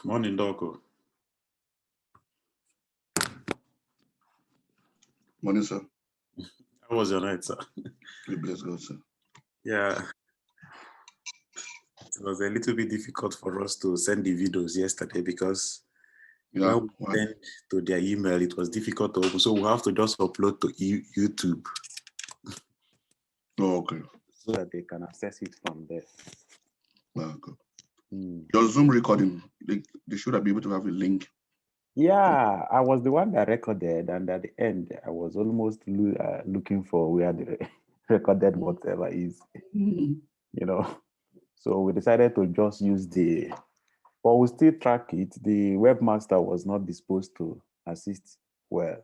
Morning, Doko. Morning, sir. How was your night, sir? We bless God, sir. Yeah. It was a little bit difficult for us to send the videos yesterday because when we sent to their email, it was difficult to open. So we have to just upload to YouTube. Oh, okay. So that they can access it from there. Okay. Your Zoom recording, they should have been able to have a link. Yeah, I was the one that recorded, and at the end, I was almost looking for where the recorded whatever is, you know. So we decided to just use but we still track it. The webmaster was not disposed to assist well.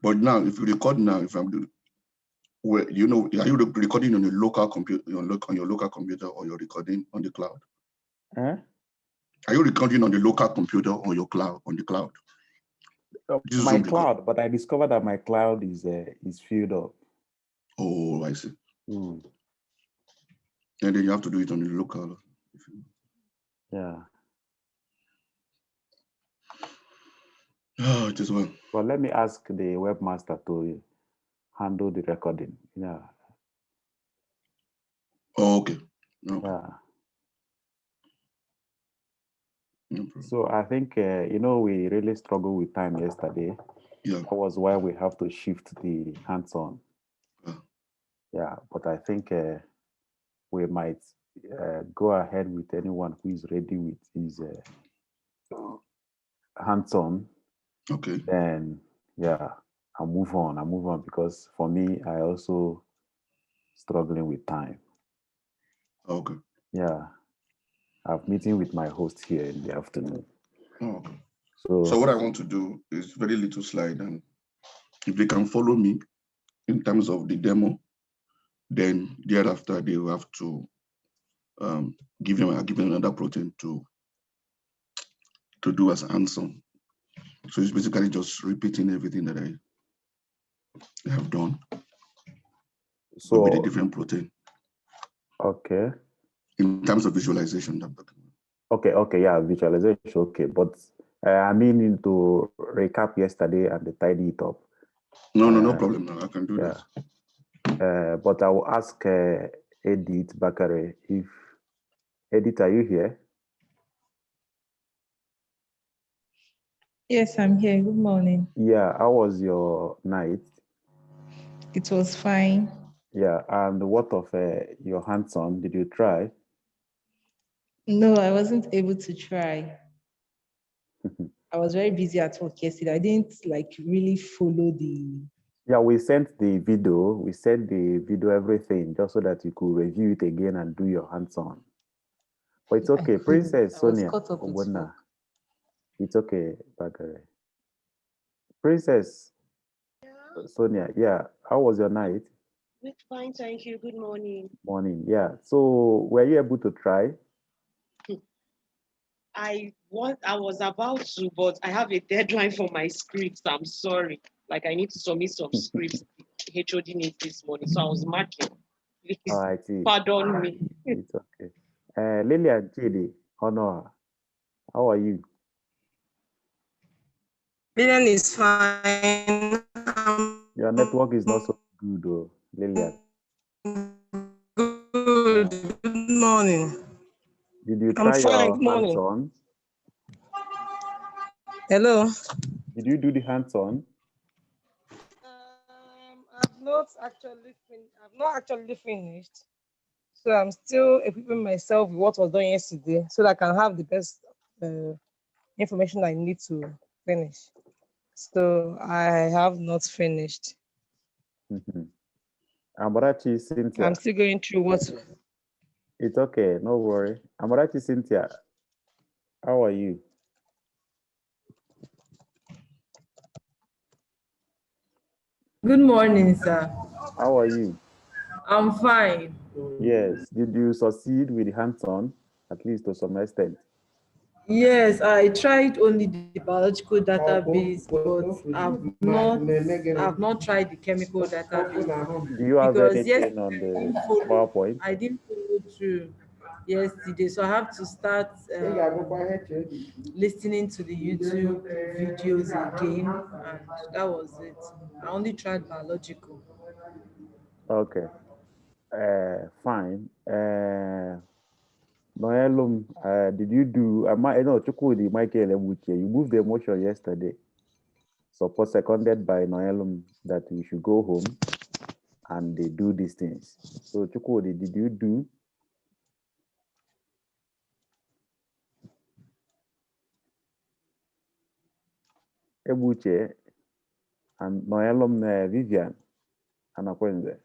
But now, if you record now, if I'm doing, are you recording on your local computer, on your local computer, or you're recording on the cloud? Are you recording on the local computer or your cloud, on the cloud? My cloud, but I discovered that my cloud is filled up. Oh, I see. And then you have to do it on the local. Yeah. Oh, it is well. But let me ask the webmaster to handle the recording. Yeah. Oh, okay. Yeah. So I think, we really struggled with time yesterday. Yeah. That was why we have to shift the hands-on. Yeah, but I think we might go ahead with anyone who is ready with his hands-on. Okay. Then, yeah, I'll move on because for me, I also struggling with time. Okay. Yeah. I have meeting with my host here in the afternoon. Oh, okay. So what I want to do is very little slide, and if they can follow me in terms of the demo, then thereafter they will have to give them another protein to do as hands-on. So it's basically just repeating everything that I have done. So with a different protein. Okay. In terms of visualization. Okay, yeah, visualization. Okay, but I mean to recap yesterday and tidy it up. No problem. No, I can do that. But I will ask Edith Bakare if Edith, are you here? Yes, I'm here. Good morning. Yeah, how was your night? It was fine. Yeah, and what of your hands-on? Did you try? No, I wasn't able to try. I was very busy at work yesterday. I didn't really follow the... Yeah, we sent the video. We sent the video, everything, just so that you could review it again and do your hands-on. But it's okay. Princess Sonia Obona. It's okay, Bakare. Princess Sonia, yeah. How was your night? It's fine, thank you. Good morning. Morning, yeah. So were you able to try? I was about to, but I have a deadline for my scripts. I'm sorry. I need to submit some scripts. HOD needs this morning, so I was marking. Please, I see. pardon me. It's okay. Lillian Chidi, Honor, how are you? Lillian is fine. Your network is not so good, though, Lillian. Good morning. Did you try your hands-on? Hello. Did you do the hands-on? I've not actually finished. So I'm still equipping myself with what was done yesterday so that I can have the best information I need to finish. So I have not finished. Amarachi Cynthia. I'm still going through what. It's okay, no worry. Amarachi Cynthia, how are you? Good morning, sir. How are you? I'm fine. Yes. Did you succeed with hands-on, at least to some extent? Yes, I tried only the biological database, but I've not tried the chemical database. Do you have anything on the PowerPoint? I didn't follow through. yesterday, so I have to start listening to the YouTube videos again, and that was it. I only tried biological. Okay. Fine. Noelum, did you do? No, Chukwudi Michael Ebuche. You moved the motion yesterday. Support seconded by Noelum that we should go home and they do these things. So Chukwudi, did you do? Ebuche and Noelum Vivian and Akwenze.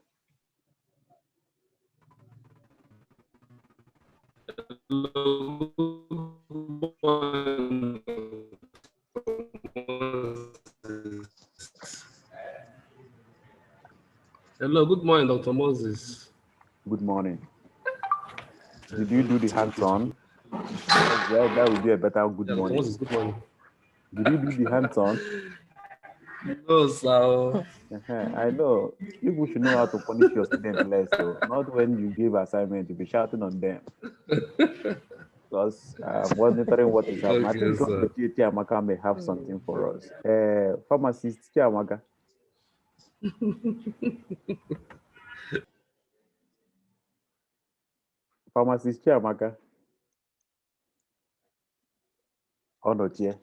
Hello, good morning, Dr. Moses. Good morning. Did you do the hands-on? That would be a better good Yeah, morning. Moses, good morning. Did you do the hands-on? No, sir. I know. People should know how to punish your students less, so not when you give assignment, to be shouting on them. Because monitoring what is happening. Okay, I think sir. Chiamaka may have something for us. Pharmacist Chiamaka. Pharmacist Chiamaka. Onochie.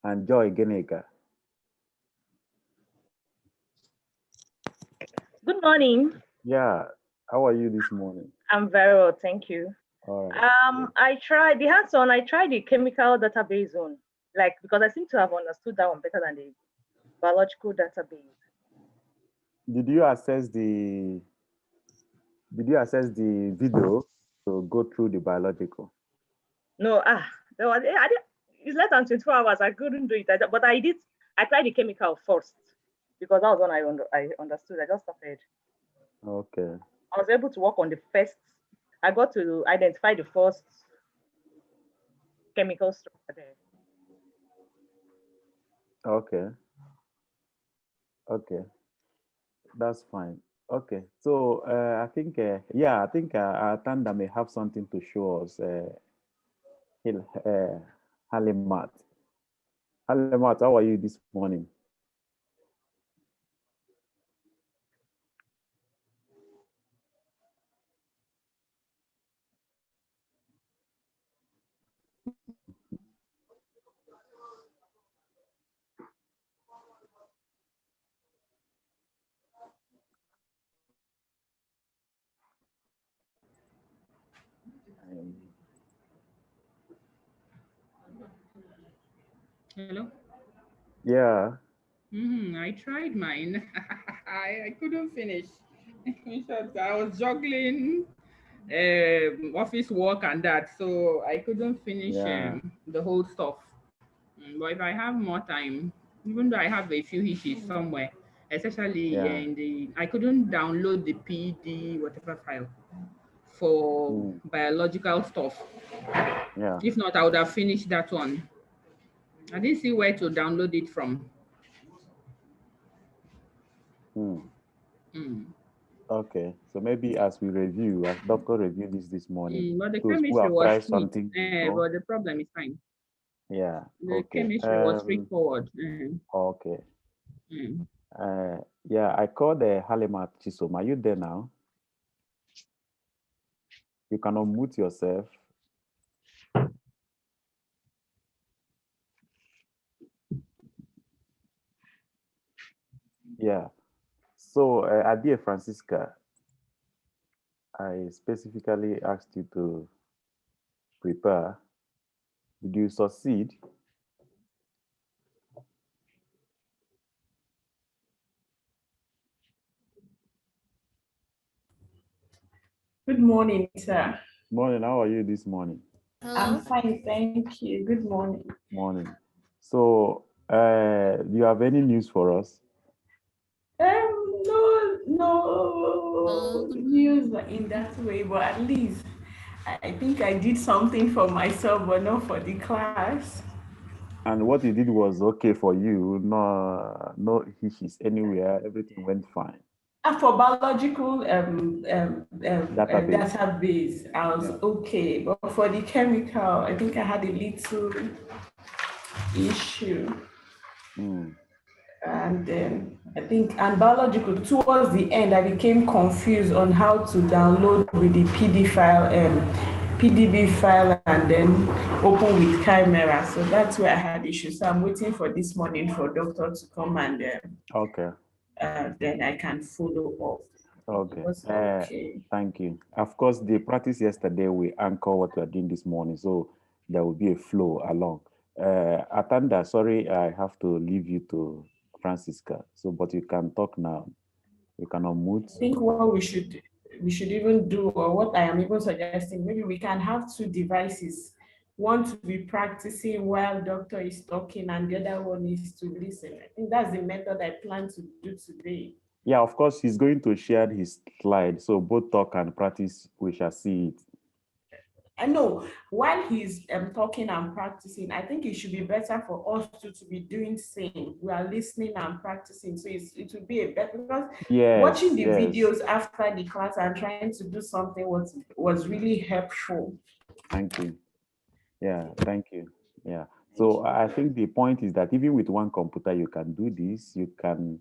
And Joy Geneka. Good morning. Yeah. How are you this morning? I'm very well, thank you. All right. I tried the hands-on, I tried the chemical database one, because I seem to have understood that one better than the biological database. Did you access the video to go through the biological? No, it's less than 24 hours. I couldn't do it, but I did. I tried the chemical first because that was one I understood. I just started. Okay. I was able to work on the first. I got to identify the first chemical structure there. Okay. Okay. That's fine. Okay. So I think Tanda may have something to show us. Halimat. Halimat, how are you this morning? Hello? Yeah. I tried mine. I couldn't finish. In short, I was juggling office work and that, so I couldn't finish the whole stuff. But if I have more time, even though I have a few issues somewhere, especially I couldn't download the PD whatever file for biological stuff. Yeah. If not, I would have finished that one. I didn't see where to download it from. Okay, so maybe as doctor reviewed this morning, but the those who chemistry have was tried sweet, something, but the problem is fine. Yeah. The chemistry was straightforward. Okay. Yeah, I called Halimat Chisom. Are you there now? You can unmute yourself. Yeah. So, Adia Francisca, I specifically asked you to prepare. Did you succeed? Good morning, sir. Morning. How are you this morning? I'm fine, thank you. Good morning. Morning. So, do you have any news for us? No news in that way, but at least I think I did something for myself, but not for the class. And what you did was okay for you. No issues anywhere. Everything went fine. For biological Database. database, I was okay. But for the chemical, I think I had a little issue. And I think, and biological, towards the end, I became confused on how to download with the PDB file and then open with Chimera. So that's where I had issues. So I'm waiting for this morning for doctor to come and then I can follow up. Okay. Okay. Thank you. Of course, the practice yesterday, we anchor what we are doing this morning, so there will be a flow along. Atanda, sorry, I have to leave you to Francisca. So, but you can talk now. You can unmute. I think what we should even do, or what I am even suggesting, maybe we can have two devices. One to be practicing while doctor is talking, and the other one is to listen. I think that's the method I plan to do today. Yeah, of course, he's going to share his slide. So both talk and practice, we shall see it. I know while he's talking and practicing, I think it should be better for us to be doing same. We are listening and practicing. So it would be a better, because watching the videos after the class and trying to do something was really helpful. Thank you. Yeah, thank you. Yeah. So I think the point is that even with one computer, you can do this. You can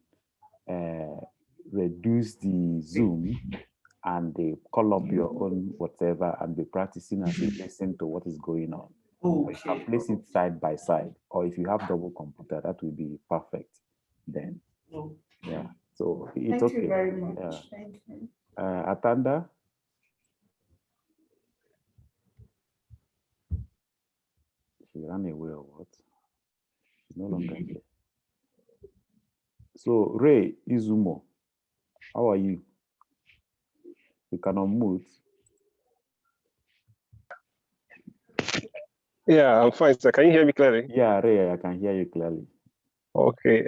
reduce the Zoom and they call up your own whatever and be practicing as you listen to what is going on. You can place it side by side, or if you have double computer, that will be perfect then. Yeah. So it's okay. Thank you very much. Yeah. Thank you. Atanda? She ran away or what? She's no longer here. So Ray Izumo, how are you? You can unmute. Yeah, I'm fine, sir. Can you hear me clearly? Yeah, Ray, I can hear you clearly. Okay.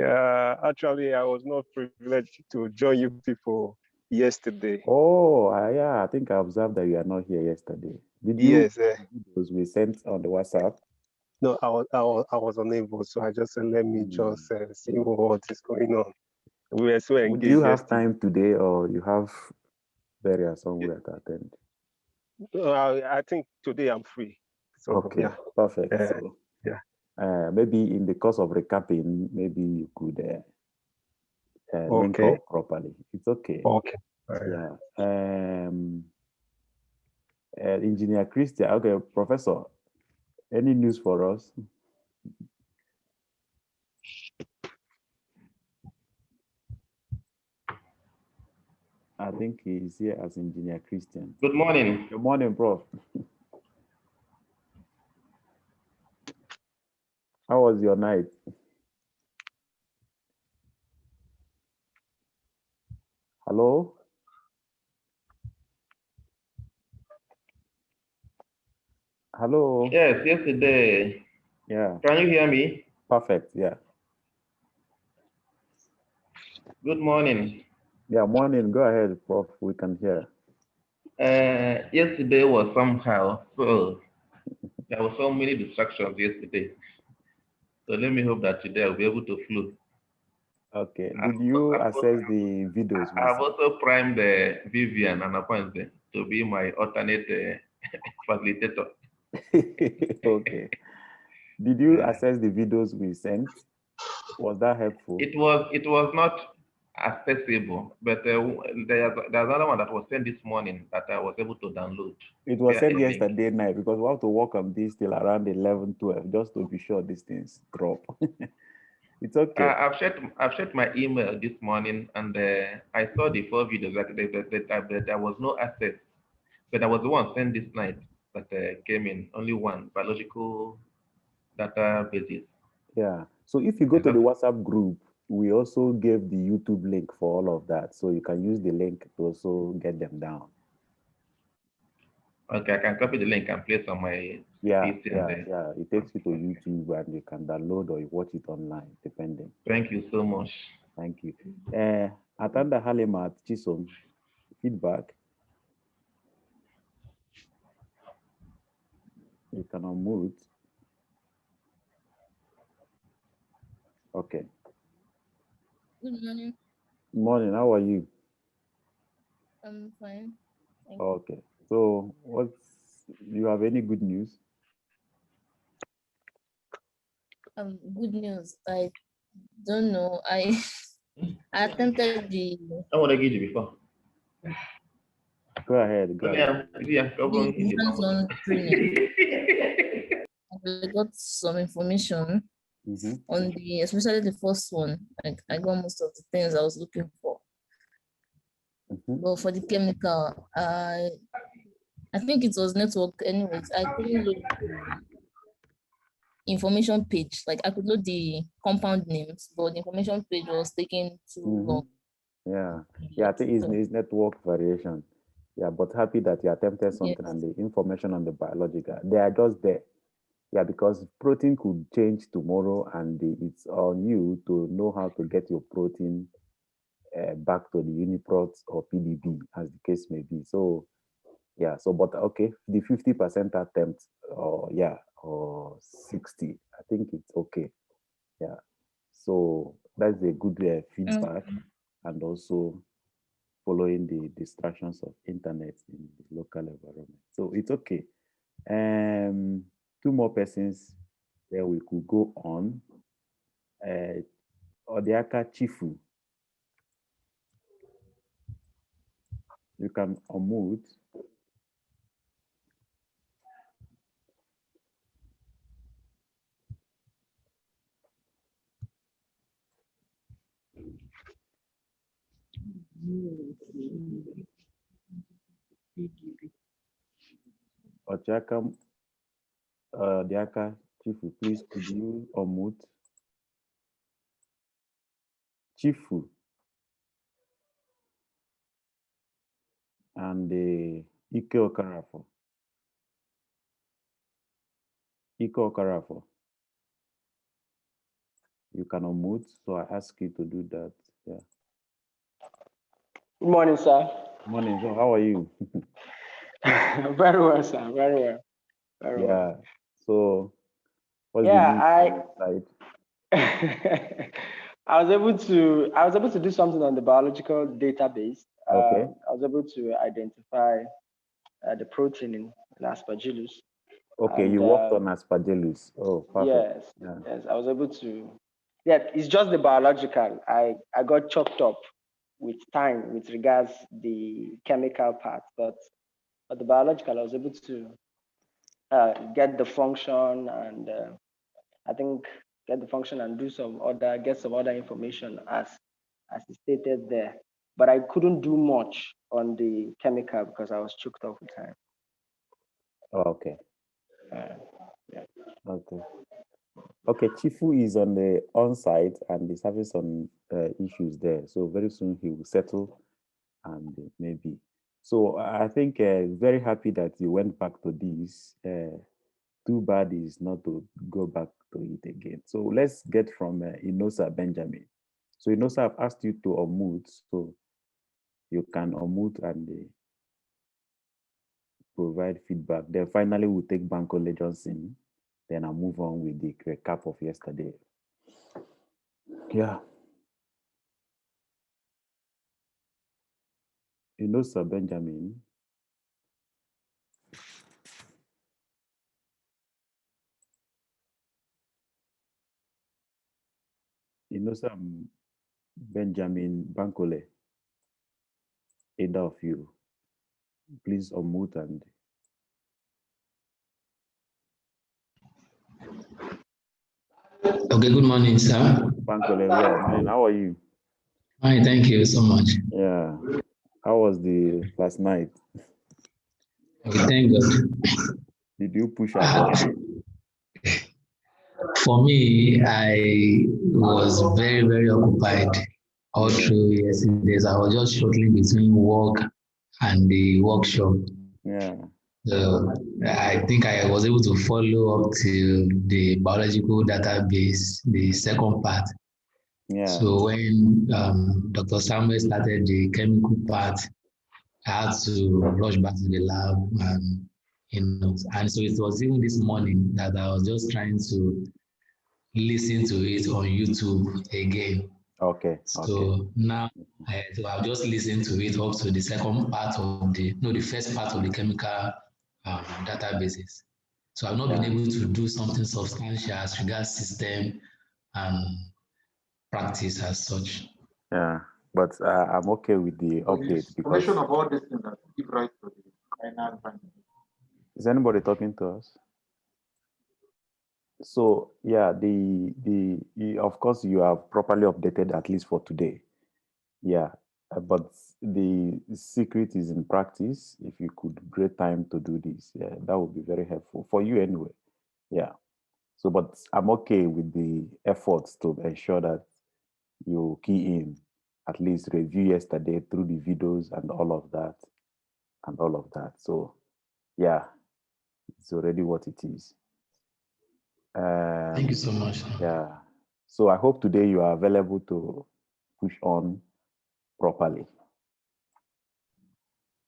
Actually, I was not privileged to join you people yesterday. Oh, yeah, I think I observed that you are not here yesterday. Did you? Yes. Videos we sent on the WhatsApp? No, I was unable, so I just said, let me just see what is going on. We were so engaged. Do you have time today, or you have burial somewhere to attend? I think today I'm free. So, okay, yeah. Perfect. So, yeah. Maybe in the course of recapping, maybe you could link up properly. It's okay. Okay. Yeah. Engineer Christian. Okay, Professor. Any news for us? I think he's here as Engineer Christian. Good morning. Good morning, Prof. How was your night? Hello? Hello? Yes, yesterday. Yeah. Can you hear me? Perfect, yeah. Good morning. Yeah, morning. Go ahead, Prof. We can hear. Yesterday was somehow, so there were so many distractions yesterday. So let me hope that today I'll be able to flow. Okay. Did you access the videos? I've also primed Vivian and appointed to be my alternate facilitator. Okay. Did you access the videos we sent? Was that helpful? It was not accessible, but there's another one that was sent this morning that I was able to download. It was sent yesterday night because we have to work on this till around 11, 12, just to be sure these things drop. It's okay. I've checked my email this morning and I saw the 4 videos that there was no access, but I was the one sent this night that came in, only one, biological databases. Yeah. So if you go to the WhatsApp group, we also gave the YouTube link for all of that. So you can use the link to also get them down. Okay, I can copy the link and place on my PC. Yeah. It takes you to YouTube and you can download or you watch it online, depending. Thank you so much. Thank you. Atanda Halimat Chisom, feedback. You can unmute. Okay. Good morning. Good morning. How are you? I'm fine. Thank Okay. So, you have any good news? Good news. I don't know. I attempted the. I want to give you before. Go ahead. Go ahead. The hands-on training. I got some information on especially the first one. I got most of the things I was looking for. But for the chemical, I think it was network. Anyways, I couldn't load the information page. Like I could load the compound names, but the information page was taking too long. Yeah, I think it's network variation. Yeah, but happy that you attempted something and the information on the biological, they are just there. Yeah, because protein could change tomorrow and it's on you to know how to get your protein back to the UniProt or PDB as the case may be. So, yeah, but okay, the 50% attempt or 60, I think it's okay. Yeah, so that's a good feedback and also following the distractions of internet in the local environment. So it's okay. 2 more persons where we could go on. Odiaka Chifu. You can unmute. Odiaka Chifu, please could you unmute? Chifu. And Ike Okarafo. Ike Okarafo. You can unmute, so I ask you to do that. Yeah. Good morning, sir. Morning. So how are you? Very well, sir. Very well. Very well. So what's I was able to do something on the biological database. Okay. I was able to identify the protein in Aspergillus. Okay, you worked on Aspergillus. Oh, perfect. Yes, I was able to. Yeah, it's just the biological. I got choked up with time with regards the chemical part, but the biological, I was able to get the function and I think get the function and get some other information as stated there. But I couldn't do much on the chemical because I was choked up with time. Okay. Okay, Chifu is on the on-site and is having some issues there. So very soon he will settle and maybe. So I think very happy that you went back to this. Too bad is not to go back to it again. So let's get from Inosa Benjamin. So Inosa, I've asked you to unmute, so you can unmute and provide feedback. Then finally we'll take Bankole Johnson. Then I'll move on with the recap of yesterday. Yeah. Inosa Benjamin. Inosa Benjamin Bankole. Either of you. Please unmute and. Okay, good morning, sir. Bankole, yeah, man, how are you? Fine, thank you so much. Yeah. How was the last night? Okay, thank God. Did you push out? For me, I was very, very occupied all through yesterday. I was just shuttling between work and the workshop. Yeah. So I think I was able to follow up to the biological database, the second part. Yeah. So when Dr. Samuel started the chemical part, I had to rush back to the lab and so it was even this morning that I was just trying to listen to it on YouTube again. Okay. So now, so I've just listened to it up to the second part of the first part of the chemical databases. So I've not been able to do something substantial as regards system and practice as such. Yeah, but I'm okay with the update because of all this thing that give rise to the final finding. Is anybody talking to us? So yeah, of course you have properly updated at least for today. Yeah, but the secret is in practice. If you could create time to do this, yeah, that would be very helpful for you anyway. Yeah. So, but I'm okay with the efforts to ensure that you key in, at least review yesterday through the videos and all of that, So yeah, it's already what it is. Thank you so much. Yeah. So I hope today you are available to push on properly.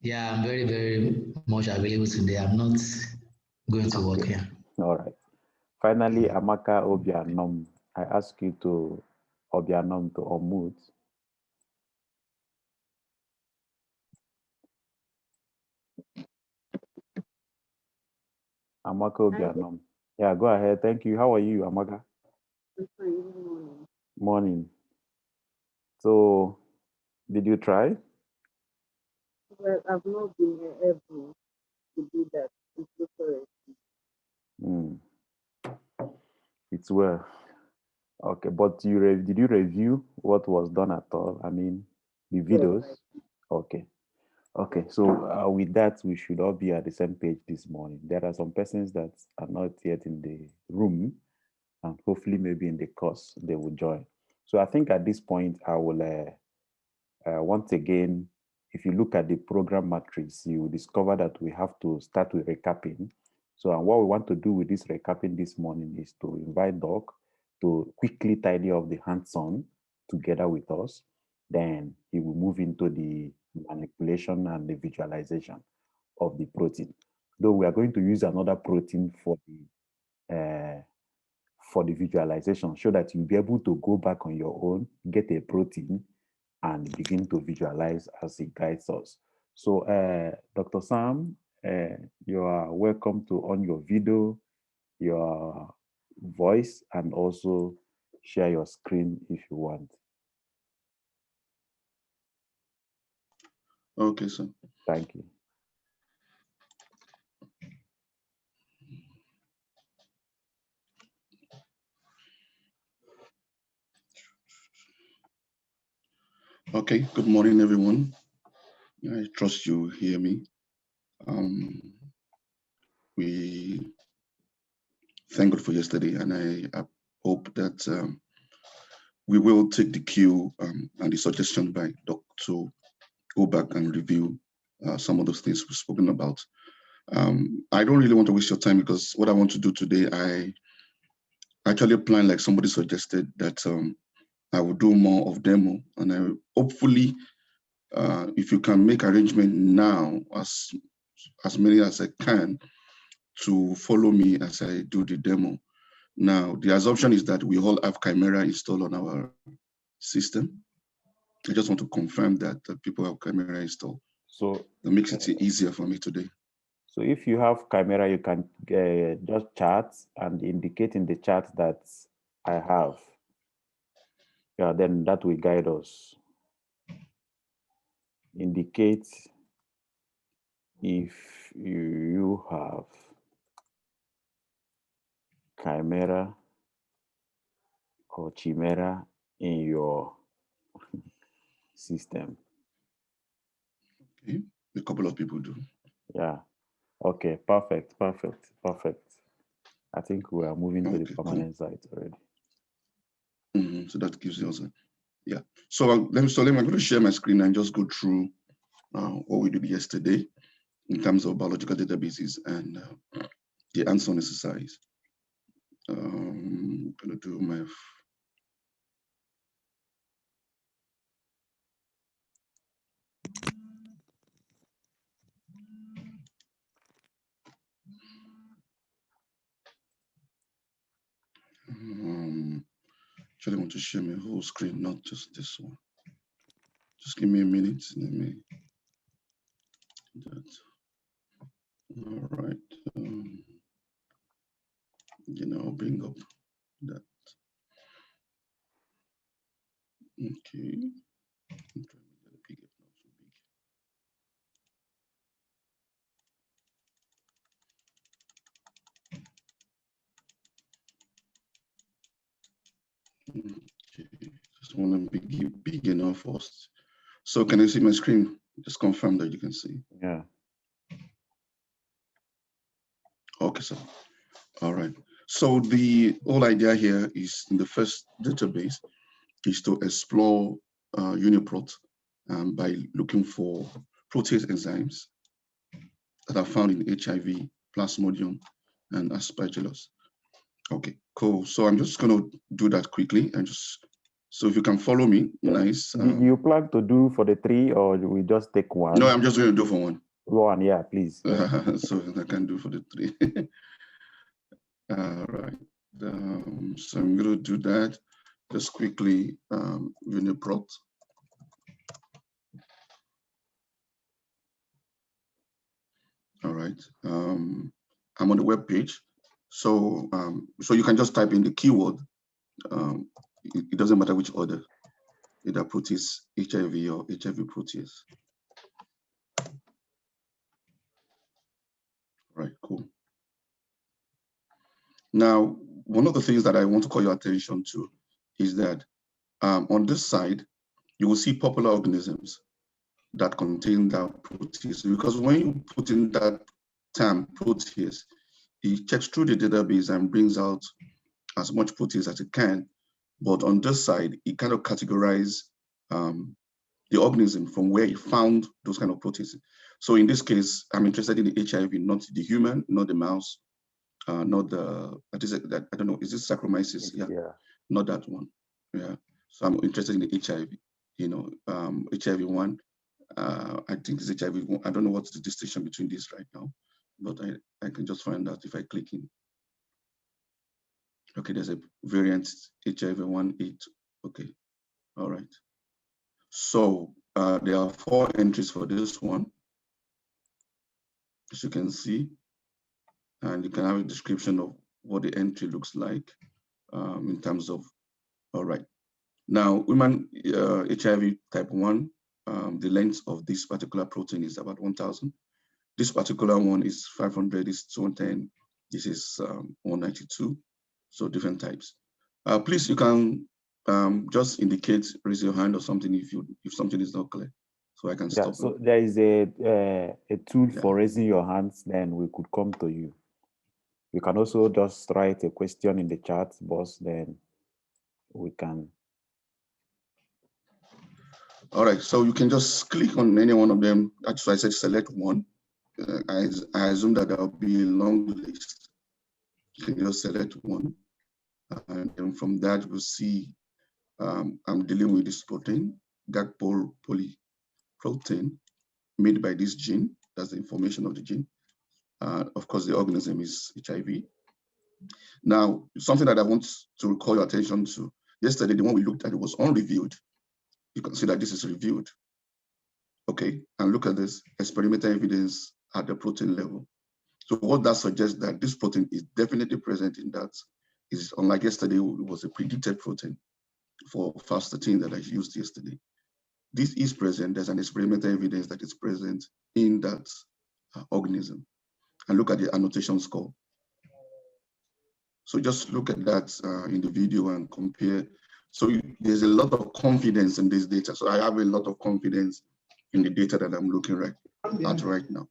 Yeah, I'm very, very much available today. I'm not going to work here. All right. Finally, Amaka Obianom, I ask you to Obianom to unmute. Amaka Obianom. Yeah, go ahead. Thank you. How are you, Amaka? Morning. Morning. So, did you try? Well, I've not been able to do that. It's correct. It's well. Okay, but did you review what was done at all? I mean, the videos? Okay. Okay, so with that, we should all be at the same page this morning. There are some persons that are not yet in the room, and hopefully maybe in the course they will join. So I think at this point, I will, once again, if you look at the program matrix, you will discover that we have to start with recapping. So what we want to do with this recapping this morning is to invite Doc to quickly tidy up the hands-on together with us. Then he will move into the manipulation and the visualization of the protein. Though we are going to use another protein for the visualization so that you'll be able to go back on your own, get a protein, and begin to visualize as it guides us. So Dr. Sam, you are welcome to on your video, your voice, and also share your screen if you want. Okay, sir. Thank you. Okay, good morning, everyone. I trust you hear me. We thank God for yesterday, and I hope that we will take the cue and the suggestion by Doc to go back and review some of those things we've spoken about. I don't really want to waste your time because what I want to do today, I actually plan, like somebody suggested, that I will do more of demo, and I hopefully, if you can make arrangement now, as many as I can, to follow me as I do the demo. Now, the assumption is that we all have Chimera installed on our system. I just want to confirm that people have Chimera installed. So that makes it easier for me today. So if you have Chimera, you can just chat and indicate in the chat that I have. Yeah, then that will guide us. Indicate if you have Chimera or Chimera in your system. Okay, a couple of people do. Yeah. Okay, perfect. I think we are moving to the permanent site already. So that gives you also, yeah. So I'm going to share my screen and just go through what we did yesterday in terms of biological databases and the hands-on exercise. I'm going to do my Actually, I want to share my whole screen, not just this one. Just give me a minute. Let me do that. All right. I'll bring up that. Okay. Okay. Just want to be big enough first. So can you see my screen? Just confirm that you can see. Yeah. Okay, sir. All right. So the whole idea here is in the first database is to explore UniProt by looking for protease enzymes that are found in HIV, Plasmodium, and Aspergillus. Okay, cool. So I'm just going to do that quickly and just, so if you can follow me, nice. Do you plan to do for the 3 or we just take one? No, I'm just going to do for one. One, yeah, please. So I can do for the 3. All right. So I'm going to do that just quickly. UniProt. All right. I'm on the web page. So so you can just type in the keyword. It doesn't matter which order, either protease HIV or HIV protease. Right, cool. Now, one of the things that I want to call your attention to is that on this side, you will see popular organisms that contain that protease. Because when you put in that term protease, it checks through the database and brings out as much protease as it can. But on this side, it kind of categorizes the organism from where it found those kind of proteases. So in this case, I'm interested in the HIV, not the human, not the mouse, not the, I don't know, is this Saccharomyces? Yeah, not that one. Yeah, so I'm interested in the HIV, HIV1. I think it's HIV1. I don't know what's the distinction between these right now, but I can just find out if I click in. Okay, there's a variant HIV1-8. Okay, all right. So there are 4 entries for this one, as you can see, and you can have a description of what the entry looks like in terms of, all right. Now, women HIV type 1, the length of this particular protein is about 1,000. This particular one is 500, is 210, this is 192, so different types. Please, you can just indicate, raise your hand or something if something is not clear, so I can stop. So there is a tool for raising your hands, then we could come to you. You can also just write a question in the chat box, then we can. All right, so you can just click on any one of them. That's why I said select one. I assume that there will be a long list. You can just select one. And then from that, we'll see I'm dealing with this protein, GAG polyprotein, made by this gene. That's the information of the gene. Of course, the organism is HIV. Now, something that I want to call your attention to, yesterday, the one we looked at, it was unreviewed. You can see that this is reviewed. Okay, and look at this, experimental evidence at the protein level. So what that suggests that this protein is definitely present in that. Is unlike yesterday, it was a predicted protein for F-18 that I used yesterday. This is present, there's an experimental evidence that is present in that organism. And look at the annotation score. So just look at that in the video and compare. So there's a lot of confidence in this data. So I have a lot of confidence in the data that I'm looking at right now.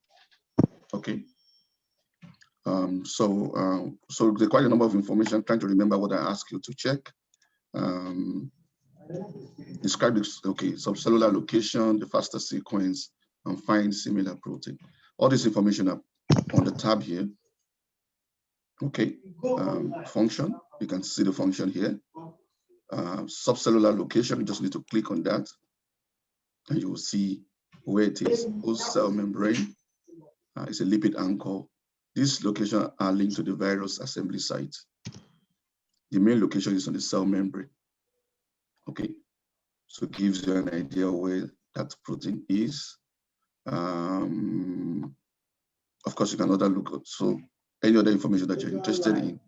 Okay. So there's quite a number of information. I'm trying to remember what I asked you to check. Describe this, okay, subcellular location, the FASTA sequence, and find similar protein. All this information are on the tab here. Okay, function, you can see the function here. Subcellular location, you just need to click on that, and you will see where it is. Host cell membrane, it's a lipid anchor. These locations are linked to the virus assembly site. The main location is on the cell membrane. Okay, so it gives you an idea where that protein is. Of course, you can other look at so any other information that you're interested in.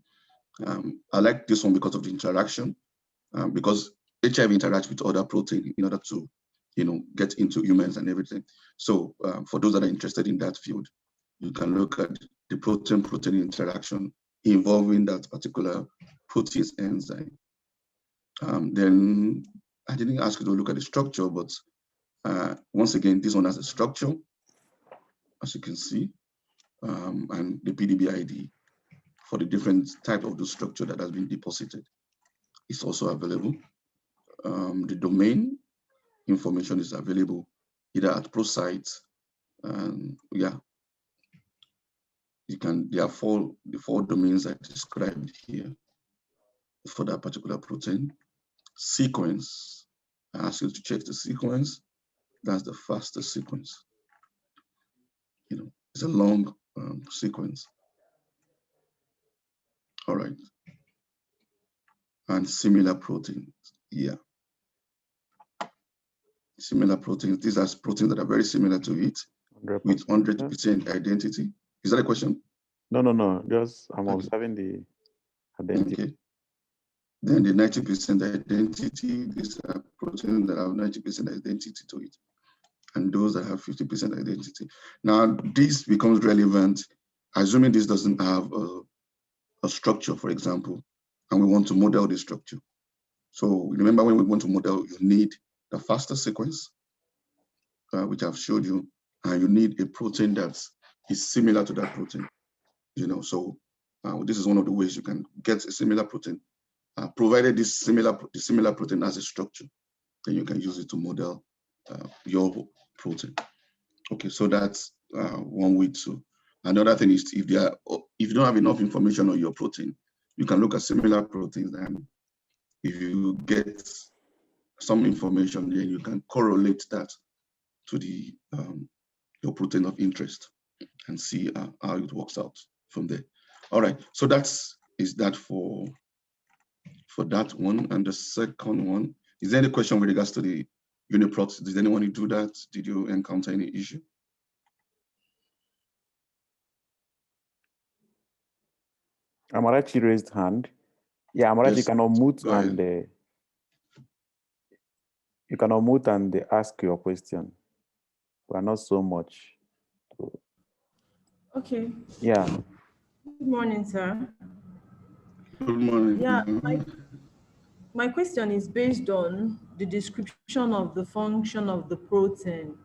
I like this one because of the interaction, because HIV interacts with other protein in order to, get into humans and everything. So for those that are interested in that field, you can look at the protein-protein interaction involving that particular protease enzyme. Then I didn't ask you to look at the structure, but once again, this one has a structure, as you can see, and the PDB ID for the different type of the structure that has been deposited is also available. The domain information is available either at ProCite, yeah, there are the four domains I described here for that particular protein. Sequence, I ask you to check the sequence. That's the fastest sequence. It's a long sequence. All right. And similar proteins, yeah. Similar proteins. These are proteins that are very similar to it 100%. With 100% identity. Is that a question? No. Just I'm observing the identity. Okay. Then the 90% identity, these are proteins that have 90% identity to it. And those that have 50% identity. Now, this becomes relevant, assuming this doesn't have a structure, for example, and we want to model the structure. So remember, when we want to model, you need the FASTA sequence, which I've showed you, and you need a protein that is similar to that protein. So this is one of the ways you can get a similar protein, provided the similar protein has a structure, then you can use it to model your protein. Okay, so that's one way to. Another thing is if you don't have enough information on your protein, you can look at similar proteins, and if you get some information, then you can correlate that to the your protein of interest and see how it works out from there. All right, so that for that one. And the second one, is there any question with regards to the UniProt? Did anyone do that? Did you encounter any issue? Amarachi raised hand. Yeah, Amarachi, Yes. you can unmute and ask your question, but not so much. Okay. Yeah. Good morning, sir. Good morning. Yeah, my question is based on the description of the function of the protein.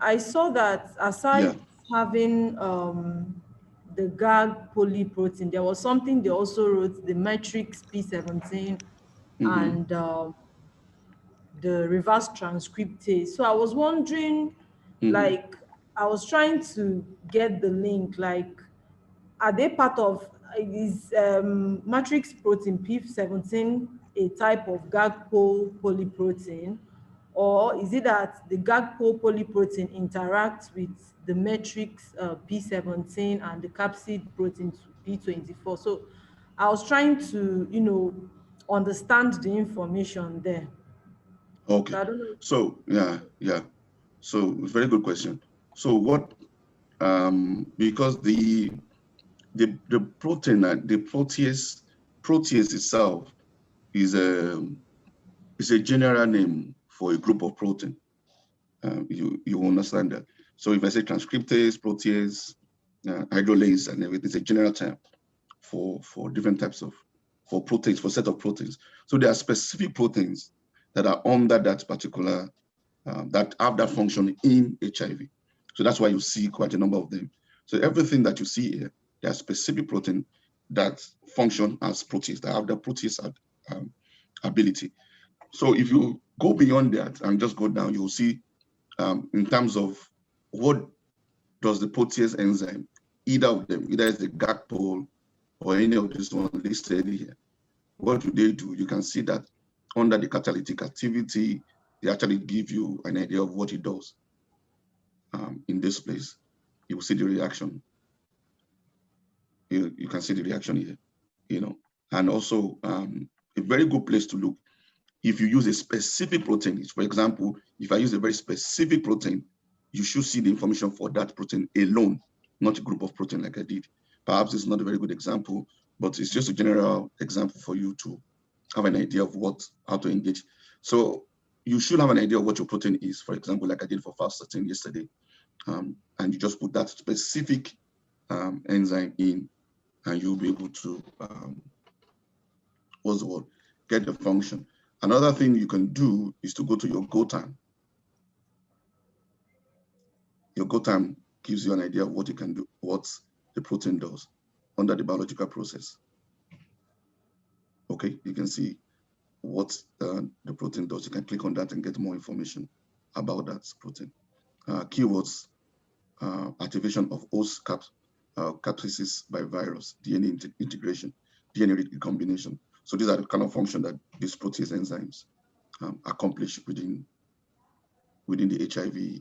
I saw that aside having the GAG polyprotein, there was something they also wrote, the matrix P17 and the reverse transcriptase. So I was wondering, like, I was trying to get the link, like, are they part of, is matrix protein P17 a type of GAG-PO polyprotein? Or is it that the GAG-PO polyprotein interacts with the matrix P17 and the capsid protein P24? So I was trying to, understand the information there. Okay. So yeah. So it's a very good question. So what? Because the protein, the protease itself is a general name for a group of protein. You understand that. So if I say transcriptase, protease, hydrolase, and everything, it's a general term for different types of proteins, for set of proteins. So there are specific proteins that are under that particular that have that function in HIV. So that's why you see quite a number of them. So everything that you see here, there are specific protein that function as proteins, that have the protease ability. So if you go beyond that and just go down, you'll see in terms of what does the protease enzyme, either of them, either it's the GAG-PO or any of this one listed here, what do they do? You can see that under the catalytic activity, they actually give you an idea of what it does. In this place, you will see the reaction. You can see the reaction here, and also a very good place to look if you use a specific protein, for example, if I use a very specific protein, you should see the information for that protein alone, not a group of protein like I did. Perhaps it's not a very good example, but it's just a general example for you to have an idea of how to engage. So you should have an idea of what your protein is, for example, like I did for FAST13 yesterday. And you just put that specific enzyme in, and you'll be able to, get the function. Another thing you can do is to go to your go time. Your go time gives you an idea of what you can do, what the protein does under the biological process. Okay, you can see what the protein does. You can click on that and get more information about that protein. Keywords, activation of host capsids by virus, DNA integration, DNA recombination. So these are the kind of function that these protease enzymes accomplish within the HIV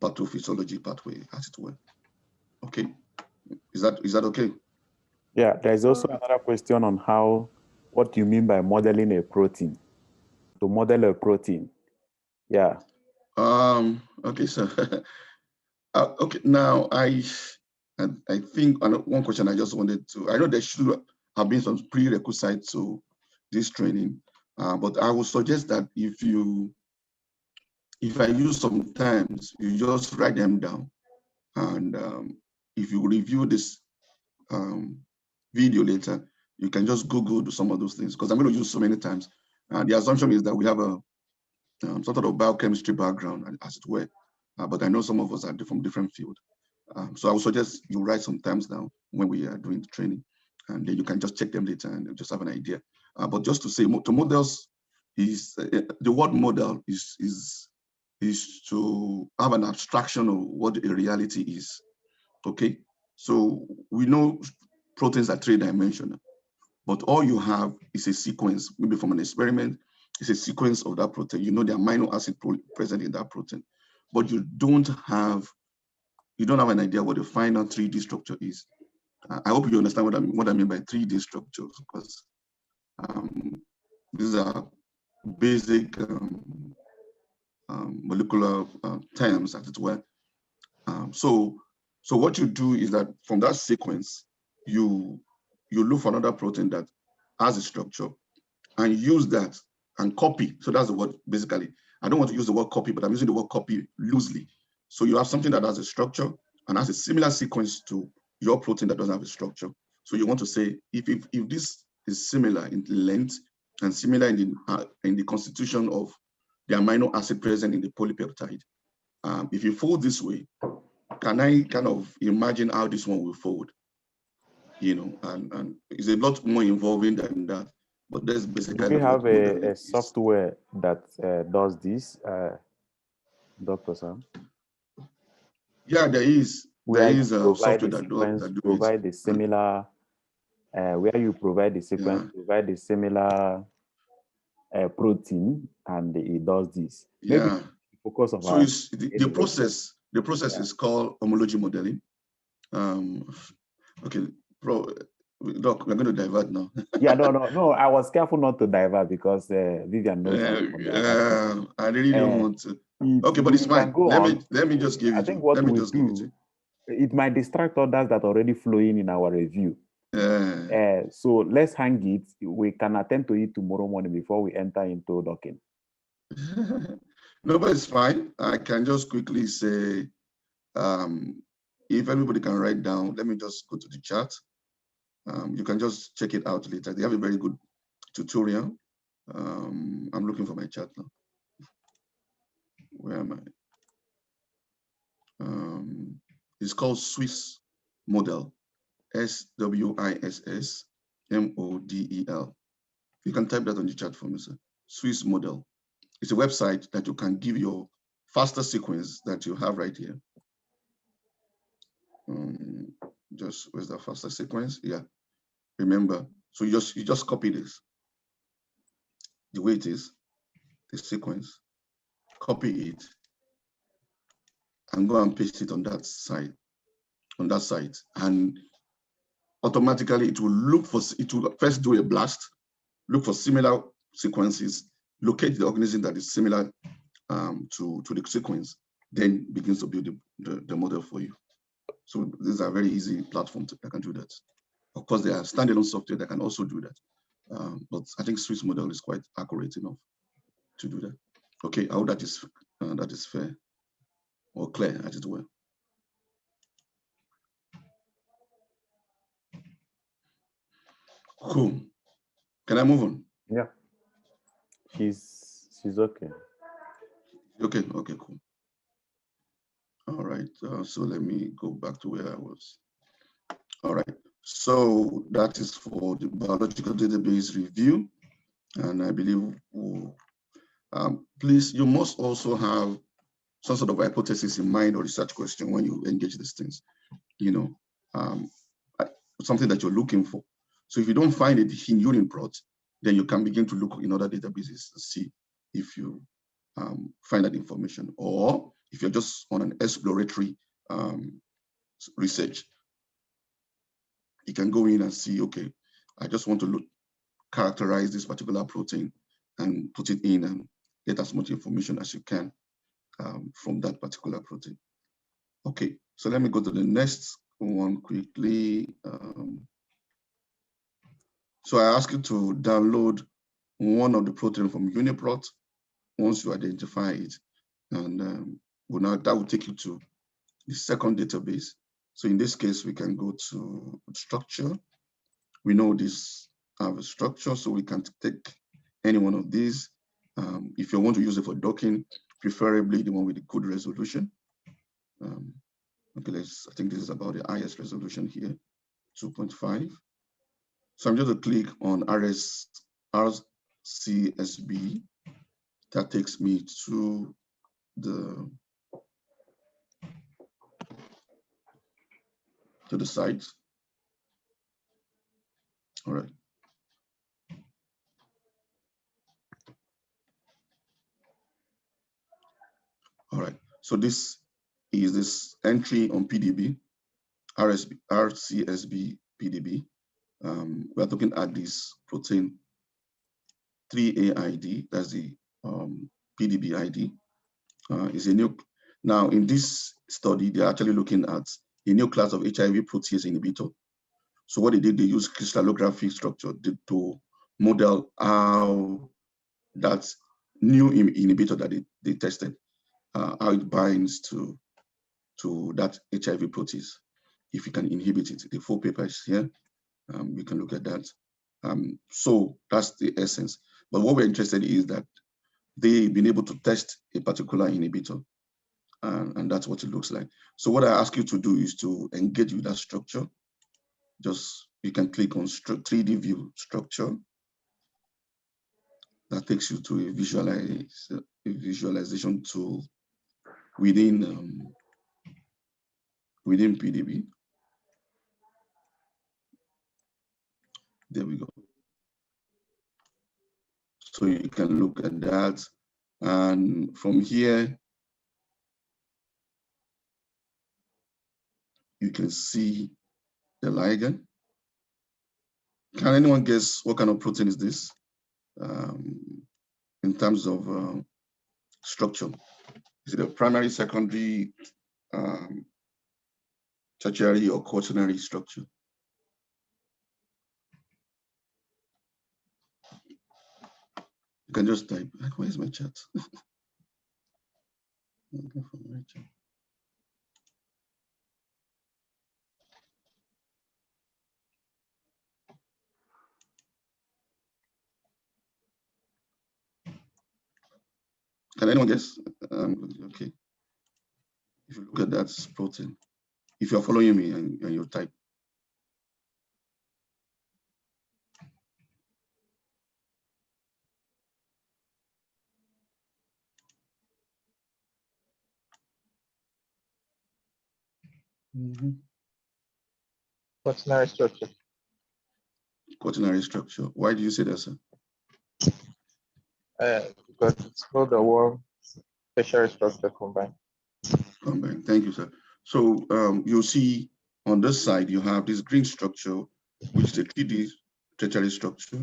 pathophysiology pathway, as it were. Okay, is that okay? Yeah, there's also another question on what do you mean by modeling a protein? To model a protein, yeah. Okay, so okay, now I think one question I just wanted to, I know there should have been some prerequisites to this training, but I would suggest that if I use sometimes, you just write them down, and if you review this video later, you can just Google some of those things, because I'm going to use so many times. The assumption is that we have a sort of biochemistry background, as it were, but I know some of us are from different fields. So I would suggest you write some terms down when we are doing the training, and then you can just check them later and just have an idea. But just to say, to models is the word model is to have an abstraction of what a reality is. Okay, so we know proteins are three-dimensional, but all you have is a sequence, maybe from an experiment. It's a sequence of that protein. You know the amino acid present in that protein, but you don't have an idea what the final 3D structure is. I hope you understand what I mean by 3D structures, because these are basic molecular terms, as it were. So what you do is that from that sequence, you look for another protein that has a structure and use that and copy. So that's the word, basically. I don't want to use the word copy, but I'm using the word copy loosely. So you have something that has a structure and has a similar sequence to your protein that doesn't have a structure. So you want to say, if this is similar in length and similar in the constitution of the amino acid present in the polypeptide, if you fold this way, can I kind of imagine how this one will fold? You know, and it's a lot more involving than that. But that's basically. Do you have a software that does this, Dr. Sam? Yeah, there is. There is a software that provide the similar, where you provide the sequence, provide the similar protein, and it does this. Maybe yeah. Focus on. So it's the process. The process is called homology modeling. Okay, Doc, we're going to divert now. Yeah, no. I was careful not to divert because Vivian knows. I really don't want to. Okay, but it's fine. Let me just give it. I think what we do, it might distract others that are already flowing in our review. So let's hang it. We can attend to it tomorrow morning before we enter into docking. No, but it's fine. I can just quickly say, if everybody can write down, let me just go to the chat. You can just check it out later. They have a very good tutorial. I'm looking for my chat now. Where am I? It's called Swiss Model, SWISS-MODEL. You can type that on the chat for me, sir. Swiss Model. It's a website that you can give your FASTA sequence that you have right here. Where's the FASTA sequence? Yeah. Remember, so you just copy this, the way it is, the sequence, copy it, and go and paste it on that site, and automatically it will look for, it will first do a blast, look for similar sequences, locate the organism that is similar to the sequence, then begins to build the model for you. So these are very easy platforms that can do that. Of course, there are standalone software that can also do that. But I think Swiss model is quite accurate enough to do that. Okay, I hope that is fair or clear as it were. Cool. Can I move on? Yeah. She's okay. Okay, cool. All right, so let me go back to where I was. All right, so that is for the biological database review. And I believe, please, you must also have some sort of hypothesis in mind or research question when you engage these things, something that you're looking for. So if you don't find it in UniProt, then you can begin to look in other databases to see if you find that information. Or if you're just on an exploratory research, you can go in and see, okay, I just want to characterize this particular protein and put it in and get as much information as you can from that particular protein. Okay, so let me go to the next one quickly. So I ask you to download one of the proteins from UniProt once you identify it. And that will take you to the second database. So in this case, we can go to structure. We know this have a structure, so we can take any one of these. If you want to use it for docking, preferably the one with the good resolution. Okay, I think this is about the highest resolution here, 2.5. So I'm just going to click on RCSB. That takes me to the site. All right. All right. So this is this entry on PDB, RCSB PDB. We're looking at this protein 3A ID. That's the PDB ID. Is a new. Now in this study, they're actually looking at a new class of HIV protease inhibitor. So what they did, they used crystallographic structure to model how that new inhibitor that they tested, how it binds to that HIV protease, if you can inhibit it. The full paper is here. We can look at that. So that's the essence. But what we're interested in is that they've been able to test a particular inhibitor, and that's what it looks like. So what I ask you to do is to engage with that structure. Just, you can click on 3D view structure. That takes you to a visualization tool within PDB. There we go. So you can look at that. And from here, you can see the ligand. Can anyone guess what kind of protein is this in terms of structure? Is it a primary, secondary, tertiary, or quaternary structure? You can just type. Where's my chat? Can anyone guess? Okay. If you look at that protein, if you're following me and you type. Quaternary structure. Quaternary structure. Why do you say that, sir? Because it's called the warm tertiary structure combined. Combined. Thank you, sir. So you'll see on this side, you have this green structure, which is a 3D tertiary structure.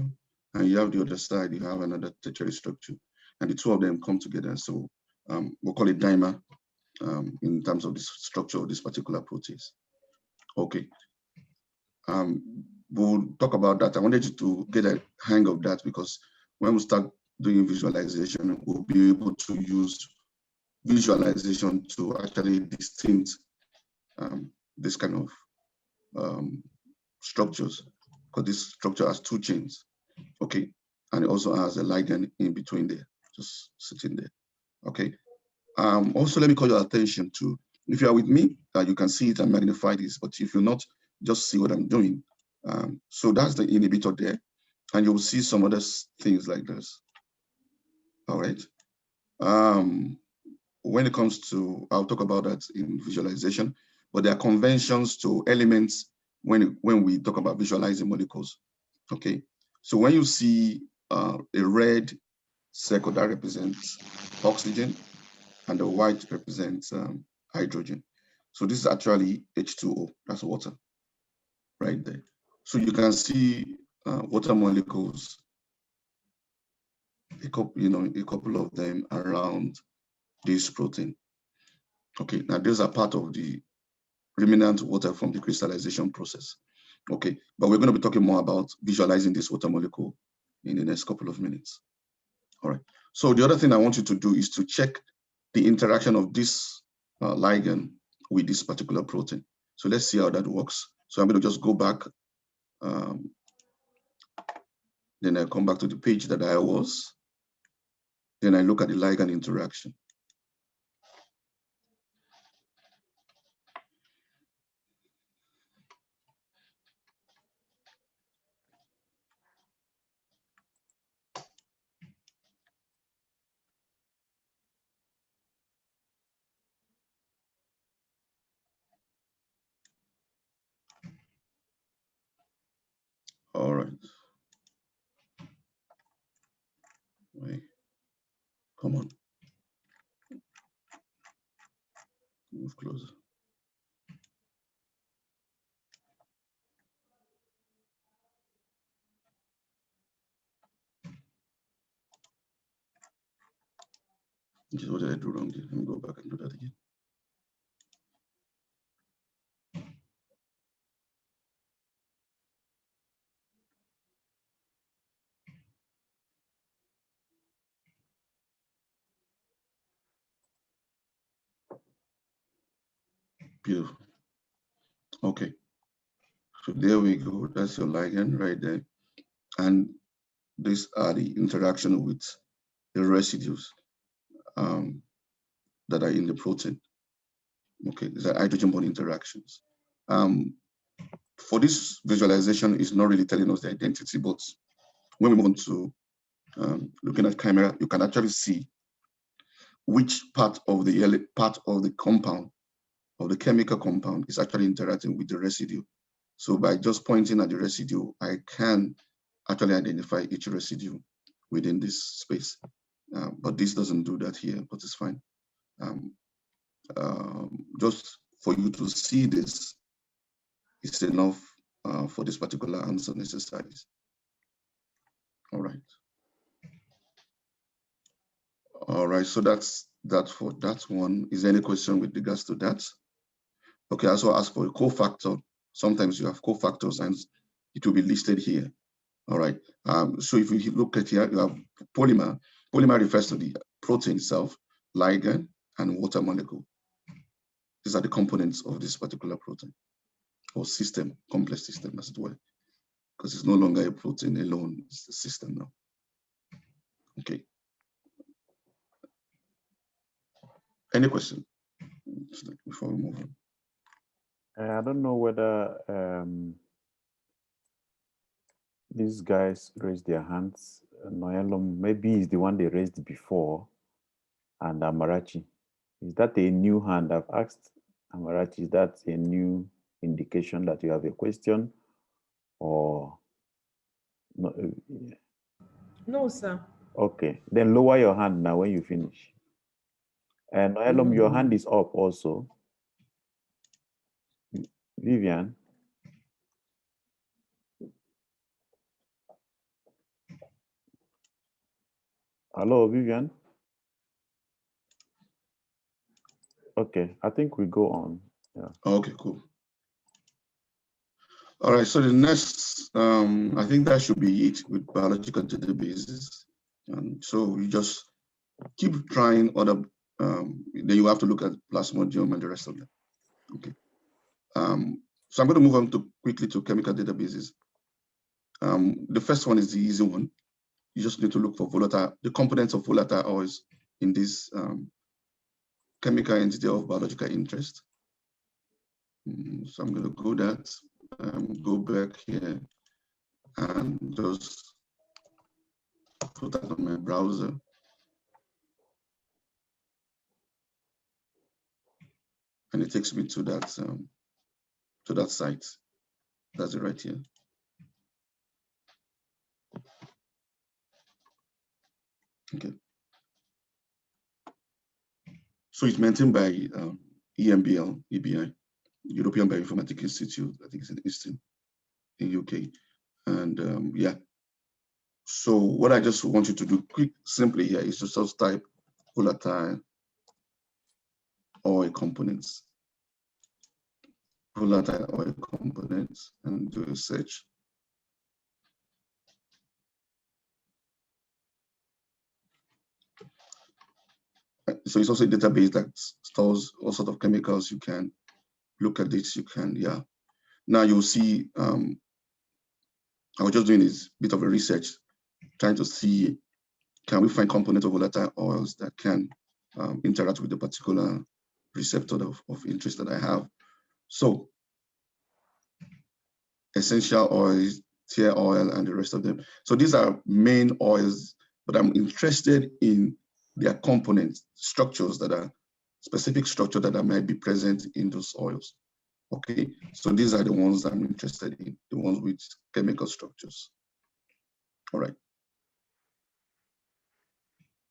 and you have the other side, you have another tertiary structure, and the two of them come together. So we'll call it dimer in terms of the structure of this particular protease. Okay. We'll talk about that. I wanted you to get a hang of that, because when we start doing visualization, we'll be able to use visualization to actually distinct this kind of structures, because this structure has two chains, okay, and it also has a ligand in between there, just sitting there, okay. Also, let me call your attention to, if you are with me, you can see it and magnify this, but if you're not, just see what I'm doing. So that's the inhibitor there, and you'll see some other things like this. All right. When it comes to, I'll talk about that in visualization, but there are conventions to elements when we talk about visualizing molecules. Okay. So when you see a red circle, that represents oxygen, and the white represents hydrogen. So this is actually H2O, that's water right there. So you can see water molecules, a couple of them around this protein. Okay, now these are part of the remnant water from the crystallization process. Okay, but we're going to be talking more about visualizing this water molecule in the next couple of minutes. All right, so the other thing I want you to do is to check the interaction of this ligand with this particular protein. So let's see how that works. So I'm going to just go back. Then I come back to the page that I was. Then I look at the ligand interaction. All right. Wait. Come on. Move closer. What did I do wrong? Let me go back and do that again. Beautiful. Okay. So there we go. That's your ligand right there. And these are the interaction with the residues that are in the protein. Okay, these are hydrogen bond interactions. For this visualization, it's not really telling us the identity, but when we move on to looking at Chimera, you can actually see which part of the compound, of the chemical compound, is actually interacting with the residue. So by just pointing at the residue, I can actually identify each residue within this space. But this doesn't do that here, but it's fine. Just for you to see this is enough for this particular answer exercise. All right. All right, so that's that for that one. Is there any question with regards to that? Okay, I also ask for a cofactor. Sometimes you have cofactors and it will be listed here. All right, so if you look at here, you have polymer. Polymer refers to the protein itself, ligand, and water molecule. These are the components of this particular protein or system, complex system as it were, because it's no longer a protein alone, it's a system now. Okay. Any question before we move on? I don't know whether these guys raised their hands. Noelum, maybe is the one they raised before, and Amarachi. Is that a new hand? I've asked Amarachi, is that a new indication that you have a question, or no? No, sir. Okay, then lower your hand now when you finish. And Noelum, your hand is up also. Vivian. Hello, Vivian. Okay, I think we go on. Yeah. Okay, cool. All right, so the next, I think that should be it with biological databases. And so you just keep trying other, then you have to look at Plasmodium and the rest of them. Okay. So I'm going to move on quickly to chemical databases. The first one is the easy one. You just need to look for the components of volatile oils in this chemical entity of biological interest. So I'm going to go back here and just put that on my browser. And it takes me to that site. That's it right here. Okay. So it's maintained by EMBL, EBI, European Bioinformatics Institute. I think it's in Easton, in UK. And yeah. So what I just want you to do simply here is to just type volatile oil components. Volatile oil components and do a search. So it's also a database that stores all sorts of chemicals. You can look at this, you can, yeah. Now you'll see, I was just doing this bit of a research, trying to see, can we find components of volatile oils that can interact with the particular receptor of interest that I have. So essential oils, tear oil, and the rest of them. So these are main oils, but I'm interested in their components, structures that are specific structure that might be present in those oils. Okay, so these are the ones I'm interested in, the ones with chemical structures. All right.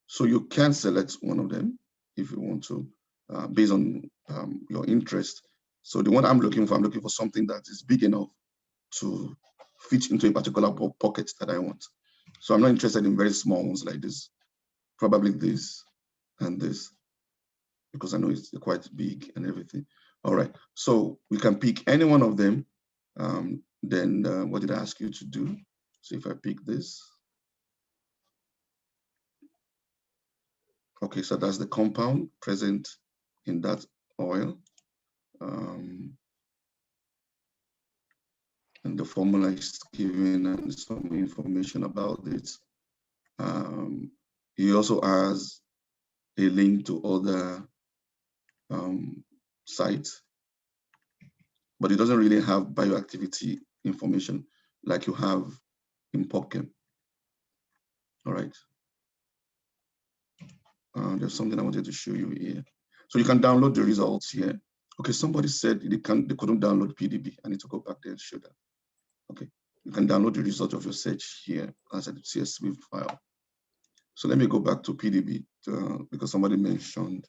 So you can select one of them if you want to, based on your interest. So the one I'm looking for something that is big enough to fit into a particular pocket that I want. So I'm not interested in very small ones like this, probably this and this, because I know it's quite big and everything. All right, so we can pick any one of them. Then what did I ask you to do? So if I pick this. Okay, so that's the compound present in that oil. And the formula is given and some information about it. He also has a link to other sites, but it doesn't really have bioactivity information like you have in PubChem. All right. There's something I wanted to show you here. So you can download the results here. Okay, somebody said they couldn't download PDB. I need to go back there and show that. Okay, you can download the result of your search here as a CSV file. So let me go back to PDB because somebody mentioned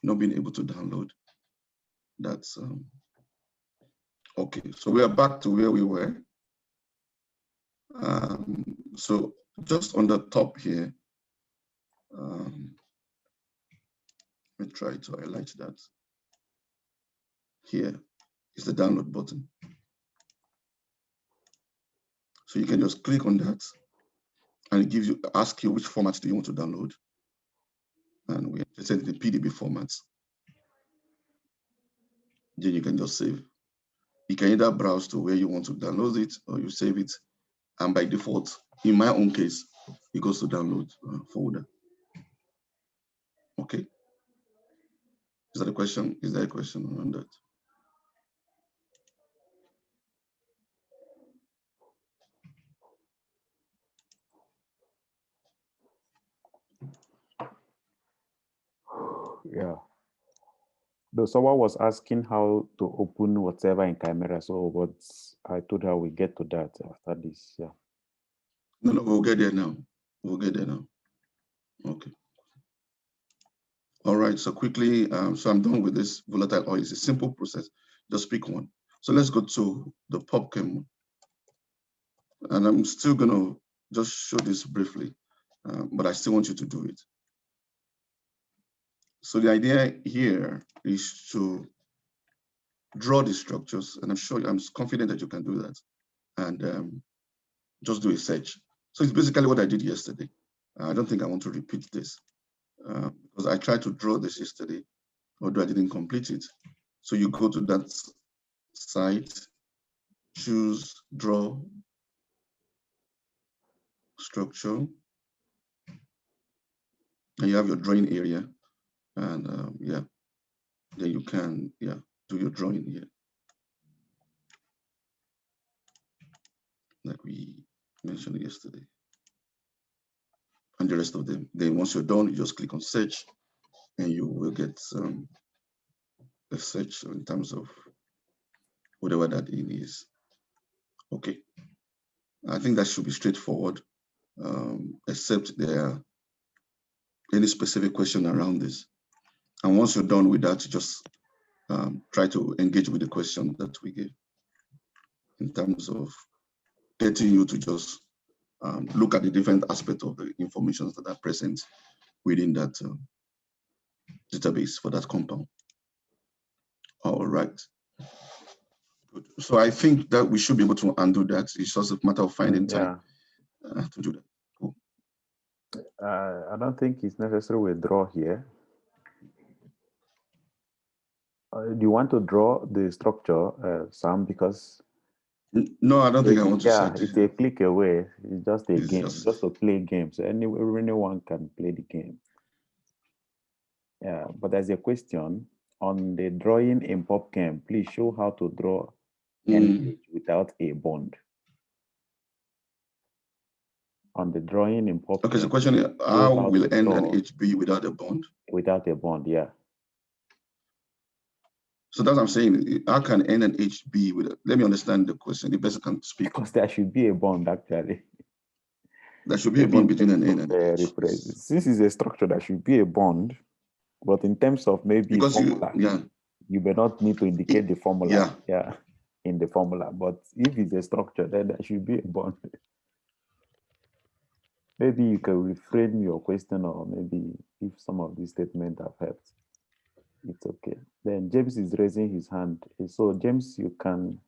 not being able to download. That's okay. So we are back to where we were. So just on the top here, let me try to highlight that. Here is the download button. So you can just click on that and it gives you, ask you which format do you want to download. And we set the PDB formats. Then you can just save. You can either browse to where you want to download it or you save it. And by default, in my own case, it goes to download folder. Okay. Is that a question? Is there a question on that? Yeah. Though someone was asking how to open whatever in Chimera, so but I told her we get to that after this. Yeah. No, we'll get there now. We'll get there now. Okay. All right. So quickly, so I'm done with this volatile oil. It's a simple process. Just pick one. So let's go to the PubChem one. And I'm still gonna just show this briefly. but I still want you to do it. So the idea here is to draw the structures, and I'm confident that you can do that, and just do a search. So it's basically what I did yesterday. I don't think I want to repeat this because I tried to draw this yesterday, although I didn't complete it. So you go to that site, choose draw structure, and you have your drawing area, and yeah, then you can do your drawing here, like we mentioned yesterday, and the rest of them. Then once you're done, you just click on search, and you will get a search in terms of whatever that in is. Okay, I think that should be straightforward, except there are any specific question around this. And once you're done with that, just try to engage with the question that we give in terms of getting you to just look at the different aspects of the information that are present within that database for that compound. All right. Good. So I think that we should be able to undo that. It's just a matter of finding time to do that. Cool. I don't think it's necessary we draw here. Do you want to draw the structure, Sam? Because no, I don't think I want to. Yeah, it's a click away. It's just a game, just to play games. So anyone can play the game. Yeah, but there's a question on the drawing in PubChem. Please show how to draw NH without a bond. On the drawing in PubChem. Okay, so the question is, how will N and H be without a bond? Without a bond, yeah. So that's what I'm saying. How can N and H be with it? Let me understand the question. The person can speak. Because there should be a bond, actually. There should be a bond between an N and H. Since it's a structure, there should be a bond. But in terms of maybe because formula, you may not need to indicate the formula in the formula. But if it's a structure, then there should be a bond. Maybe you can reframe your question, or maybe if some of these statements have helped. It's okay. Then James is raising his hand. So James, you can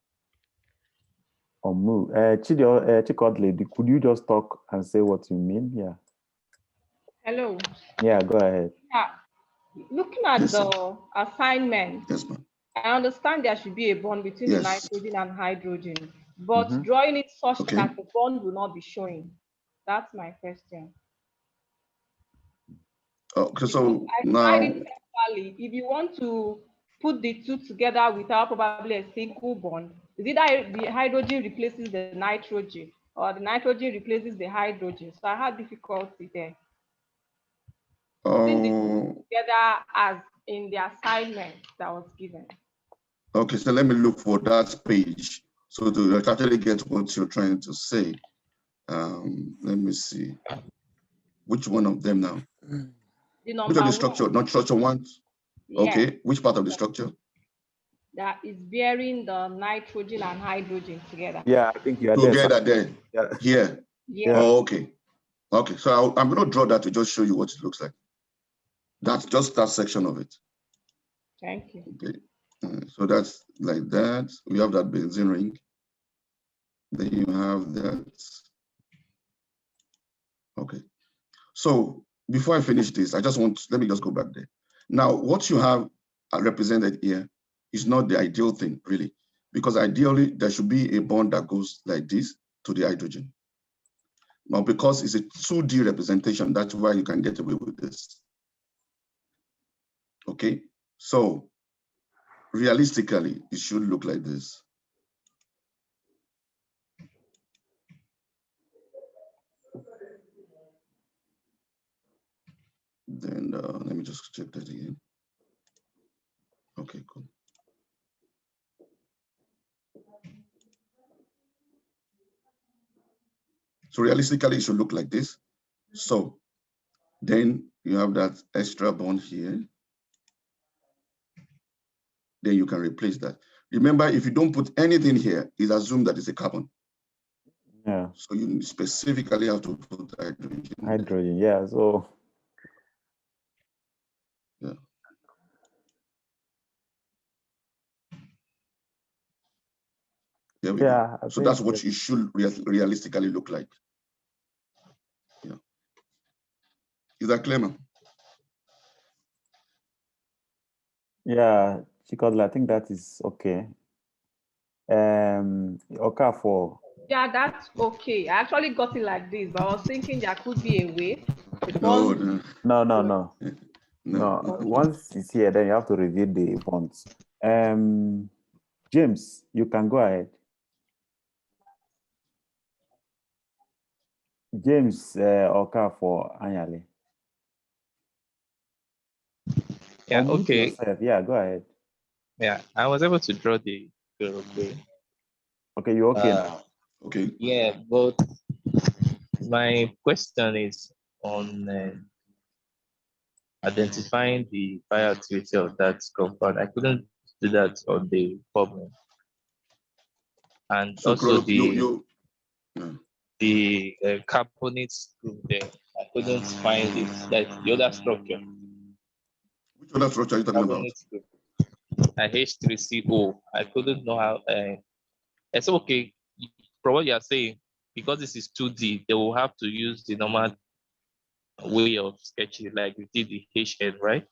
unmute. Chikodle, could you just talk and say what you mean? Yeah. Hello. Yeah, go ahead. Yeah. Looking at the assignment, I understand there should be a bond between the nitrogen and hydrogen, but drawing it such that the bond will not be showing. That's my question. Okay, so now, if you want to put the two together without probably a single bond, is either the hydrogen replaces the nitrogen or the nitrogen replaces the hydrogen. So I had difficulty there. Putting the two together as in the assignment that was given. Okay, so let me look for that page. So to actually get what you're trying to say, let me see. Which one of them now? Which of the structure? Not structure one? Yes. Okay, which part of the structure? That is bearing the nitrogen and hydrogen together. Yeah, I think you are together there. Here. Yeah. Oh, okay. Okay, so I'm going to draw that to just show you what it looks like. That's just that section of it. Thank you. Okay. So that's like that. We have that benzene ring. Then you have that. Okay. So before I finish this, let me just go back there. Now, what you have represented here is not the ideal thing, really, because ideally there should be a bond that goes like this to the hydrogen. Now, because it's a 2D representation, that's why you can get away with this. Okay, so realistically, it should look like this. Then let me just check that again. Okay, cool. So realistically, it should look like this. So then you have that extra bond here. Then you can replace that. Remember, if you don't put anything here, it's assumed that it's a carbon. Yeah. So you specifically have to put hydrogen. Hydrogen, yeah. So yeah. There we go. So that's what it should realistically look like. Yeah. Is that clear, ma'am? Yeah, Chikotla, I think that is okay. Okafor. Yeah, that's okay. I actually got it like this, but I was thinking there could be a way. No. Once it's here, then you have to reveal the bonds. James, you can go ahead. James Okafor Anyale. Yeah, Unmute okay. yourself. Yeah, go ahead. Yeah, I was able to draw the chloroquine. Okay, you're okay now. Okay. Yeah, but my question is on identifying the bioactivity of that compound. I couldn't do that on the problem. And so also the carbonate group there, I couldn't find it, like the other structure. Which other structure are you talking about? Group. H3CO. I couldn't know how. It's okay. From what you are saying, because this is 2D, they will have to use the normal way of sketching, like we did the HN, right?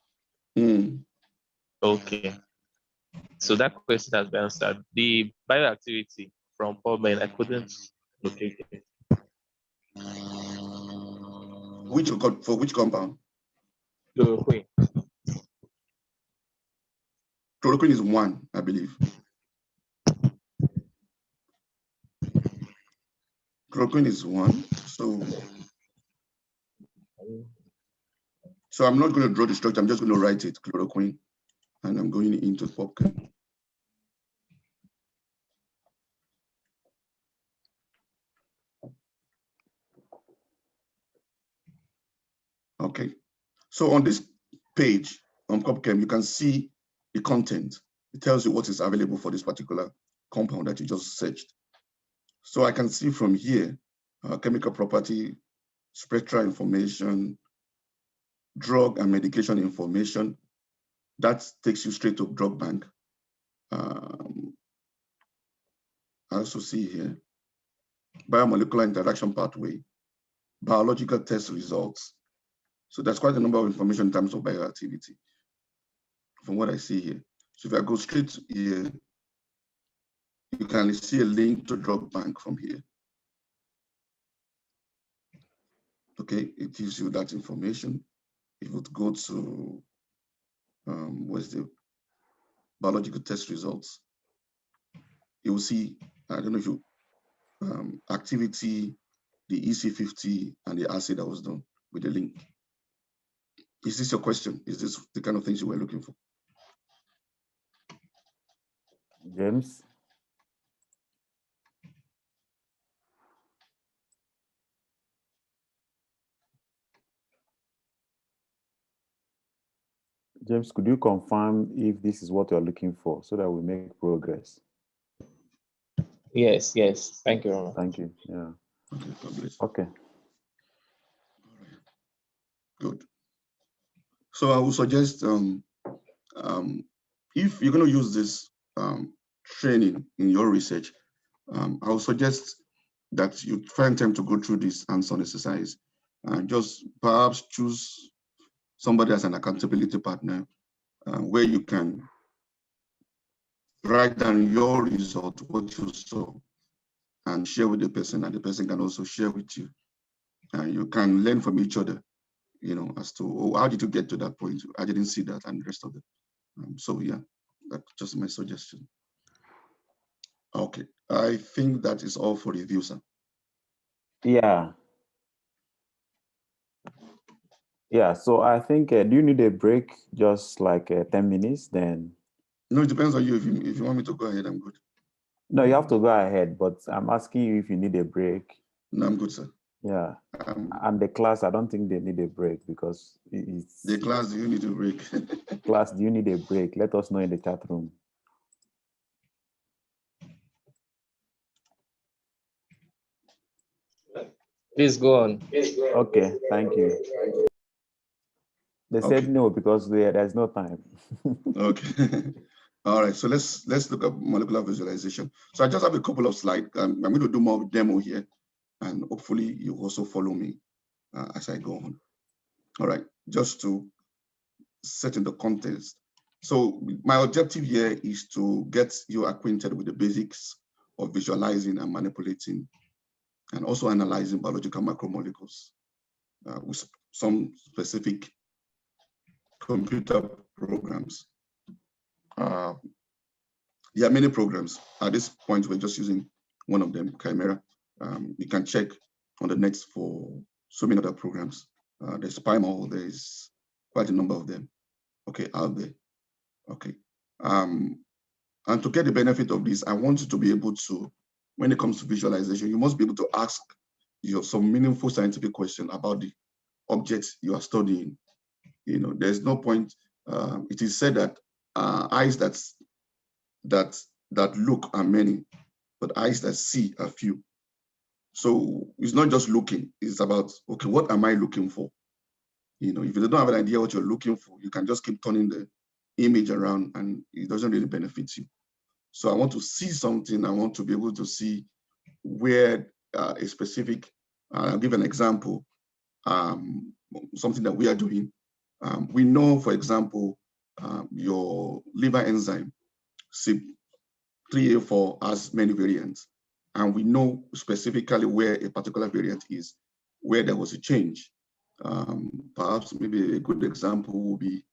Okay. So that question has been answered. The bioactivity from PubMed, I couldn't locate it. For which compound? Chloroquine. Chloroquine is 1, I believe. Chloroquine is 1. So I'm not going to draw the structure. I'm just going to write it, chloroquine, and I'm going into PubChem. Okay. So on this page on PubChem, you can see the content. It tells you what is available for this particular compound that you just searched. So I can see from here, chemical property, spectral information, drug and medication information. That takes you straight to drug bank. I also see here biomolecular interaction pathway, biological test results. So that's quite a number of information in terms of bioactivity from what I see here. So if I go straight here, you can see a link to drug bank from here. Okay, it gives you that information. If you go to, where's the biological test results? You will see, I don't know if you, activity, the EC50, and the assay that was done with the link. Is this your question? Is this the kind of things you were looking for? James? James, could you confirm if this is what you're looking for so that we make progress? Yes, yes. Thank you. Thank you. Yeah. Okay. Good. So I would suggest if you're going to use this training in your research, I would suggest that you find time to go through this hands-on exercise and just perhaps choose somebody as an accountability partner where you can write down your result, what you saw, and share with the person, and the person can also share with you. And you can learn from each other, you know, as to, oh, how did you get to that point? I didn't see that, and the rest of it. So yeah, that's just my suggestion. Okay, I think that is all for review, sir. Yeah. Yeah, so I think, do you need a break, just like 10 minutes, then? No, it depends on you. If you want me to go ahead, I'm good. No, you have to go ahead, but I'm asking you if you need a break. No, I'm good, sir. Yeah, and the class, I don't think they need a break because it's... The class, do you need a break? Class, do you need a break? Let us know in the chat room. Please go on. Okay, thank you. They said no because there's no time. Okay. All right, so let's look at molecular visualization. So I just have a couple of slides. I'm going to do more demo here, and hopefully you also follow me as I go on. All right, just to set in the context. So my objective here is to get you acquainted with the basics of visualizing and manipulating, and also analyzing biological macromolecules with some specific computer programs. There are many programs. At this point, we're just using one of them, Chimera. You can check on the net for so many other programs. There's PyMol, there's quite a number of them, okay, out there. Okay. And to get the benefit of this, I want you to be able to, when it comes to visualization, you must be able to ask some meaningful scientific question about the objects you are studying. You know, there's no point. It is said that eyes that look are many, but eyes that see are few. So it's not just looking, it's about, okay, what am I looking for? You know, if you don't have an idea what you're looking for, you can just keep turning the image around and it doesn't really benefit you. So I want to see something, I want to be able to see where a specific, I'll give an example, something that we are doing. We know, for example, your liver enzyme, CYP3A4 has many variants, and we know specifically where a particular variant is, where there was a change. Perhaps maybe a good example will be,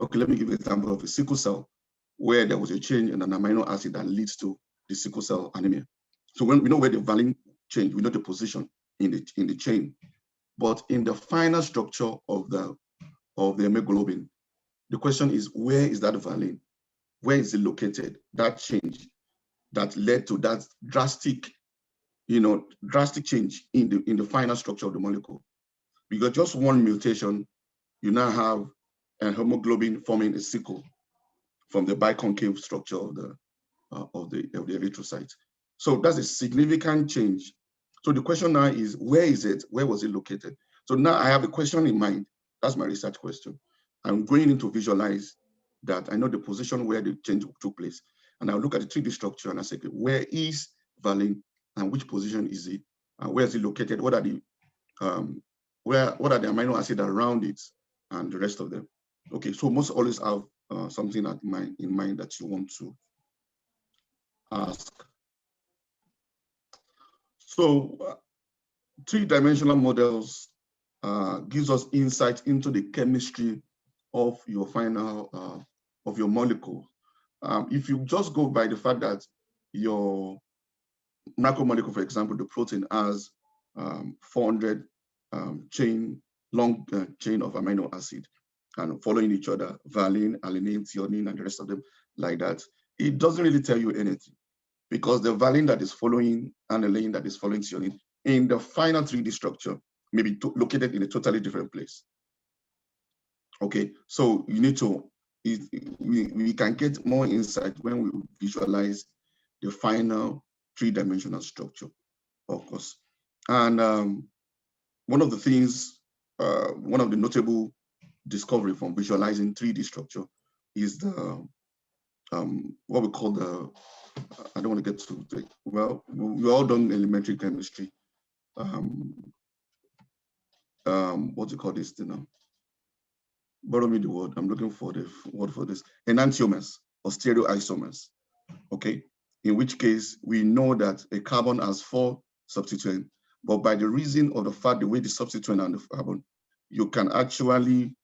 okay, let me give an example of a sickle cell, where there was a change in an amino acid that leads to the sickle cell anemia. So when we know where the valine change, we know the position in the chain. But in the final structure of the hemoglobin, the question is, where is that valine? Where is it located? That change that led to that drastic change in the final structure of the molecule. Because just one mutation, you now have a hemoglobin forming a sickle from the biconcave structure of the erythrocyte. So that's a significant change. So the question now is, where is it? Where was it located? So now I have a question in mind. That's my research question. I'm going in to visualize that. I know the position where the change took place. And I'll look at the 3D structure and I say, okay, where is valine and which position is it? Where is it located? What are the what are the amino acids around it and the rest of them? Okay, so most always have something in mind that you want to ask. So three-dimensional models gives us insight into the chemistry of your final of your molecule. If you just go by the fact that your macromolecule, for example, the protein has 400 long chain of amino acid and following each other, valine, alanine, threonine, and the rest of them like that, it doesn't really tell you anything, because the valine that is following aniline that is following threonine in the final 3D structure may be located in a totally different place. Okay, so you need to, we can get more insight when we visualize the final 3-dimensional structure, of course. And one of the things, one of the notable discovery from visualizing 3D structure is the what we call the, I don't want to get too big. Well, we all done elementary chemistry. What do you call this thing now? Borrow me the word. I'm looking for the word for this. Enantiomers or stereoisomers. Okay, in which case we know that a carbon has 4 substituents, but by the reason of the fact the way the substituent and the carbon, it can actually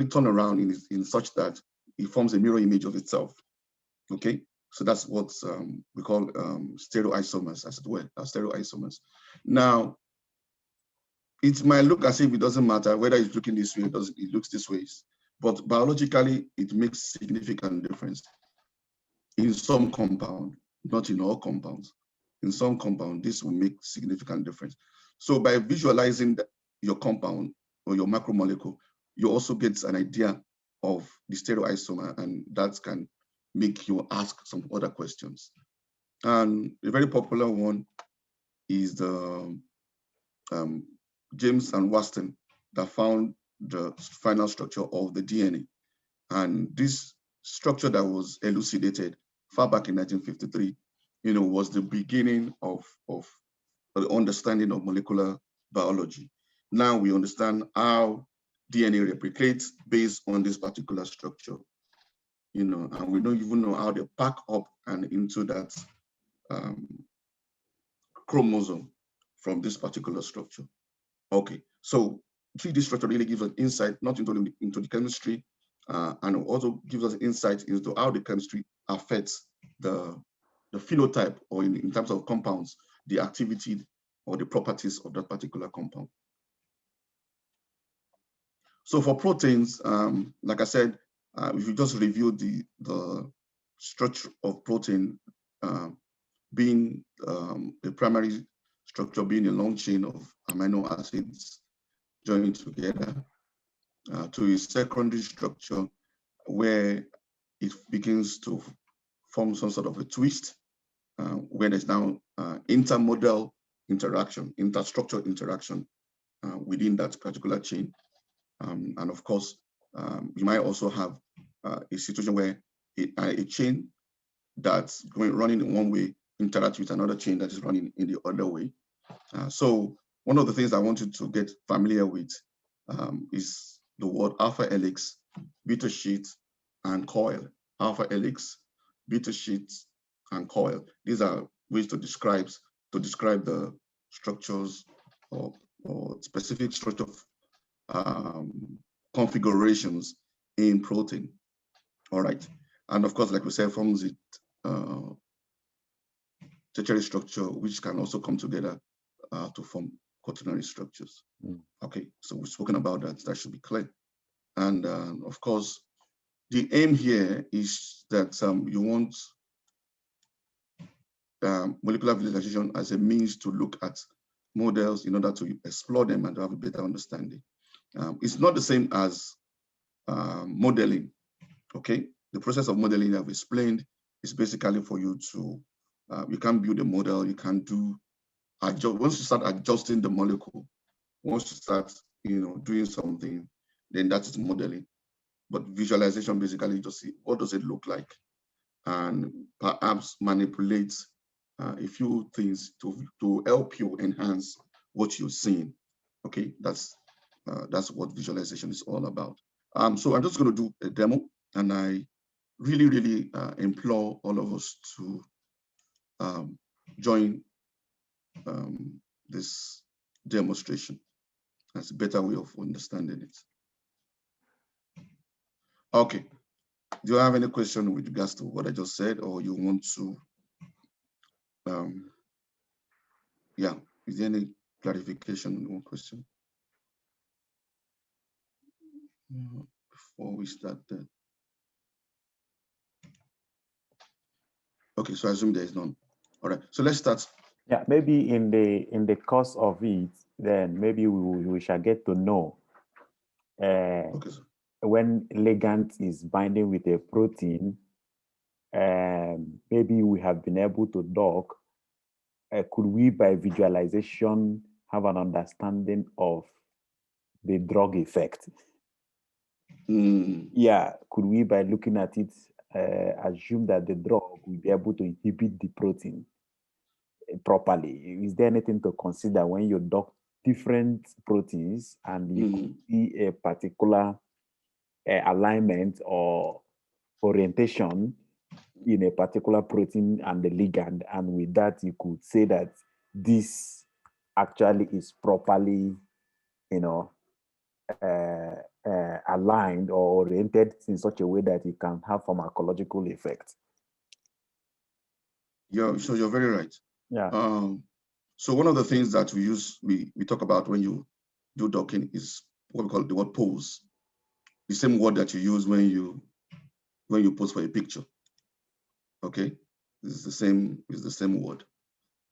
turn around in such that it forms a mirror image of itself. Okay, so that's what we call stereoisomers, as it were, stereoisomers. Now, it might look as if it doesn't matter whether it's looking this way, it looks this way, but biologically it makes significant difference in some compound, not in all compounds. In some compound, this will make significant difference. So by visualizing your compound or your macromolecule, you also get an idea of the stereoisomer, and that can make you ask some other questions. And a very popular one is the James and Watson that found the final structure of the DNA. And this structure that was elucidated far back in 1953, was the beginning of the understanding of molecular biology. Now we understand how DNA replicates based on this particular structure, and we don't even know how they pack up and into that chromosome from this particular structure. Okay, so 3D structure really gives us insight not into the chemistry, and also gives us insight into how the chemistry affects the phenotype, or in terms of compounds, the activity or the properties of that particular compound. So for proteins, like I said, if you just review the structure of protein, being the primary structure being a long chain of amino acids joined together, to a secondary structure where it begins to form some sort of a twist, where there's now intermodal interaction, interstructure interaction within that particular chain. And of course, you might also have a situation where a chain that's running in one way interacts with another chain that is running in the other way. So one of the things I wanted to get familiar with is the word alpha helix, beta sheet, and coil. Alpha helix, beta sheet, and coil. These are ways to describe the structures or specific structure configurations in protein. All right, and of course, like we said, forms it tertiary structure, which can also come together to form quaternary structures. Okay, so we've spoken about that. That should be clear. And of course, the aim here is that you want molecular visualization as a means to look at models in order to explore them and to have a better understanding. It's not the same as modeling, okay? The process of modeling I've explained is basically for you to, you can build a model, you can do, once you start adjusting the molecule, once you start, doing something, then that is modeling. But visualization basically just see what does it look like, and perhaps manipulate a few things to help you enhance what you're seeing. Okay, that's what visualization is all about. So I'm just going to do a demo, and I really implore all of us to join this demonstration. That's a better way of understanding it. Okay. Do you have any question with regards to what I just said, or you want to, yeah, is there any clarification or question before we start that? Okay, so I assume there is none. All right, so let's start. Yeah, maybe in the course of it, then maybe we shall get to know okay, when ligand is binding with a protein. Maybe we have been able to dock. Could we, by visualization, have an understanding of the drug effect? Yeah, could we, by looking at it, assume that the drug will be able to inhibit the protein properly? Is there anything to consider when you dock different proteins and you see a particular alignment or orientation in a particular protein and the ligand, and with that you could say that this actually is properly, aligned or oriented in such a way that it can have pharmacological effect? Yeah, so you're very right. Yeah. So one of the things that we talk about when you do docking is what we call the word pose. The same word that you use when you pose for a picture. Okay, it's the same word.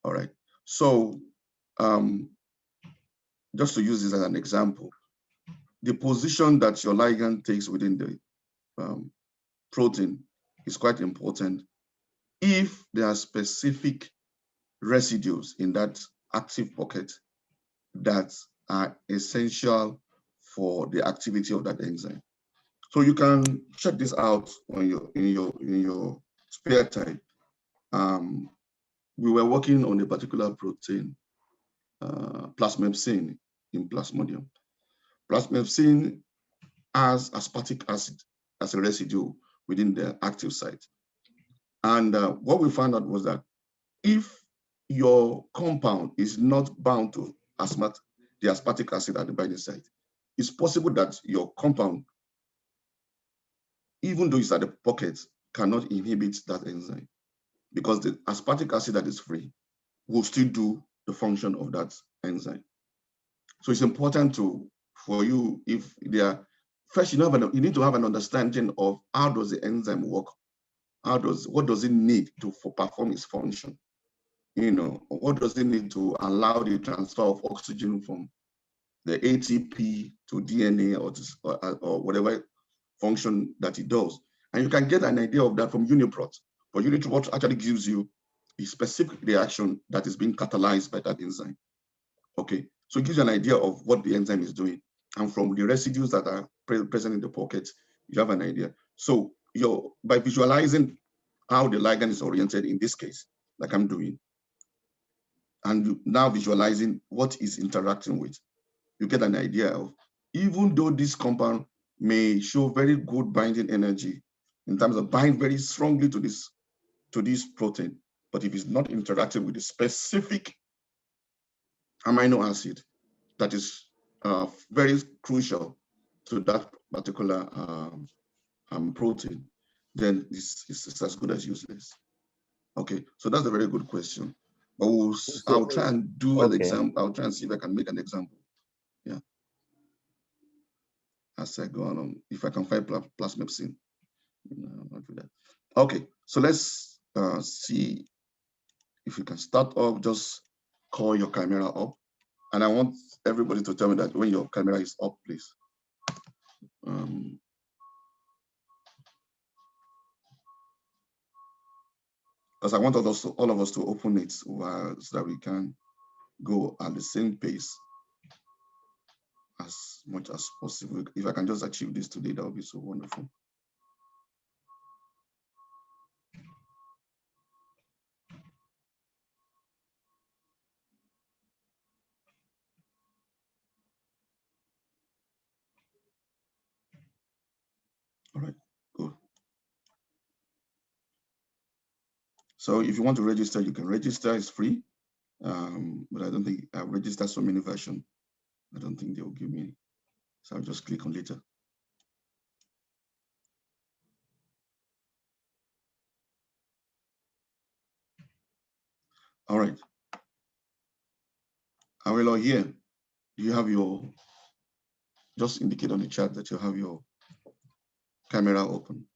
All right. So just to use this as an example, the position that your ligand takes within the protein is quite important if there are specific residues in that active pocket that are essential for the activity of that enzyme. So you can check this out on in your spare time. We were working on a particular protein, plasmepsin in Plasmodium. Plasmepsin has aspartic acid as a residue within the active site. And what we found out was that if your compound is not bound to the aspartic acid at the binding site, it's possible that your compound, even though it's at the pocket, cannot inhibit that enzyme, because the aspartic acid that is free will still do the function of that enzyme. So it's important for you, if they are, first you need to have an understanding of how does the enzyme work, what does it need to perform its function. What does it need to allow the transfer of oxygen from the ATP to DNA or whatever function that it does. And you can get an idea of that from UniProt. But UniProt actually gives you a specific reaction that is being catalyzed by that enzyme. Okay, so it gives you an idea of what the enzyme is doing. And from the residues that are present in the pocket, you have an idea. So by visualizing how the ligand is oriented in this case, like I'm doing, and now visualizing what is interacting with, you get an idea of, even though this compound may show very good binding energy in terms of bind very strongly to this protein, but if it's not interacting with the specific amino acid that is very crucial to that particular protein, then it's as good as useless. Okay, so that's a very good question. But I'll try and do an example. I'll try and see if I can make an example. Yeah. As I go on, if I can find plasmepsin. I'll do that. Okay, so let's see if you can start off. Just call your camera up. And I want everybody to tell me that when your camera is up, please. Because I want all of us to open it so that we can go at the same pace as much as possible. If I can just achieve this today, that would be so wonderful. All right, good. So if you want to register, you can register. It's free, but I don't think I've registered so many versions. I don't think they will give me, so I'll just click on later. All right. Awelo here, do you have just indicate on the chat that you have your camera open.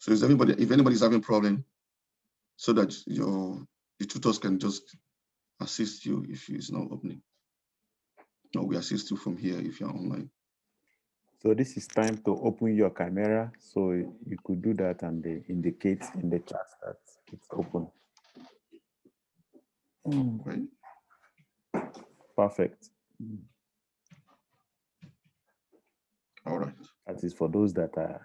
So if anybody's having a problem, so that the tutors can just assist you if it's not opening. No, we assist you from here if you're online. So this is time to open your camera. So you could do that and they indicate in the chat that it's open. Right. Perfect. All right. That is for those that are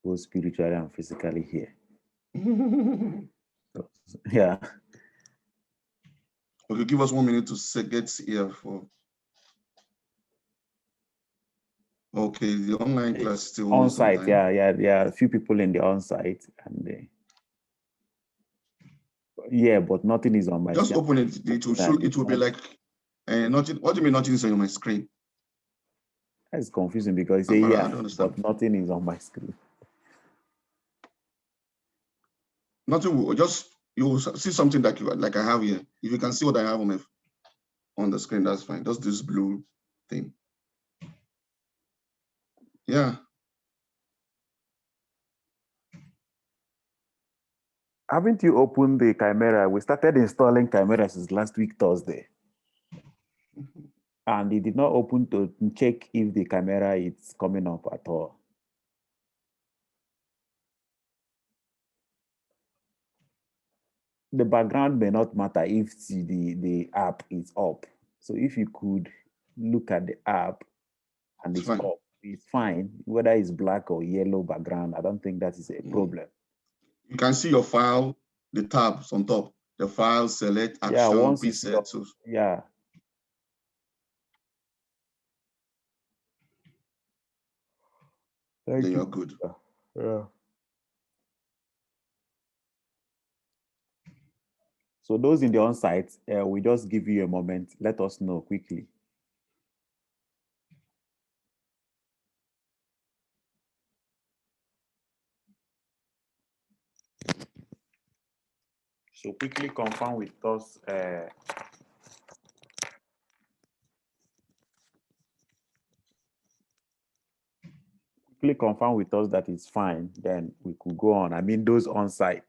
both spiritually and physically here. So, yeah. Okay, give us 1 minute to get here for. Okay, the online class still on site. Yeah. There are a few people in the on site, and yeah, but nothing is on my. Just open it. It will show. It will be like nothing. What do you mean nothing is on my screen? It's confusing because but nothing is on my screen. Nothing will you will see something like I have here. If you can see what I have on the screen, that's fine. Just this blue thing. Yeah. Haven't you opened the Chimera? We started installing Chimera since last week, Thursday. And it did not open to check if the Chimera is coming up at all. The background may not matter if the app is up. So if you could look at the app and it's up, it's fine. Whether it's black or yellow background, I don't think that is a problem. You can see your file, the tabs on top, the file, select, action, preset. Yeah. Then you're good. Yeah. So those in the on-site, we just give you a moment. Let us know quickly. So quickly confirm with us. Quickly confirm with us that it's fine. Then we could go on. I mean, those on-site.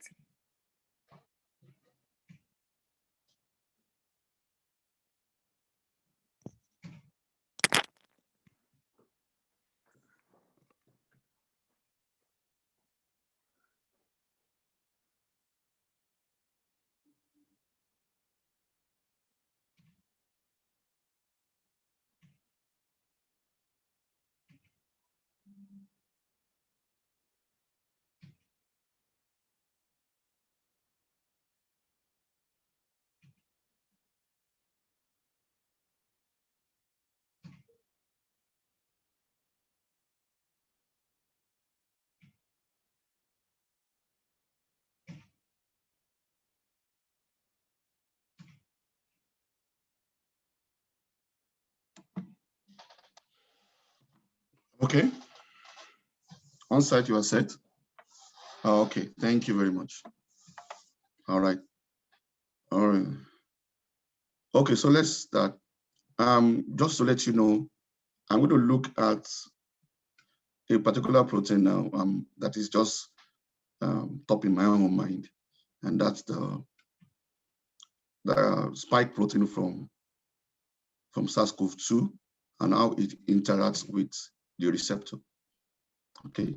Okay. On site, you are set. Oh, okay. Thank you very much. All right. All right. Okay, so let's start. Just to let you know, I'm going to look at a particular protein now that is just top in my own mind, and that's the spike protein from SARS-CoV-2 and how it interacts with the receptor. Okay,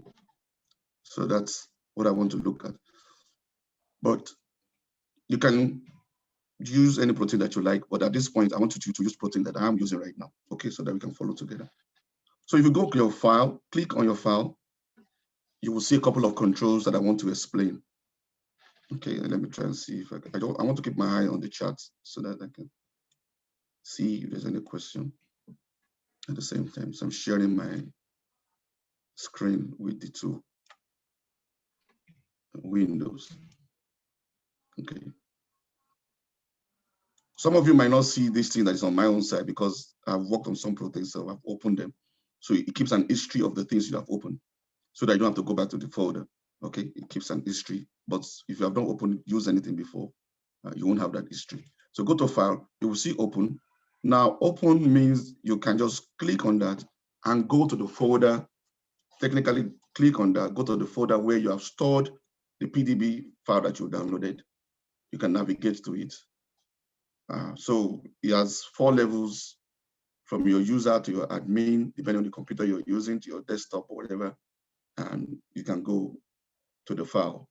so that's what I want to look at. But you can use any protein that you like, but at this point, I want you to use protein that I'm using right now, okay, so that we can follow together. So if you go to your file, click on your file, you will see a couple of controls that I want to explain. Okay, let me try and see if I want to keep my eye on the chat so that I can see if there's any question at the same time. So I'm sharing my screen with the two windows. Okay. Some of you might not see this thing that is on my own side because I've worked on some proteins, so I've opened them. So it keeps an history of the things you have opened so that you don't have to go back to the folder. Okay, it keeps an history, but if you have not opened, used anything before, you won't have that history. So go to file, you will see open. Now open means you can just click on that and go to the folder. Technically click on that, go to the folder where you have stored the PDB file that you downloaded. You can navigate to it. So it has 4 levels from your user to your admin, depending on the computer you're using, to your desktop or whatever, and you can go to the file.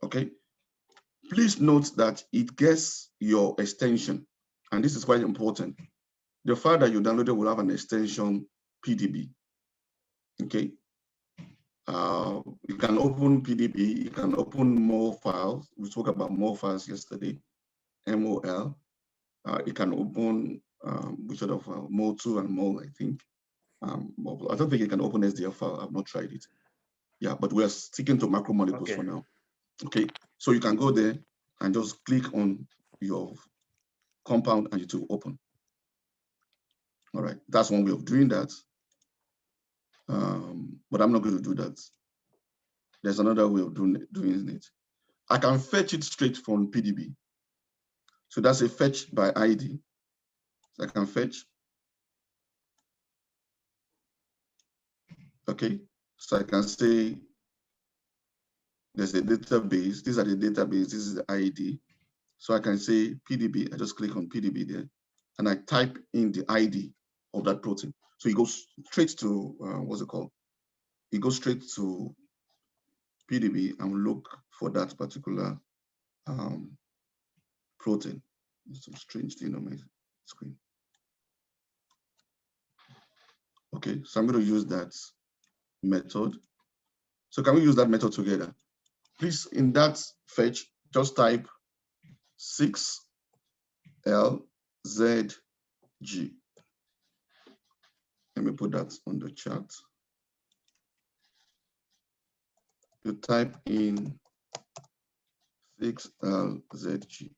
Okay. Please note that it gets your extension, and this is quite important. The file that you downloaded will have an extension PDB. Okay. You can open PDB, you can open more files. We spoke about more files yesterday, MOL. You can open which other file, MOL2 and MOL, I think. I don't think you can open SDF file. I've not tried it. Yeah, but we're sticking to macromolecules for now. Okay, so you can go there and just click on your compound and it will open. All right, that's one way of doing that. But I'm not going to do that. There's another way of doing it. I can fetch it straight from PDB. So that's a fetch by ID. So I can fetch. Okay, so I can say there's a database. These are the database. This is the ID. So I can say PDB. I just click on PDB there, and I type in the ID of that protein. So it goes straight to, what's it called? It goes straight to PDB and look for that particular protein. There's some strange thing on my screen. Okay, so I'm going to use that method. So can we use that method together? Please, in that fetch, just type 6LZG. Let me put that on the chat. You type in 6LZG.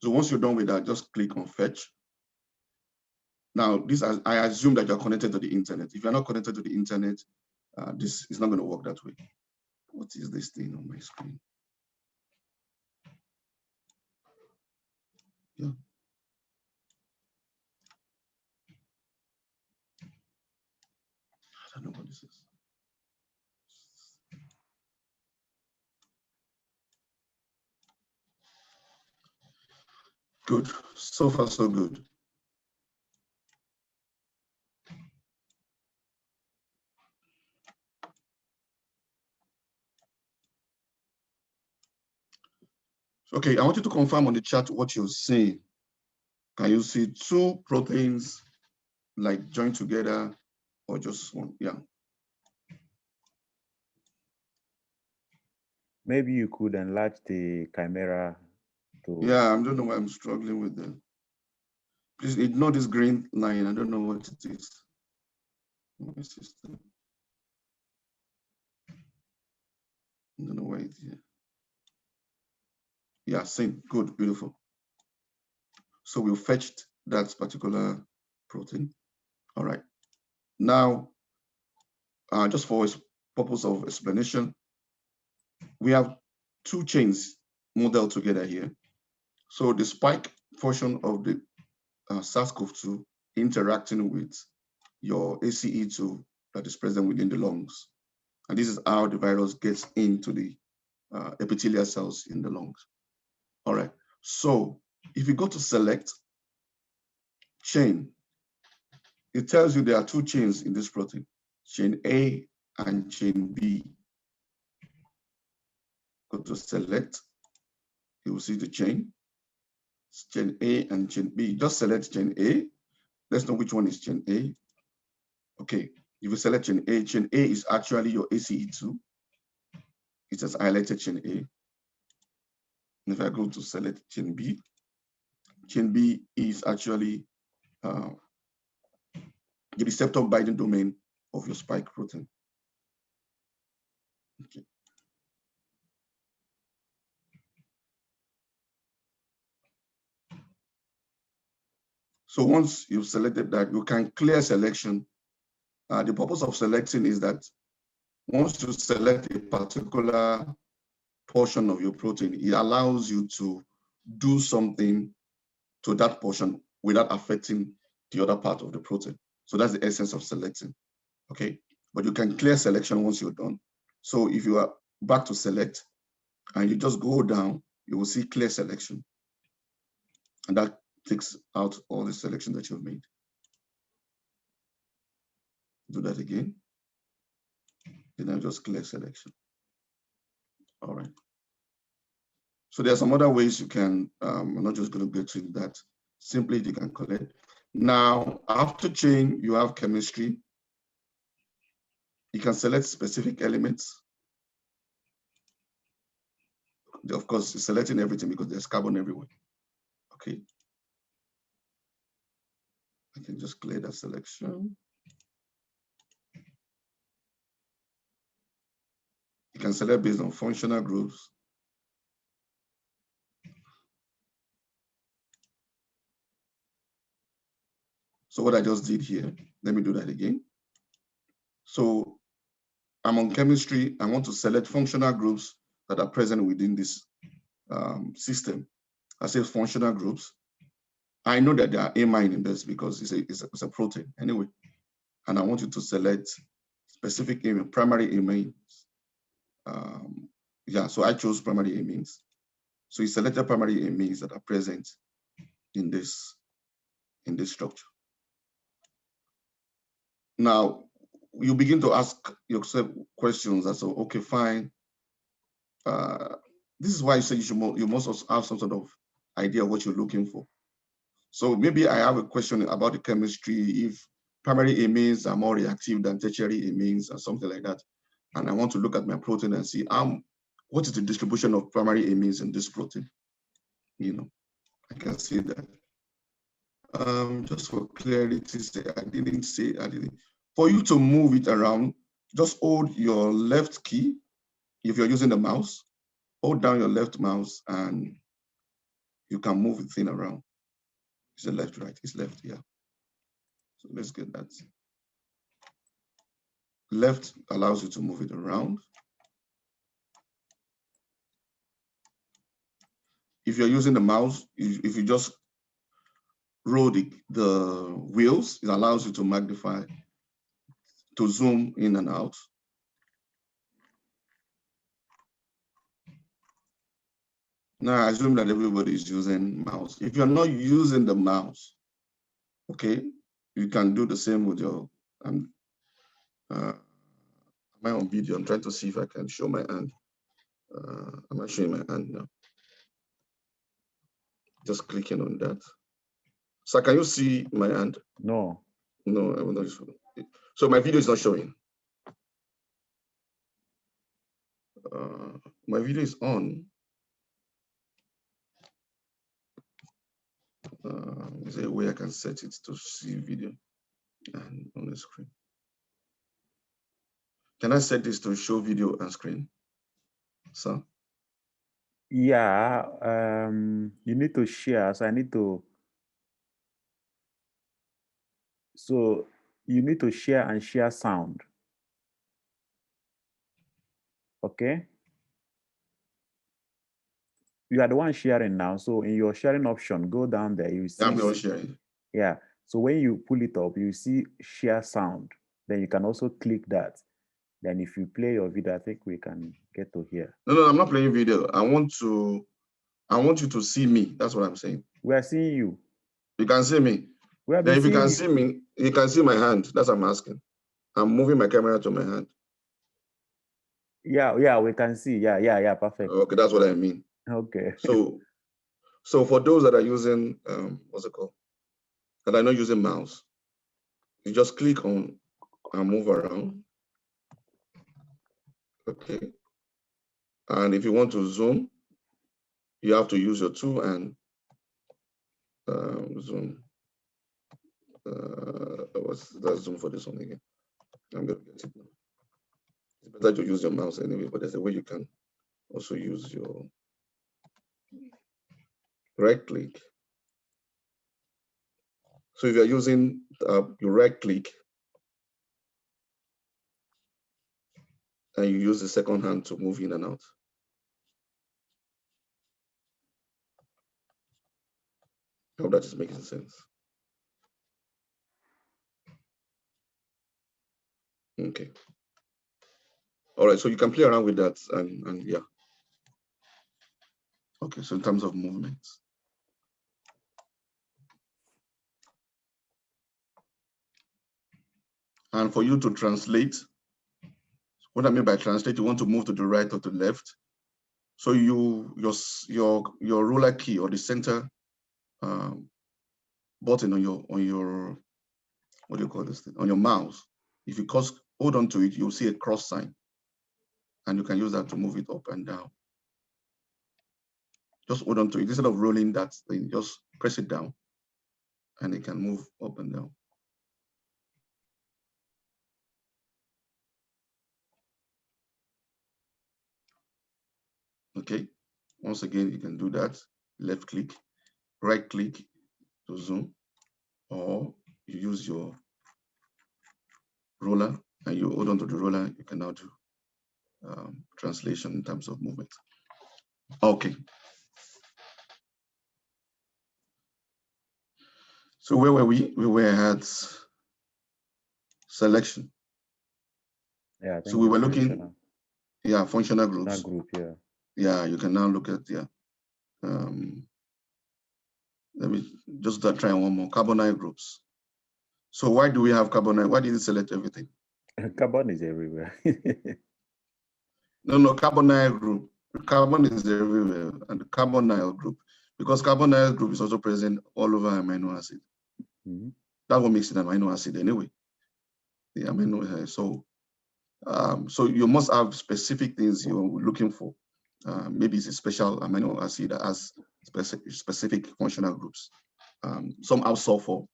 So once you're done with that, just click on fetch. Now, I assume that you're connected to the internet. If you're not connected to the internet, this is not going to work that way. What is this thing on my screen? Yeah. I don't know what this is. Good. So far, so good. Okay, I want you to confirm on the chat what you're seeing. Can you see two proteins like joined together or just one? Yeah. Maybe you could enlarge the camera to. Yeah, I don't know why I'm struggling with them. Please ignore this green line. I don't know what it is. My system. I don't know why it's here. Yeah, same. Good, beautiful. So we fetched that particular protein. All right. Now, just for purpose of explanation, we have two chains modeled together here. So the spike portion of the SARS-CoV-2 interacting with your ACE2 that is present within the lungs. And this is how the virus gets into the epithelial cells in the lungs. All right. So if you go to select chain, it tells you there are two chains in this protein, chain A and chain B. Go to select, you will see the chain. It's chain A and chain B. Just select chain A. Let's know which one is chain A. Okay, if you select chain A is actually your ACE2. It has highlighted chain A. And if I go to select chain B is actually the receptor binding domain of your spike protein. Okay. So once you've selected that, you can clear selection. The purpose of selecting is that once you select a particular portion of your protein, it allows you to do something to that portion without affecting the other part of the protein. So that's the essence of selecting, okay? But you can clear selection once you're done. So if you are back to select and you just go down, you will see clear selection. And that takes out all the selection that you've made. Do that again. Then I'll just clear selection. All right. So there are some other ways you can, I'm not just going to get into that. Simply you can collect. Now, after chain, you have chemistry. You can select specific elements. Of course, you're selecting everything because there's carbon everywhere. Okay. I can just clear that selection. You can select based on functional groups. So what I just did here, let me do that again. So I'm on chemistry. I want to select functional groups that are present within this system. I say functional groups. I know that there are amine in this because it's a protein anyway. And I want you to select specific amine, primary amines. Yeah, so I chose primary amines. So you selected primary amines that are present in this structure. Now, you begin to ask yourself questions as to, okay, fine. This is why I say you must also have some sort of idea of what you're looking for. So maybe I have a question about the chemistry, if primary amines are more reactive than tertiary amines or something like that. And I want to look at my protein and see what is the distribution of primary amines in this protein. You know, I can see that. Just for clarity's sake, I didn't. For you to move it around, just hold your left key. If you're using the mouse, hold down your left mouse and you can move the thing around. Is it left, right? It's left, yeah. So let's get that. Left allows you to move it around. If you're using the mouse, if you just roll the wheels, it allows you to magnify, to zoom in and out. Now, I assume that everybody is using mouse. If you're not using the mouse, okay, you can do the same with your, am I on video? I'm trying to see if I can show my hand. Am I showing my hand now? Just clicking on that. So can you see my hand? No. No, I will not show. So my video is not showing. My video is on. Is there a way I can set it to see video and on the screen? Can I set this to show video and screen? So? Yeah, you need to share. So you need to share and share sound. Okay. You are the one sharing now. So in your sharing option, go down there. You see. I'm not sharing. Yeah. So when you pull it up, you see share sound. Then you can also click that. Then if you play your video, I think we can get to hear. No, I'm not playing video. I want you to see me. That's what I'm saying. We are seeing you. You can see me. Then if you can see me, you can see my hand. That's what I'm asking. I'm moving my camera to my hand. Yeah, we can see. Yeah, perfect. Okay, that's what I mean. Okay. So for those that are using, what's it called? That are not using mouse, you just click on and move around. Okay. And if you want to zoom, you have to use your tool and zoom. What's that zoom for this one again? I'm going to get it now. It's better to use your mouse anyway, but there's a way you can also use your right click. So if you're using your right click and you use the second hand to move in and out. I hope that is making sense. Okay. All right, so you can play around with that and yeah. Okay, so in terms of movements. And for you to translate, what I mean by translate, you want to move to the right or to the left. So your ruler key or the center button on your what do you call this thing? On your mouse, if you hold on to it, you'll see a cross sign. And you can use that to move it up and down. Just hold on to it. Instead of rolling that thing, just press it down and it can move up and down. Okay, once again, you can do that. Left click, right click to zoom, or you use your roller and you hold on to the roller, you can now do translation in terms of movement. Okay. So where were we? We were at selection. Yeah. So we were looking, functional groups. Group, yeah. Yeah, you can now look at, let me just try one more, carbonyl groups. So why do we have carbonyl? Why did it select everything? Carbon is everywhere. No, carbonyl group. Carbon is everywhere, and the carbonyl group, because carbonyl group is also present all over amino acid. Mm-hmm. That's what makes it an amino acid anyway. The amino acid. So you must have specific things you're looking for. Maybe it's a special amino acid that has specific functional groups. Some have sulfur,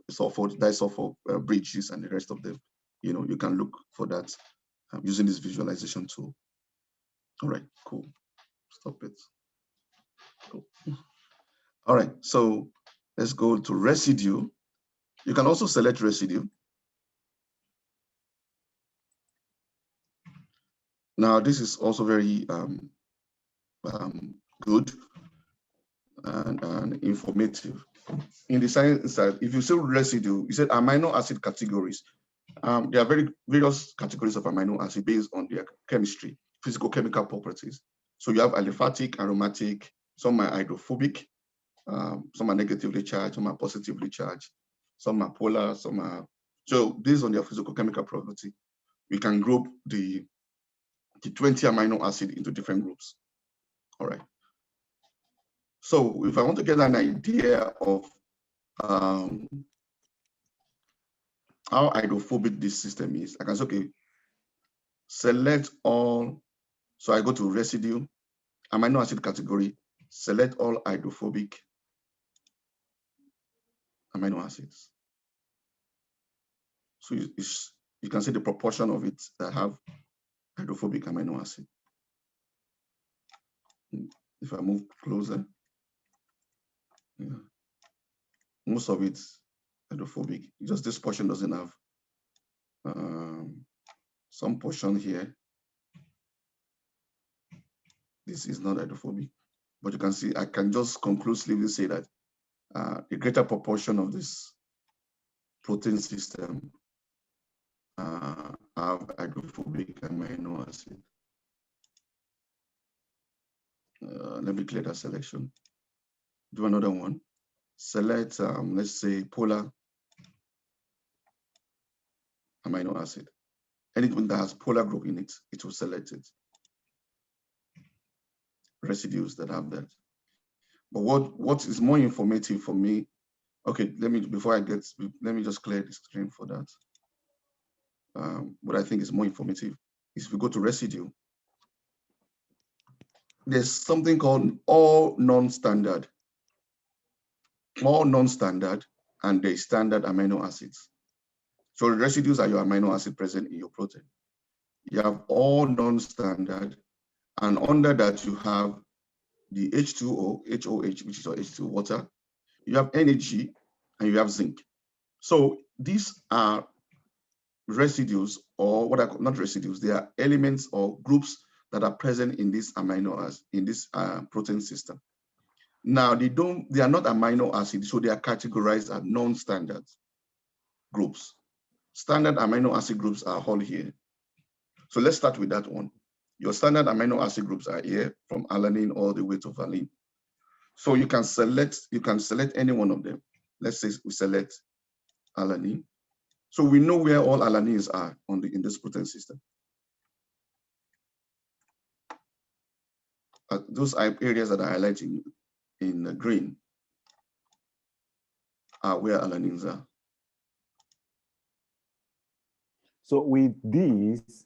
sulfur, disulfur bridges, and the rest of them. You can look for that using this visualization tool. All right, cool. Stop it. Cool. All right, so let's go to residue. You can also select residue. Now, this is also very good and informative. In the science side, if you say residue, you said amino acid categories. There are various categories of amino acid based on their chemistry, physical chemical properties. So you have aliphatic, aromatic, some are hydrophobic, some are negatively charged, some are positively charged, some are polar, some are. So based on their physical chemical property, we can group the 20 amino acid into different groups. All right. So if I want to get an idea of how hydrophobic this system is, I can say, okay, select all. So I go to residue, amino acid category, select all hydrophobic amino acids. So you can see the proportion of it that have hydrophobic amino acid. If I move closer, most of it hydrophobic. Just this portion doesn't have some portion here. This is not hydrophobic, but you can see I can just conclusively say that a greater proportion of this protein system have hydrophobic amino acid. Let me clear that selection. Do another one. Select, let's say, polar amino acid. Anything that has polar group in it, it will select it. Residues that have that. But what is more informative for me? Okay, let me just clear the screen for that. What I think is more informative is if we go to residue, there's something called all non-standard. All non-standard, and there's standard amino acids. So the residues are your amino acid present in your protein. You have all non-standard, and under that you have the H2O, HOH, which is your H2 water. You have NAG, and you have zinc. So these are residues, or what I call not residues, they are elements or groups that are present in this amino acid, in this protein system. Now they are not amino acids, so they are categorized as non-standard groups. Standard amino acid groups are all here. So let's start with that one. Your standard amino acid groups are here from alanine all the way to valine. So you can select any one of them. Let's say we select alanine. So we know where all alanines are in this protein system. Those areas that are highlighted in green are where alanines are. So with this,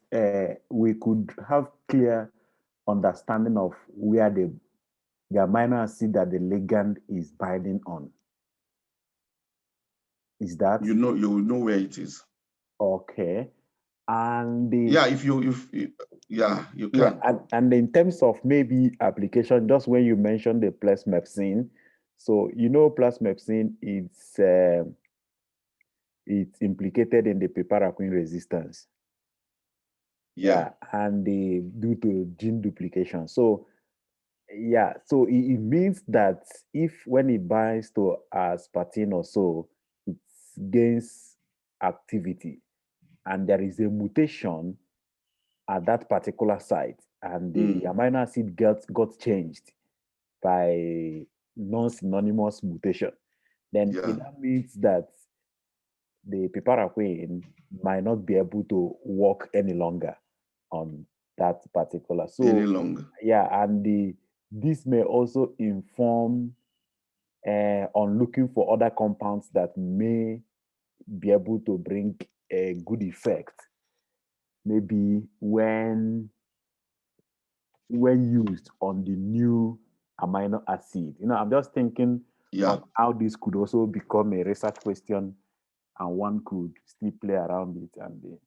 we could have clear understanding of where the amino acid that the ligand is binding on. Is that? You know where it is. Okay. And you can. And in terms of maybe application, just when you mentioned the plasmepsin, so plasmepsin it's implicated in the piperacin resistance. Yeah. And due to gene duplication. So Yeah, so it means that if when it binds to aspartame or so, it gains activity, and there is a mutation at that particular site, and the amino acid got changed by non-synonymous mutation, then that means that the piperaquine might not be able to work any longer on that particular. So any longer. Yeah, and this may also inform on looking for other compounds that may be able to bring a good effect, maybe when used on the new amino acid. I'm just thinking of how this could also become a research question, and one could still play around it. And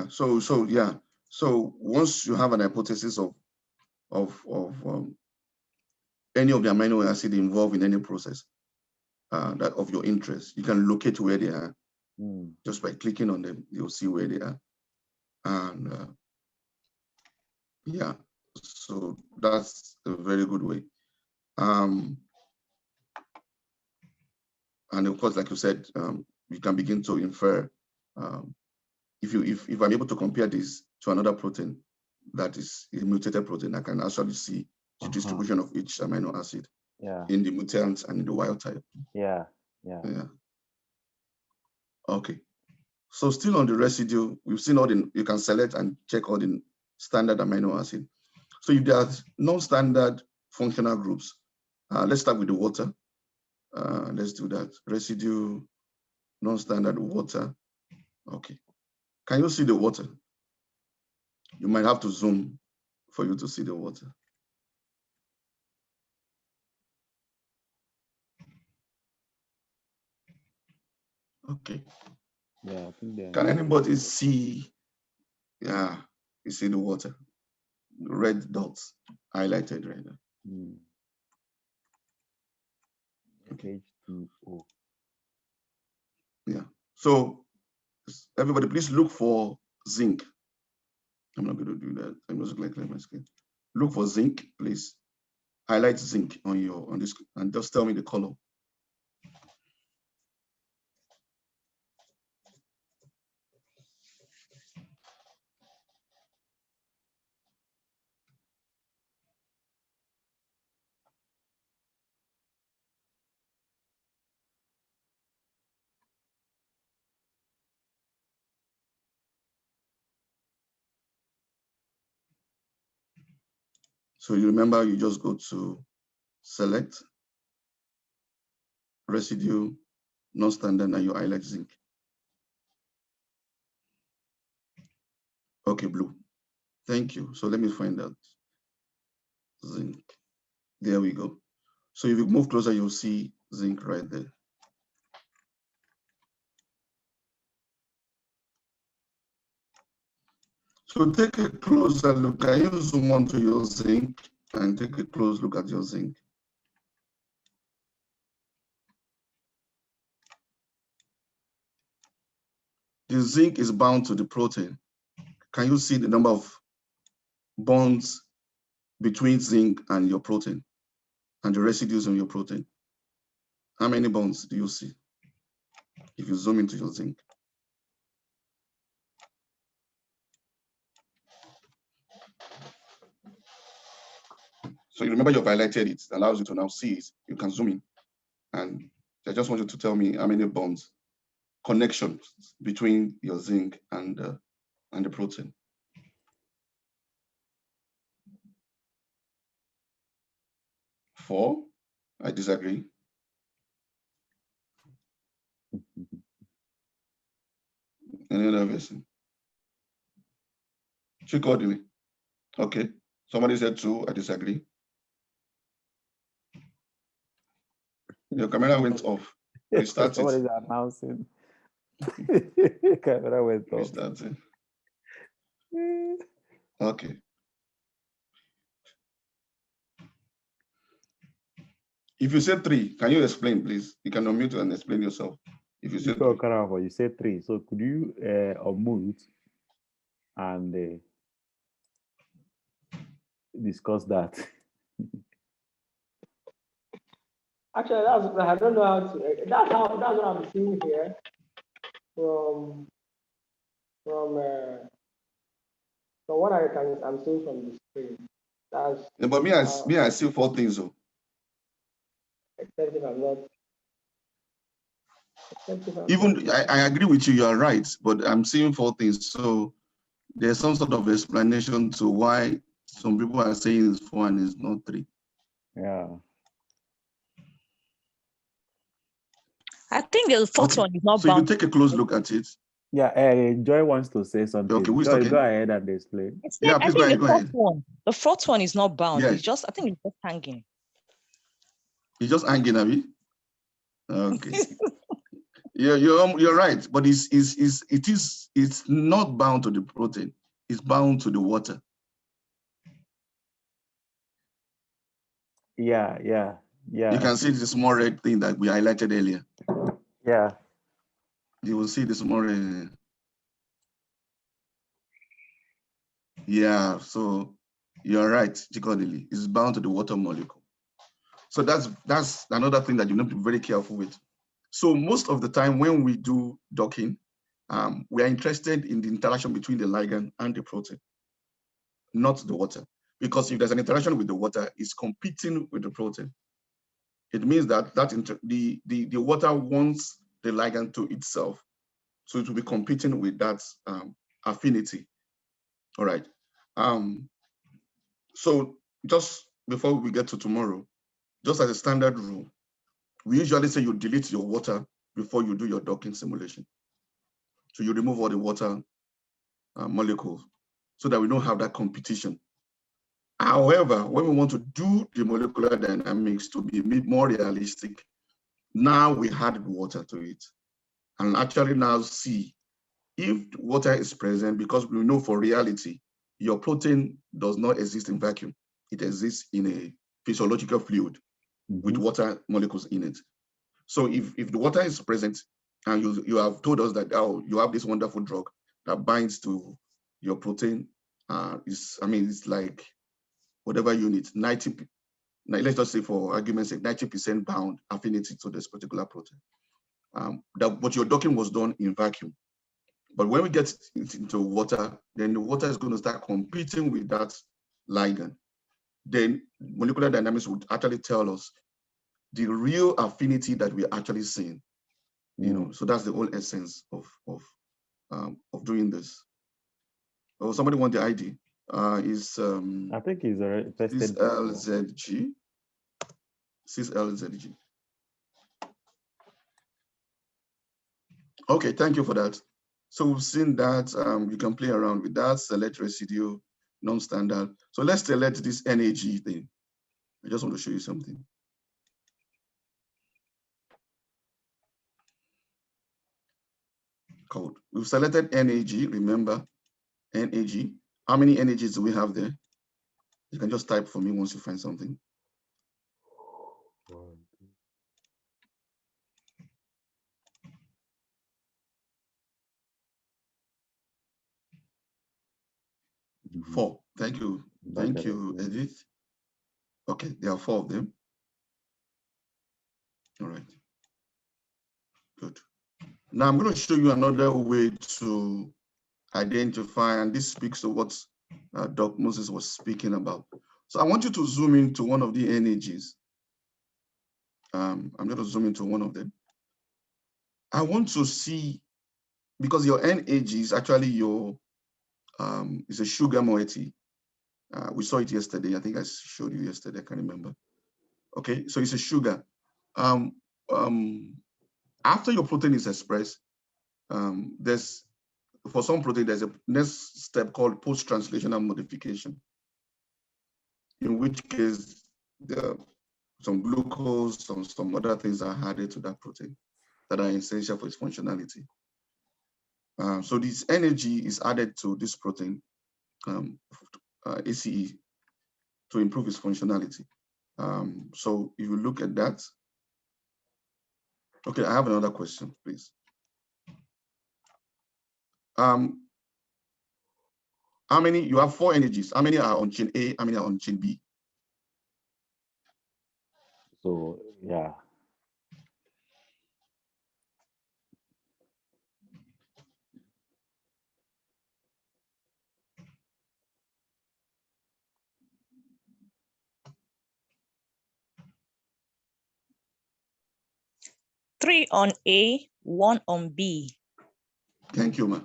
So once you have an hypothesis of any of the amino acid involved in any process that of your interest, you can locate where they are. Just by clicking on them, you'll see where they are. And so that's a very good way. And of course, like you said, you can begin to infer. If I'm able to compare this to another protein that is a mutated protein, I can actually see the distribution of each amino acid in the mutants and in the wild type. Yeah. Okay. So still on the residue, we've seen you can select and check all the standard amino acid. So if there are non-standard functional groups, let's start with the water. Let's do that. Residue, non-standard water. Okay. Can you see the water? You might have to zoom for you to see the water. Okay. Yeah, I think Can anybody see? Yeah, you see the water. The red dots highlighted right now. H2O. Yeah. So everybody, please look for zinc. I'm not going to do that. I'm just going to clear my screen. Look for zinc, please. Highlight zinc on this, and just tell me the color. So you remember, you just go to select, residue, non-standard, and you highlight zinc. Okay, blue. Thank you. So let me find out zinc. There we go. So if you move closer, you'll see zinc right there. So take a closer look. Can you zoom onto your zinc and take a close look at your zinc? The zinc is bound to the protein. Can you see the number of bonds between zinc and your protein and the residues on your protein? How many bonds do you see if you zoom into your zinc? So you remember you've highlighted it. It allows you to now see it. You can zoom in. And I just want you to tell me how many bonds, connections between your zinc and the protein. Four. I disagree. Any other person? Chikodili. Okay. Somebody said 2. I disagree. Your camera went off. Restart it. Somebody's announcing. Camera went off. Restart it. Okay. If you say 3, can you explain, please? You can unmute and explain yourself. If you say 3. You said 3. So could you unmute and discuss that. Actually, I don't know how to. That's what I'm seeing here from what I'm seeing from the screen. That's. Yeah, but me, I see 4 things though. Except if I'm not. Even I agree with you. You are right, but I'm seeing 4 things. So there's some sort of explanation to why some people are saying it's 4 and it's not 3. Yeah. I think the fourth one is not so bound. So you take a close look at it. Yeah, Joy wants to say something. Okay, Joy, go ahead and explain. Yeah, please go ahead. The fourth one is not bound. Yes. It's just, I think it's just hanging. It's just hanging, Abby. Okay. Yeah, you're right, but it's not bound to the protein. It's bound to the water. Yeah. You can see the small red thing that we highlighted earlier. Yeah. You will see the small red. Yeah, so you're right, Chikodili. It's bound to the water molecule. So that's another thing that you need to be very careful with. So most of the time when we do docking, we are interested in the interaction between the ligand and the protein, not the water. Because if there's an interaction with the water, it's competing with the protein. It means that the water wants the ligand to itself. So it will be competing with that affinity. All right. So just before we get to tomorrow, just as a standard rule, we usually say you delete your water before you do your docking simulation. So you remove all the water molecules so that we don't have that competition. However, when we want to do the molecular dynamics to be more realistic, now we add water to it. And actually now see if water is present, because we know for reality, your protein does not exist in vacuum. It exists in a physiological fluid with water molecules in it. So if the water is present and you have told us that, oh, you have this wonderful drug that binds to your protein, it's like whatever unit, 90, let's just say for argument's sake, 90% bound affinity to this particular protein. But your docking was done in vacuum. But when we get into water, then the water is going to start competing with that ligand. Then molecular dynamics would actually tell us the real affinity that we're actually seeing. You know, so that's the whole essence of doing this. Oh, somebody want the ID? I think he's already tested. CysLZG. Okay, thank you for that. So we've seen that you can play around with that, select residue, non-standard. So let's select this NAG thing. I just want to show you something. Code. We've selected NAG, remember, NAG. How many NAGs do we have there? You can just type for me once you find something. Four. Thank you. Thank you, Edith. Okay, there are 4 of them. All right. Good. Now I'm going to show you another way to identify, and this speaks to what Doc Moses was speaking about. So I want you to zoom into one of the NAGs. I'm going to zoom into one of them. I want to see, because your NAG is actually your, it's a sugar moiety. We saw it yesterday. I think I showed you yesterday. I can't remember. Okay, so it's a sugar. After your protein is expressed, for some protein, there's a next step called post-translational modification, in which case some glucose, some other things are added to that protein that are essential for its functionality. So this energy is added to this protein, ACE, to improve its functionality. So if you look at that, okay, I have another question, please. How many? You have 4 energies. How many are on chain A? How many are on chain B? So, yeah. Three on A, 1 on B. Thank you, ma.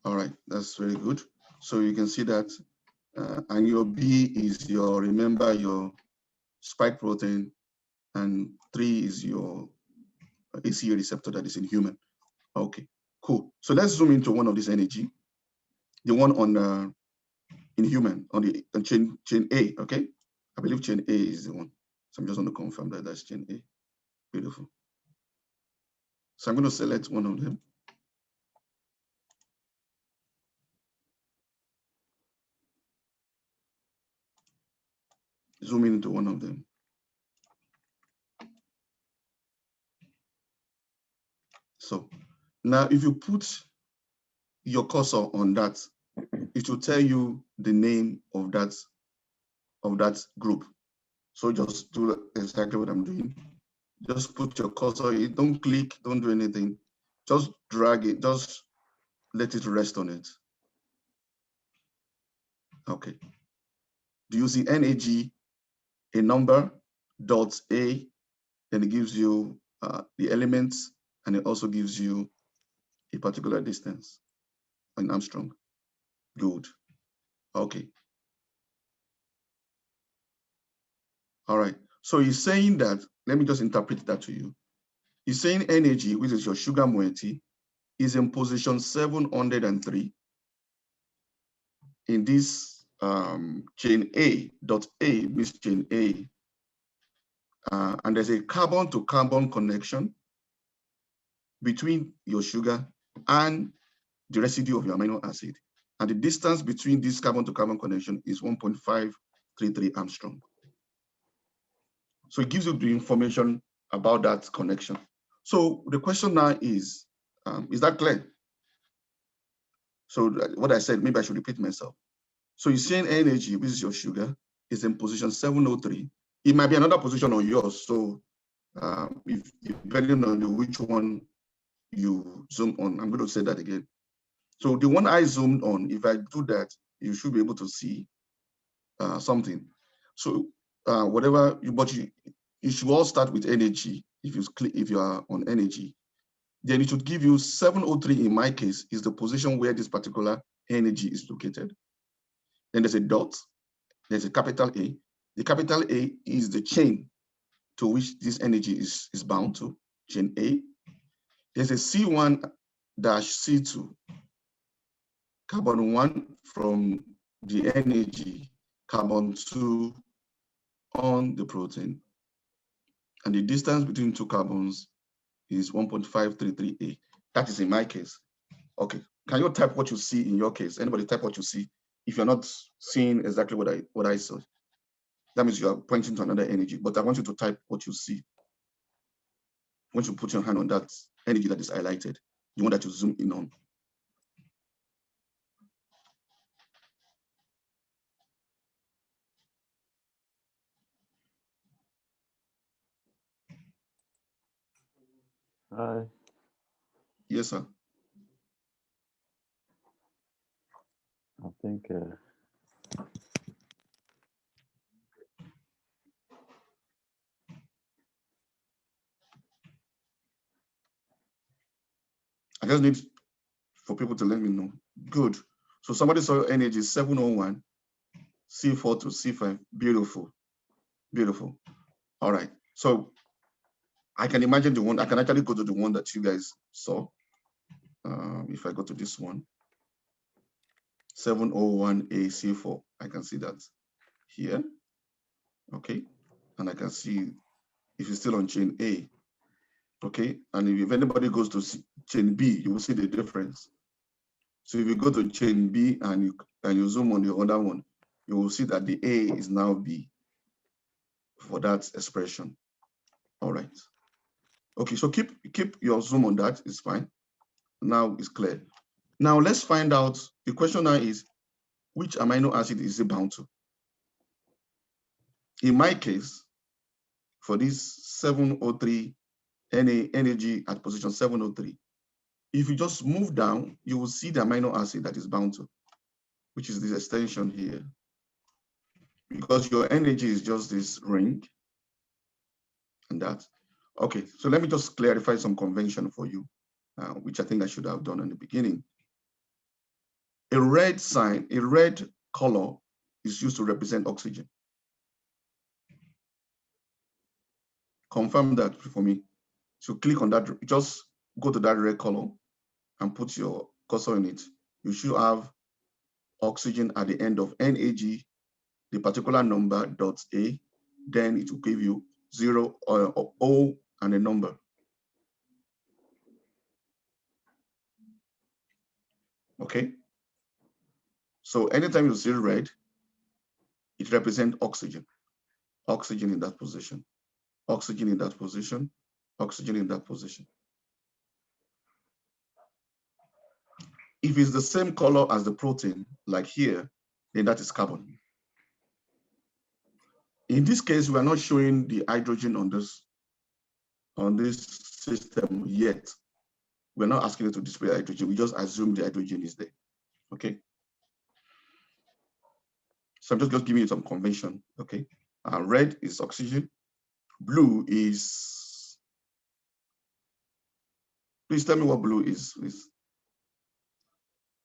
All right, that's very good. So you can see that, and your B is your, remember, your spike protein, and 3 is your ACE receptor that is in human. Okay, cool. So let's zoom into one of this energy, the one on in human, on the chain A. Okay, I believe chain A is the one. So I'm just going to confirm that that's chain A. Beautiful. So I'm going to select one of them. Zoom into one of them. So now if you put your cursor on that, it will tell you the name of that group. So just do exactly what I'm doing. Just put your cursor in, don't click, don't do anything. Just drag it, just let it rest on it. Okay. Do you see NAG, a number, dots A, then it gives you the elements, and it also gives you a particular distance in Armstrong. Good. Okay. All right. So he's saying that, let me just interpret that to you. He's saying NAG, which is your sugar moiety, is in position 703 in this chain A, dot A means chain A. And there's a carbon to carbon connection between your sugar and the residue of your amino acid. And the distance between this carbon to carbon connection is 1.533 Armstrong. So it gives you the information about that connection. So the question now is that clear? So what I said, maybe I should repeat myself. So you're saying NAG, which is your sugar, is in position 703. It might be another position on yours. So if depending on which one you zoom on, I'm going to say that again. So the one I zoomed on, if I do that, you should be able to see something. So whatever, but you should all start with energy. If you are on energy, then it should give you 703. In my case, is the position where this particular energy is located. Then there's a dot, there's a capital A. The capital A is the chain to which this energy is bound to, chain A. There's a C1-C2, carbon 1 from the energy, carbon 2 on the protein. And the distance between 2 carbons is 1.533A. That is in my case. Okay, can you type what you see in your case? Anybody type what you see? If you're not seeing exactly what I saw, that means you are pointing to another energy, but I want you to type what you see. Once you put your hand on that energy that is highlighted, the one that you zoom in on. Hi. Yes, sir. I think I just need for people to let me know. Good. So somebody saw energy 701, C4 to C5. Beautiful. Beautiful. All right. So I can imagine the one, I can actually go to the one that you guys saw. If I go to this one, 701A C4, I can see that here. Okay. And I can see if it's still on chain A. Okay. And if anybody goes to chain B, you will see the difference. So if you go to chain B and you zoom on the other one, you will see that the A is now B for that expression. All right. Okay, so keep your zoom on that, it's fine. Now it's clear. Now let's find out, the question now is, which amino acid is it bound to? In my case, for this 703 NAG at position 703, if you just move down, you will see the amino acid that is bound to, which is this extension here. Because your NAG is just this ring and that. Okay, so let me just clarify some convention for you, which I think I should have done in the beginning. A red sign, a red color is used to represent oxygen. Confirm that for me. So click on that, just go to that red color and put your cursor in it. You should have oxygen at the end of NAG, the particular number dot A, then it will give you 0 or O and a number. Okay. So anytime you see red, it represents oxygen. Oxygen in that position. Oxygen in that position. Oxygen in that position. If it's the same color as the protein, like here, then that is carbon. In this case, we are not showing the hydrogen on this system yet. We're not asking it to display hydrogen. We just assume the hydrogen is there. Okay. So I'm just giving you some convention. Okay. Red is oxygen. Blue is. Please tell me what blue is, please.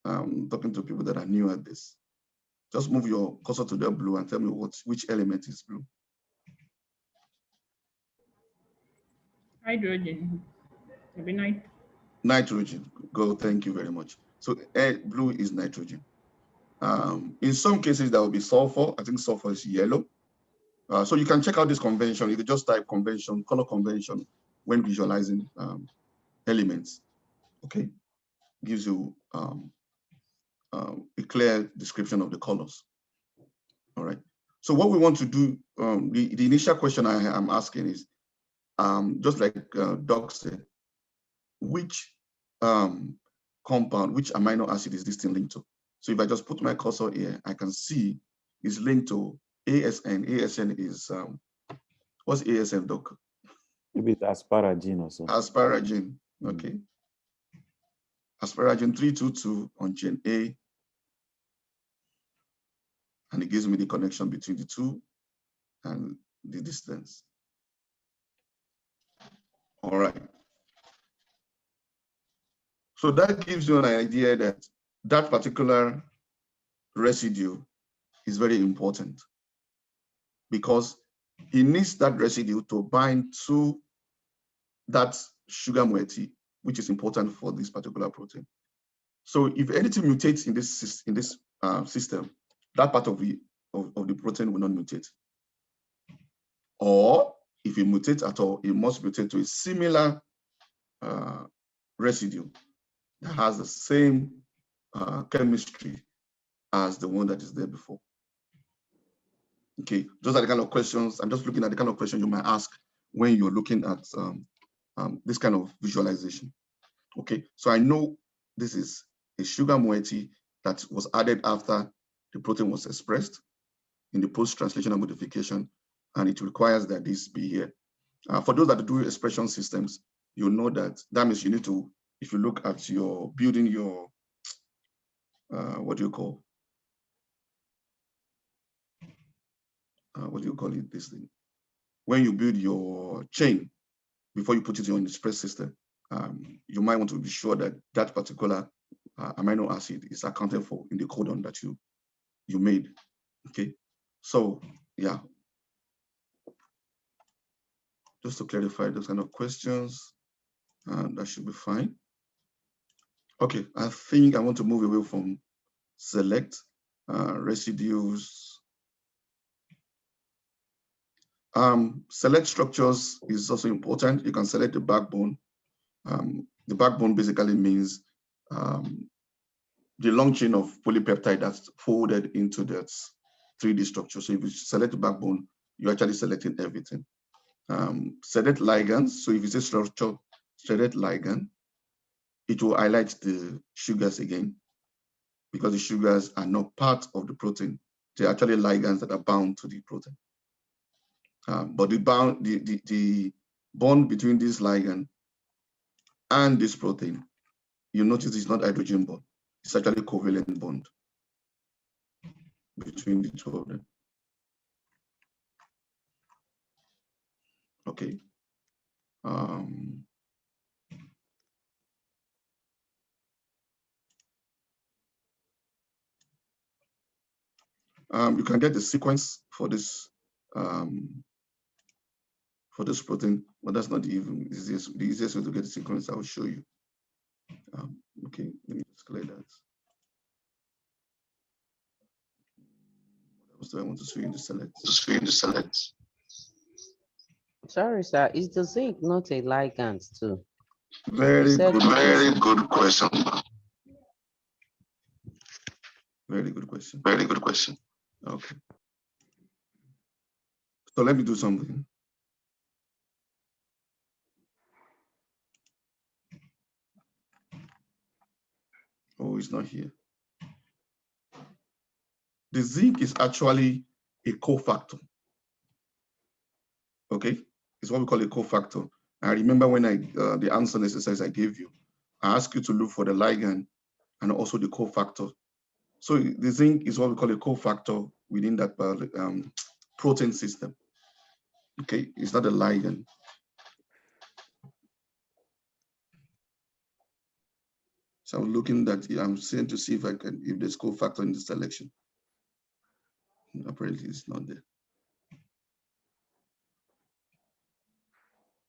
I'm talking to people that are new at this. Just move your cursor to the blue and tell me which element is blue. Hydrogen. Maybe nitrogen. Go. Thank you very much. So blue is nitrogen. In some cases, there will be sulfur. I think sulfur is yellow. So you can check out this convention. You can just type convention, color convention when visualizing elements. Okay, gives you a clear description of the colors. All right. So what we want to do, the initial question I am asking is, just like Doc said, which compound, which amino acid is this thing linked to? So if I just put my cursor here, I can see it's linked to ASN. ASN is, what's ASN, Doc? Maybe it's asparagine or so. Asparagine, okay. Asparagine 322 on chain A. And it gives me the connection between the two and the distance. All right. So that gives you an idea that that particular residue is very important because it needs that residue to bind to that sugar moiety, which is important for this particular protein. So if anything mutates in this system, that part of the protein will not mutate. Or if it mutates at all, it must mutate to a similar residue that has the same chemistry as the one that is there before. Okay, those are the kind of questions. I'm just looking at the kind of questions you might ask when you're looking at this kind of visualization. Okay, so I know this is a sugar moiety that was added after the protein was expressed in the post-translational modification, and it requires that this be here. For those that do expression systems, you know that means you need to, if you look at your building your, what do you call it, this thing? When you build your chain, before you put it on the express system, you might want to be sure that that particular amino acid is accounted for in the codon that you made. Okay, so yeah, just to clarify those kind of questions, that should be fine. Okay, I think I want to move away from select residues. Select structures is also important. You can select the backbone. The backbone basically means the long chain of polypeptide that's folded into that 3D structure. So if you select the backbone, you're actually selecting everything. Select ligands. So if you say structure, select ligand, it will highlight the sugars again. because the sugars are not part of the protein. They're actually ligands that are bound to the protein. But the bond between this ligand and this protein, you notice it's not hydrogen bond. It's actually a covalent bond between the two of them. Okay. You can get the sequence for this protein, but that's not the easiest way to get the sequence. I will show you. Okay, let me just clear that. What else do I want to show you in the select? Sorry, sir. Is the zinc not a ligand too? Very good question. Very good question. Very good question. Okay. So let me do something. Oh, it's not here. The zinc is actually a cofactor. Okay, it's what we call a cofactor. I remember when the answer exercise I gave you, I asked you to look for the ligand and also the cofactor. So the zinc is what we call a cofactor within that protein system. Okay, it's not a ligand. So I'm looking at, I'm saying to see if there's cofactor in the selection. Apparently it's not there.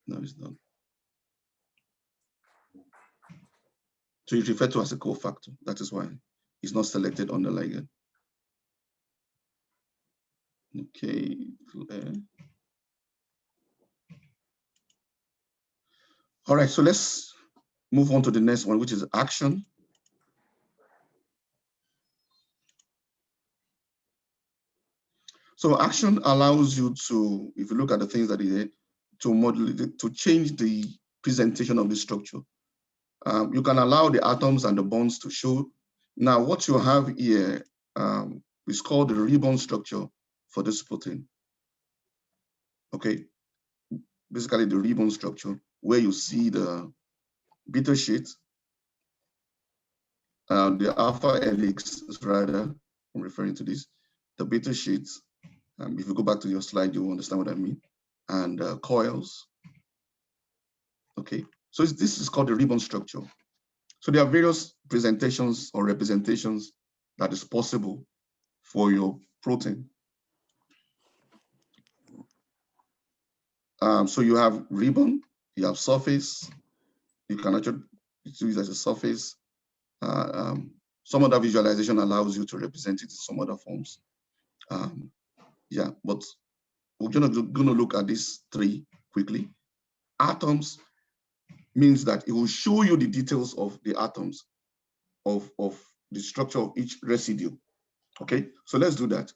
No, it's not. So it's referred to as a cofactor. That is why it's not selected on the ligand. Okay. All right, so let's move on to the next one, which is action. So action allows you to, if you look at the things that is to change the presentation of the structure. You can allow the atoms and the bonds to show. Now, what you have here is called the ribbon structure for this protein. Okay, basically the ribbon structure where you see the beta sheet, the alpha helix, rather, I'm referring to this, the beta sheets. If you go back to your slide, you'll understand what I mean. And coils. Okay, so this is called the ribbon structure. So there are various presentations or representations that is possible for your protein. So you have ribbon, you have surface. You can actually use it as a surface. Some other visualization allows you to represent it in some other forms. Yeah, but we're gonna look at these three quickly. Atoms means that it will show you the details of the atoms of the structure of each residue. Okay, so let's do that.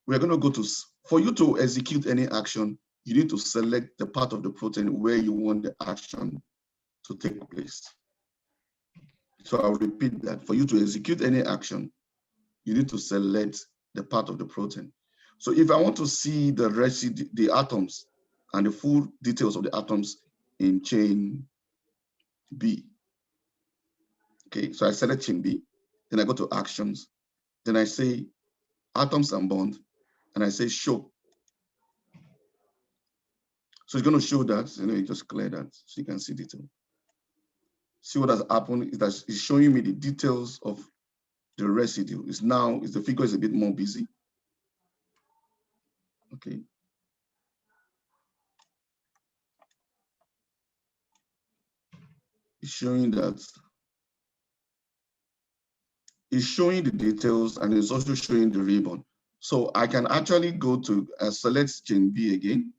We're gonna go to, for you to execute any action, you need to select the part of the protein where you want the action to take place. So I'll repeat that. For you to execute any action, you need to select the part of the protein. So if I want to see the residue, the atoms and the full details of the atoms in chain B. Okay, so I select chain B, then I go to actions, then I say atoms and bond, and I say show. So it's going to show that, you just clear that so you can see detail. See what has happened is that it's showing me the details of the residue. The figure is a bit more busy. Okay. It's showing that. It's showing the details and it's also showing the ribbon. So I can actually go to select chain B again.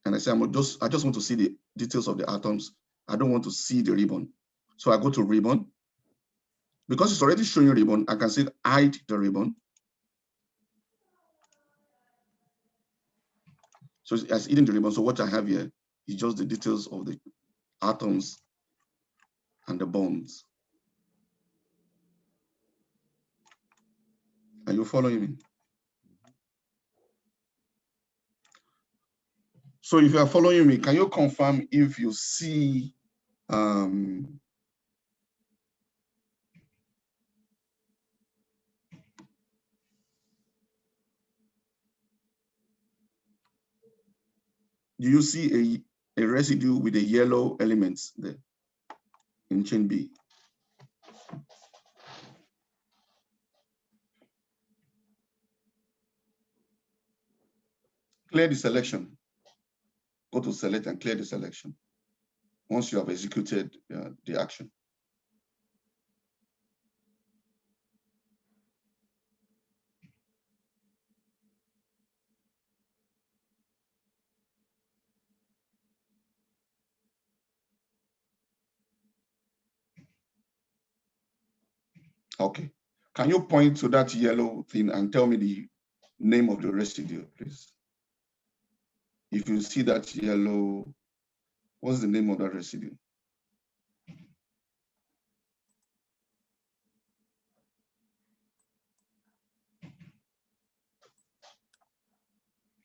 And I say, I just want to see the details of the atoms. I don't want to see the ribbon. So I go to ribbon. Because it's already showing ribbon, I can say hide the ribbon. So it's hidden the ribbon. So what I have here is just the details of the atoms and the bonds. Are you following me? So if you are following me, can you confirm if you see do you see a residue with the yellow elements there in chain B? Clear the selection. Go to select and clear the selection once you have executed the action. Okay. Can you point to that yellow thing and tell me the name of the residue, please? If you see that yellow, what's the name of that residue?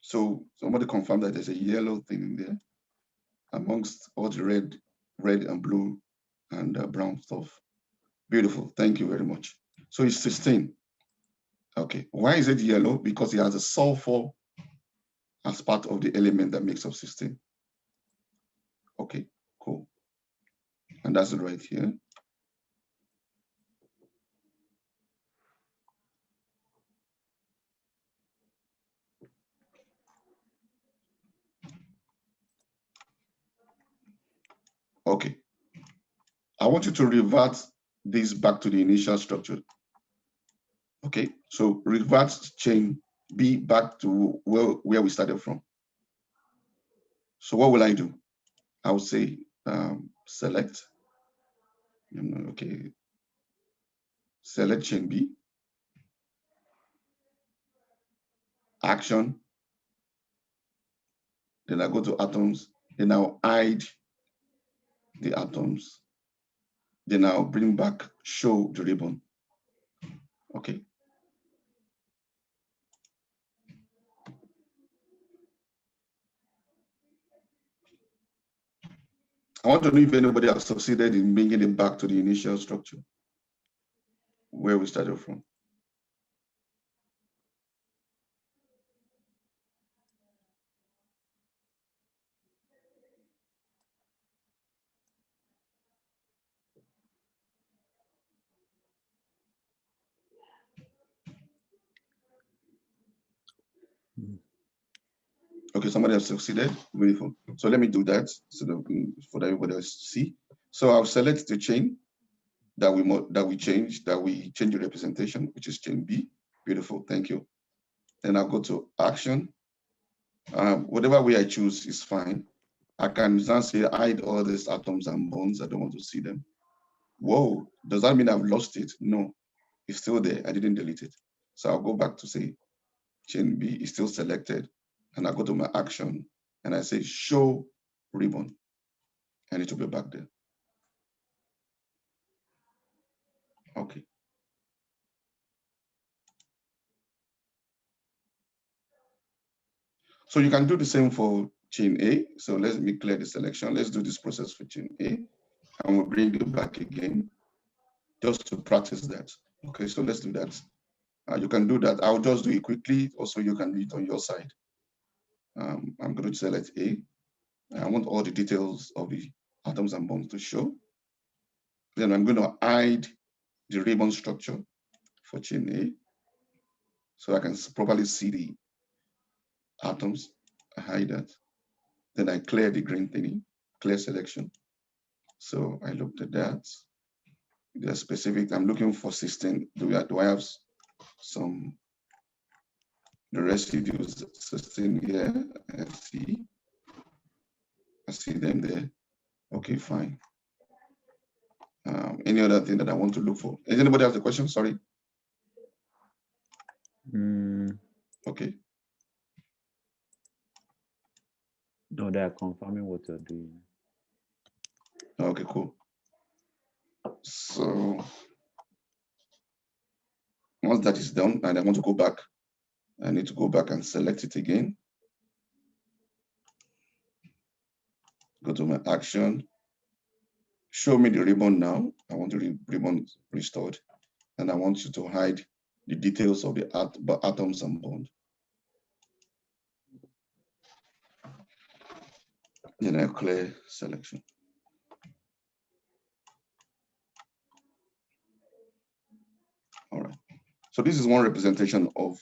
So somebody confirm that there's a yellow thing in there amongst all the red and blue and brown stuff. Beautiful. Thank you very much. So it's cysteine. Okay. Why is it yellow? Because it has a sulfur as part of the element that makes up cysteine. Okay, cool. And that's it right here. Okay. I want you to revert this back to the initial structure. Okay, so revert chain B back to where we started from. So what will I do? I will say select. Okay, select chain B. Action. Then I go to atoms. Then I'll hide the atoms. Then I'll bring back show the ribbon. Okay. I want to know if anybody has succeeded in bringing it back to the initial structure where we started from. Okay, somebody has succeeded. Beautiful. So let me do that so that for everybody else to see. So I'll select the chain that we change the representation, which is chain B. Beautiful. Thank you. Then I'll go to action. Whatever way I choose is fine. I can now say hide all these atoms and bonds. I don't want to see them. Whoa, does that mean I've lost it? No, it's still there. I didn't delete it. So I'll go back to say chain B is still selected. And I go to my action and I say show ribbon. And it will be back there. Okay. So you can do the same for chain A. So let me clear the selection. Let's do this process for chain A. And we'll bring it back again just to practice that. Okay, so let's do that. You can do that. I'll just do it quickly. Also, you can do it on your side. I'm going to select A. I want all the details of the atoms and bonds to show. Then I'm going to hide the ribbon structure for chain A so I can properly see the atoms. I hide that. Then I clear the green thingy, clear selection. So I looked at that. The specific, I'm looking for cysteine. Do I have some, the residues cysteine here? I see them there. Okay, fine. Any other thing that I want to look for? Does anybody have a question? Sorry. Okay. No, they are confirming what you're doing. Okay, cool. So once once that is done, and I want to go back, I need to go back and select it again. Go to my action. Show me the ribbon now. I want the ribbon restored. And I want you to hide the details of the atoms and bond. Then I clear selection. All right. So this is one representation of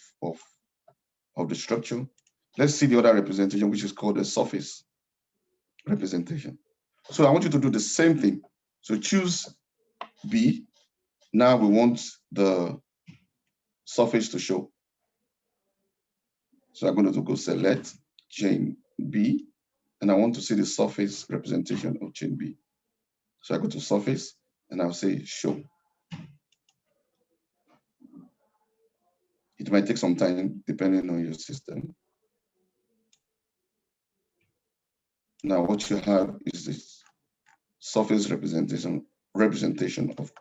the structure. Let's see the other representation, which is called the surface representation. So I want you to do the same thing. So choose B. Now we want the surface to show. So I'm going to go select chain B, and I want to see the surface representation of chain B. So I go to surface, and I'll say show. It might take some time depending on your system. Now what you have is this surface representation of.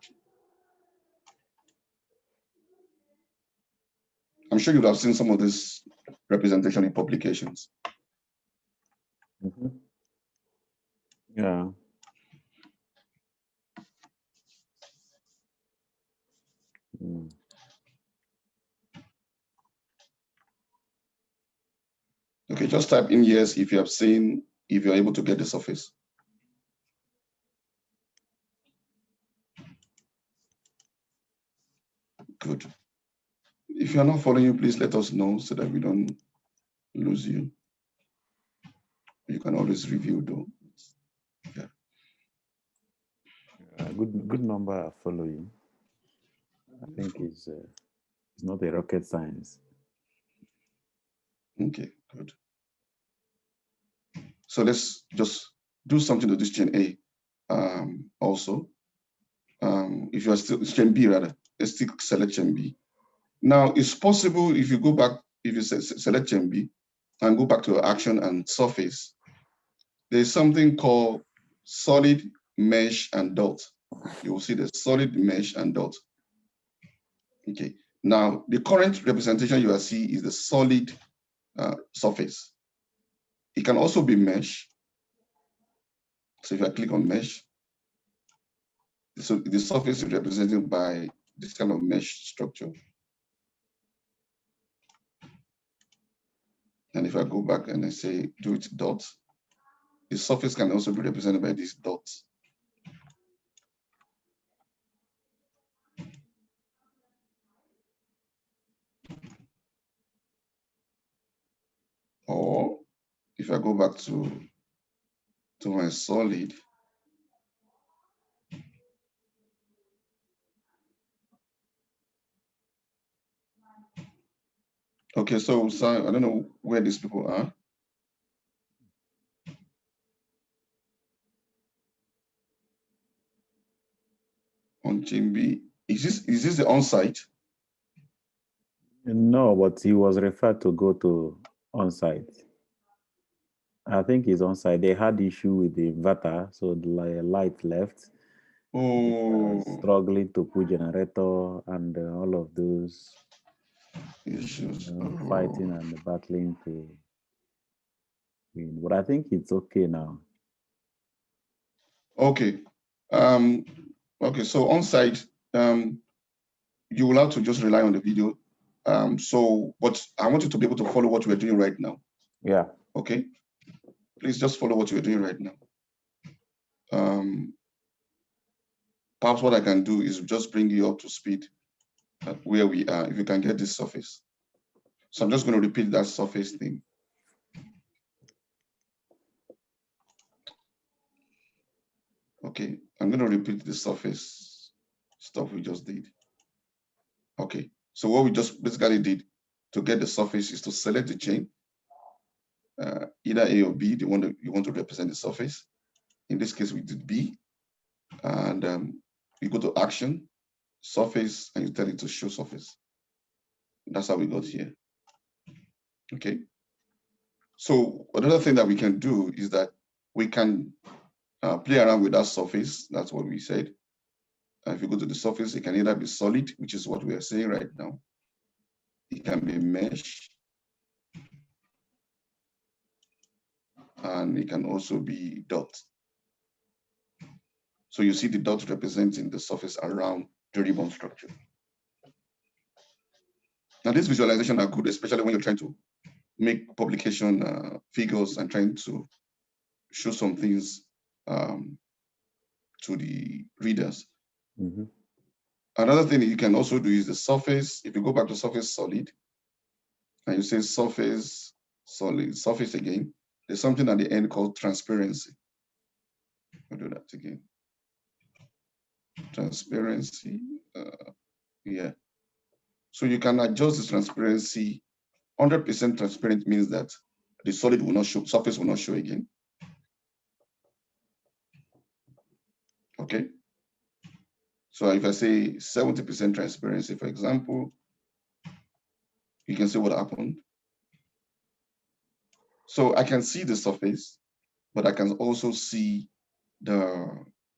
I'm sure you would have seen some of this representation in publications. Mm-hmm. Yeah. Mm. Okay, just type in yes if you have seen, if you're able to get the surface. Good. If you're not following, please let us know so that we don't lose you. You can always review though. Yeah. Good number are following. I think it's not a rocket science. Okay, good. So let's just do something to this chain A. Also, if you are still chain B rather, let's still select chain B. Now it's possible if you go back, if you select chain B and go back to your action and surface, there's something called solid, mesh, and dot. You will see the solid, mesh, and dot. Okay. Now the current representation you are seeing is the solid surface. It can also be mesh. So if I click on mesh, so the surface is represented by this kind of mesh structure. And if I go back and I say do it dot, the surface can also be represented by these dots. Or if I go back to my solid, okay, so I don't know where these people are. On chain B, is this the on-site? No, but he was referred to go to on-site. I think he's on-site. They had issue with the inverter, so the light left. Oh. Struggling to put generator and all of those issues. Fighting and battling to win. But I think it's okay now. Okay. Okay, so on-site, you will have to just rely on the video. But I want you to be able to follow what we're doing right now. Yeah. Okay. Please just follow what we're doing right now. Perhaps what I can do is just bring you up to speed at where we are, if you can get this surface. So I'm just going to repeat that surface thing. Okay, I'm going to repeat the surface stuff we just did. Okay, so what we just basically did to get the surface is to select the chain, either A or B, the one that you want to represent the surface. In this case, we did B, and you go to action, surface, and you tell it to show surface. That's how we got here. Okay. So another thing that we can do is that we can play around with that surface. That's what we said. If you go to the surface, it can either be solid, which is what we are saying right now, it can be mesh, and it can also be dot. So you see the dot representing the surface around the ribbon structure. Now, this visualization are good, especially when you're trying to make publication figures and trying to show some things to the readers. Mm-hmm. Another thing you can also do is the surface. If you go back to surface solid, and you say surface solid, surface again, there's something at the end called transparency. I'll do that again. Transparency, yeah. So you can adjust the transparency. 100% transparent means that the solid will not show, surface will not show again. Okay. So if I say 70% transparency, for example, you can see what happened. So I can see the surface, but I can also see the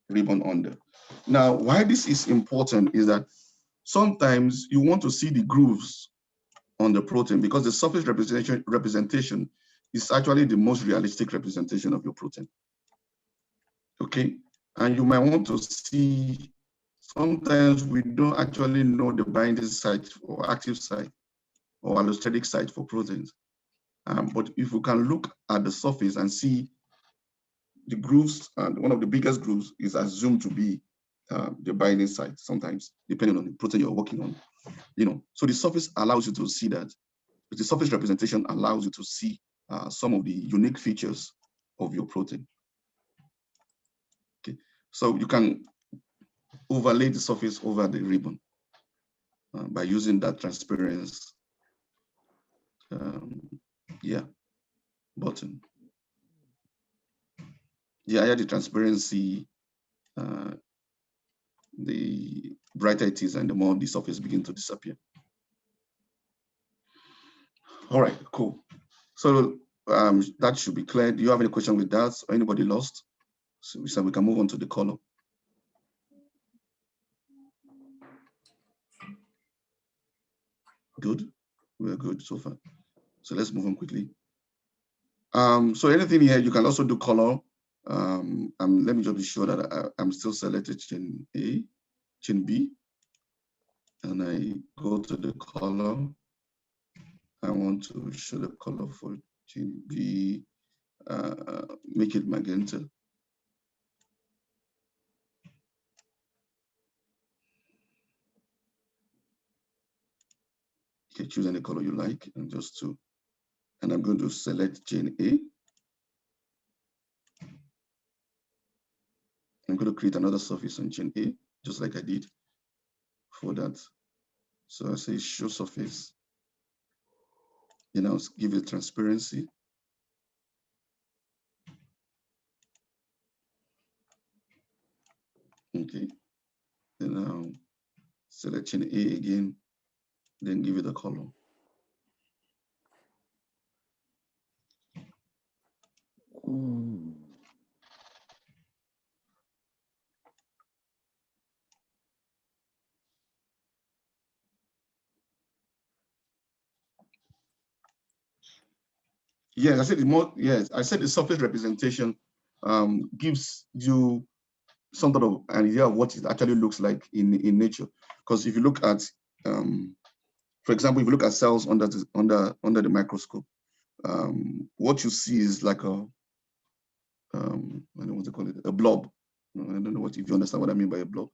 ribbon under. Now, why this is important is that sometimes you want to see the grooves on the protein because the surface representation is actually the most realistic representation of your protein. Okay, and you might want to see, sometimes we don't actually know the binding site or active site or allosteric site for proteins. But if we can look at the surface and see the grooves, and one of the biggest grooves is assumed to be the binding site sometimes, depending on the protein you're working on. You know, so the surface allows you to see that. The surface representation allows you to see some of the unique features of your protein. Okay, so you can overlay the surface over the ribbon by using that transparency, button. The higher the transparency, the brighter it is, and the more the surface begins to disappear. All right, cool. So that should be clear. Do you have any question with that? Or anybody lost? So we can move on to the color. Good. We're good so far. So let's move on quickly. So anything here, you can also do color. Let me just be sure that I'm still selected chain A, chain B, and I go to the color. I want to show the color for chain B, make it magenta. You can choose any color you like, and I'm going to select chain A. I'm going to create another surface on chain A, just like I did for that. So I say show surface. Then I'll give it transparency. Okay. Then I'll select chain A again, then give it a color. Yes, I said the more. Yes, I said the surface representation gives you some sort of an idea of what it actually looks like in nature. Because if you look at, for example, if you look at cells under the microscope, what you see is like a I don't know what to call it, a blob. I don't know what, if you understand what I mean by a blob.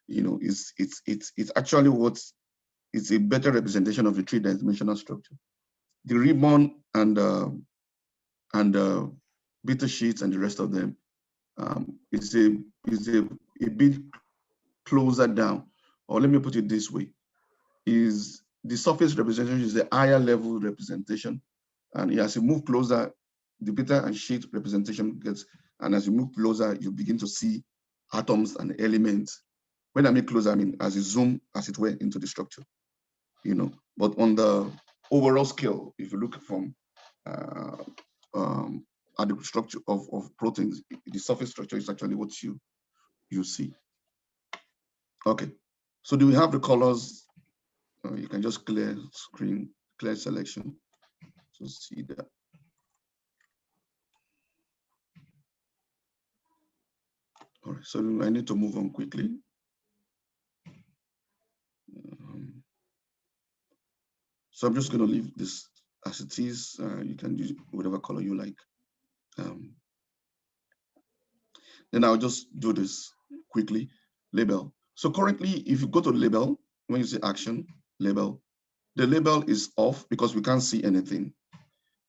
You know, it's actually it's a better representation of the three-dimensional structure. The ribbon and beta sheets and the rest of them is a bit closer down, or let me put it this way: is the surface representation is a higher level representation, and as you move closer, the beta and sheet representation gets, and as you move closer, you begin to see atoms and elements. When I mean closer, I mean as you zoom, as it were, into the structure, you know. But on the overall scale, if you look from at the structure of proteins, the surface structure is actually what you see. Okay, so do we have the colors You can just clear screen, clear selection to see that. All right, so I need to move on quickly. So I'm just going to leave this as it is. You can use whatever color you like. Then I'll just do this quickly. Label. So currently, if you go to label, when you say action, label, the label is off because we can't see anything.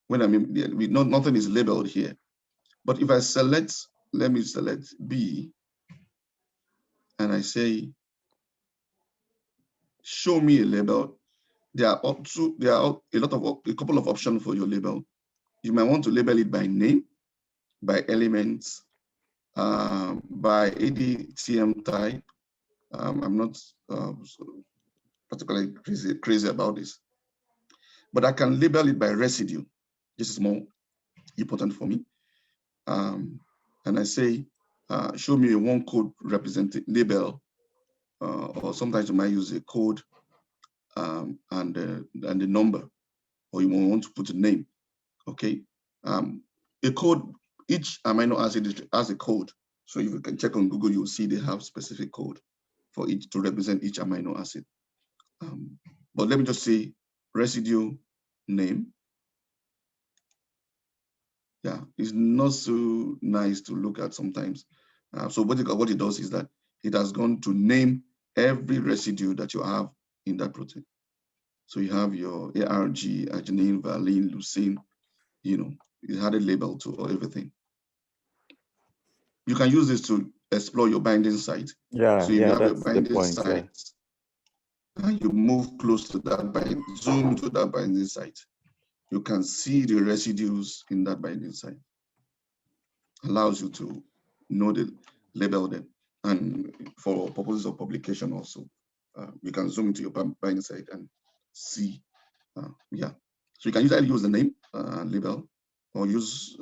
When I mean, nothing is labeled here. But if I select, let me select B, and I say, show me a label. There are a couple of options for your label. You might want to label it by name, by elements, by ADTM type. I'm not particularly crazy about this, but I can label it by residue. This is more important for me. And I say, show me a one code represented label, or sometimes you might use a code and the number, or you want to put a name. Okay, a code. Each amino acid has a code. So if you can check on Google, you'll see they have specific code for each to represent each amino acid. But let me just say residue name. Yeah, it's not so nice to look at sometimes. So what it does is that it has gone to name every residue that you have in that protein. So you have your ARG, arginine, valine, leucine, it had a label to everything. You can use this to explore your binding site. Yeah, so you have that's a binding the point, site, and you move close to that binding, zoom to that binding site. You can see the residues in that binding site. Allows you to know the label them, and for purposes of publication also, you can zoom into your binding site and see. So you can either use the name label or use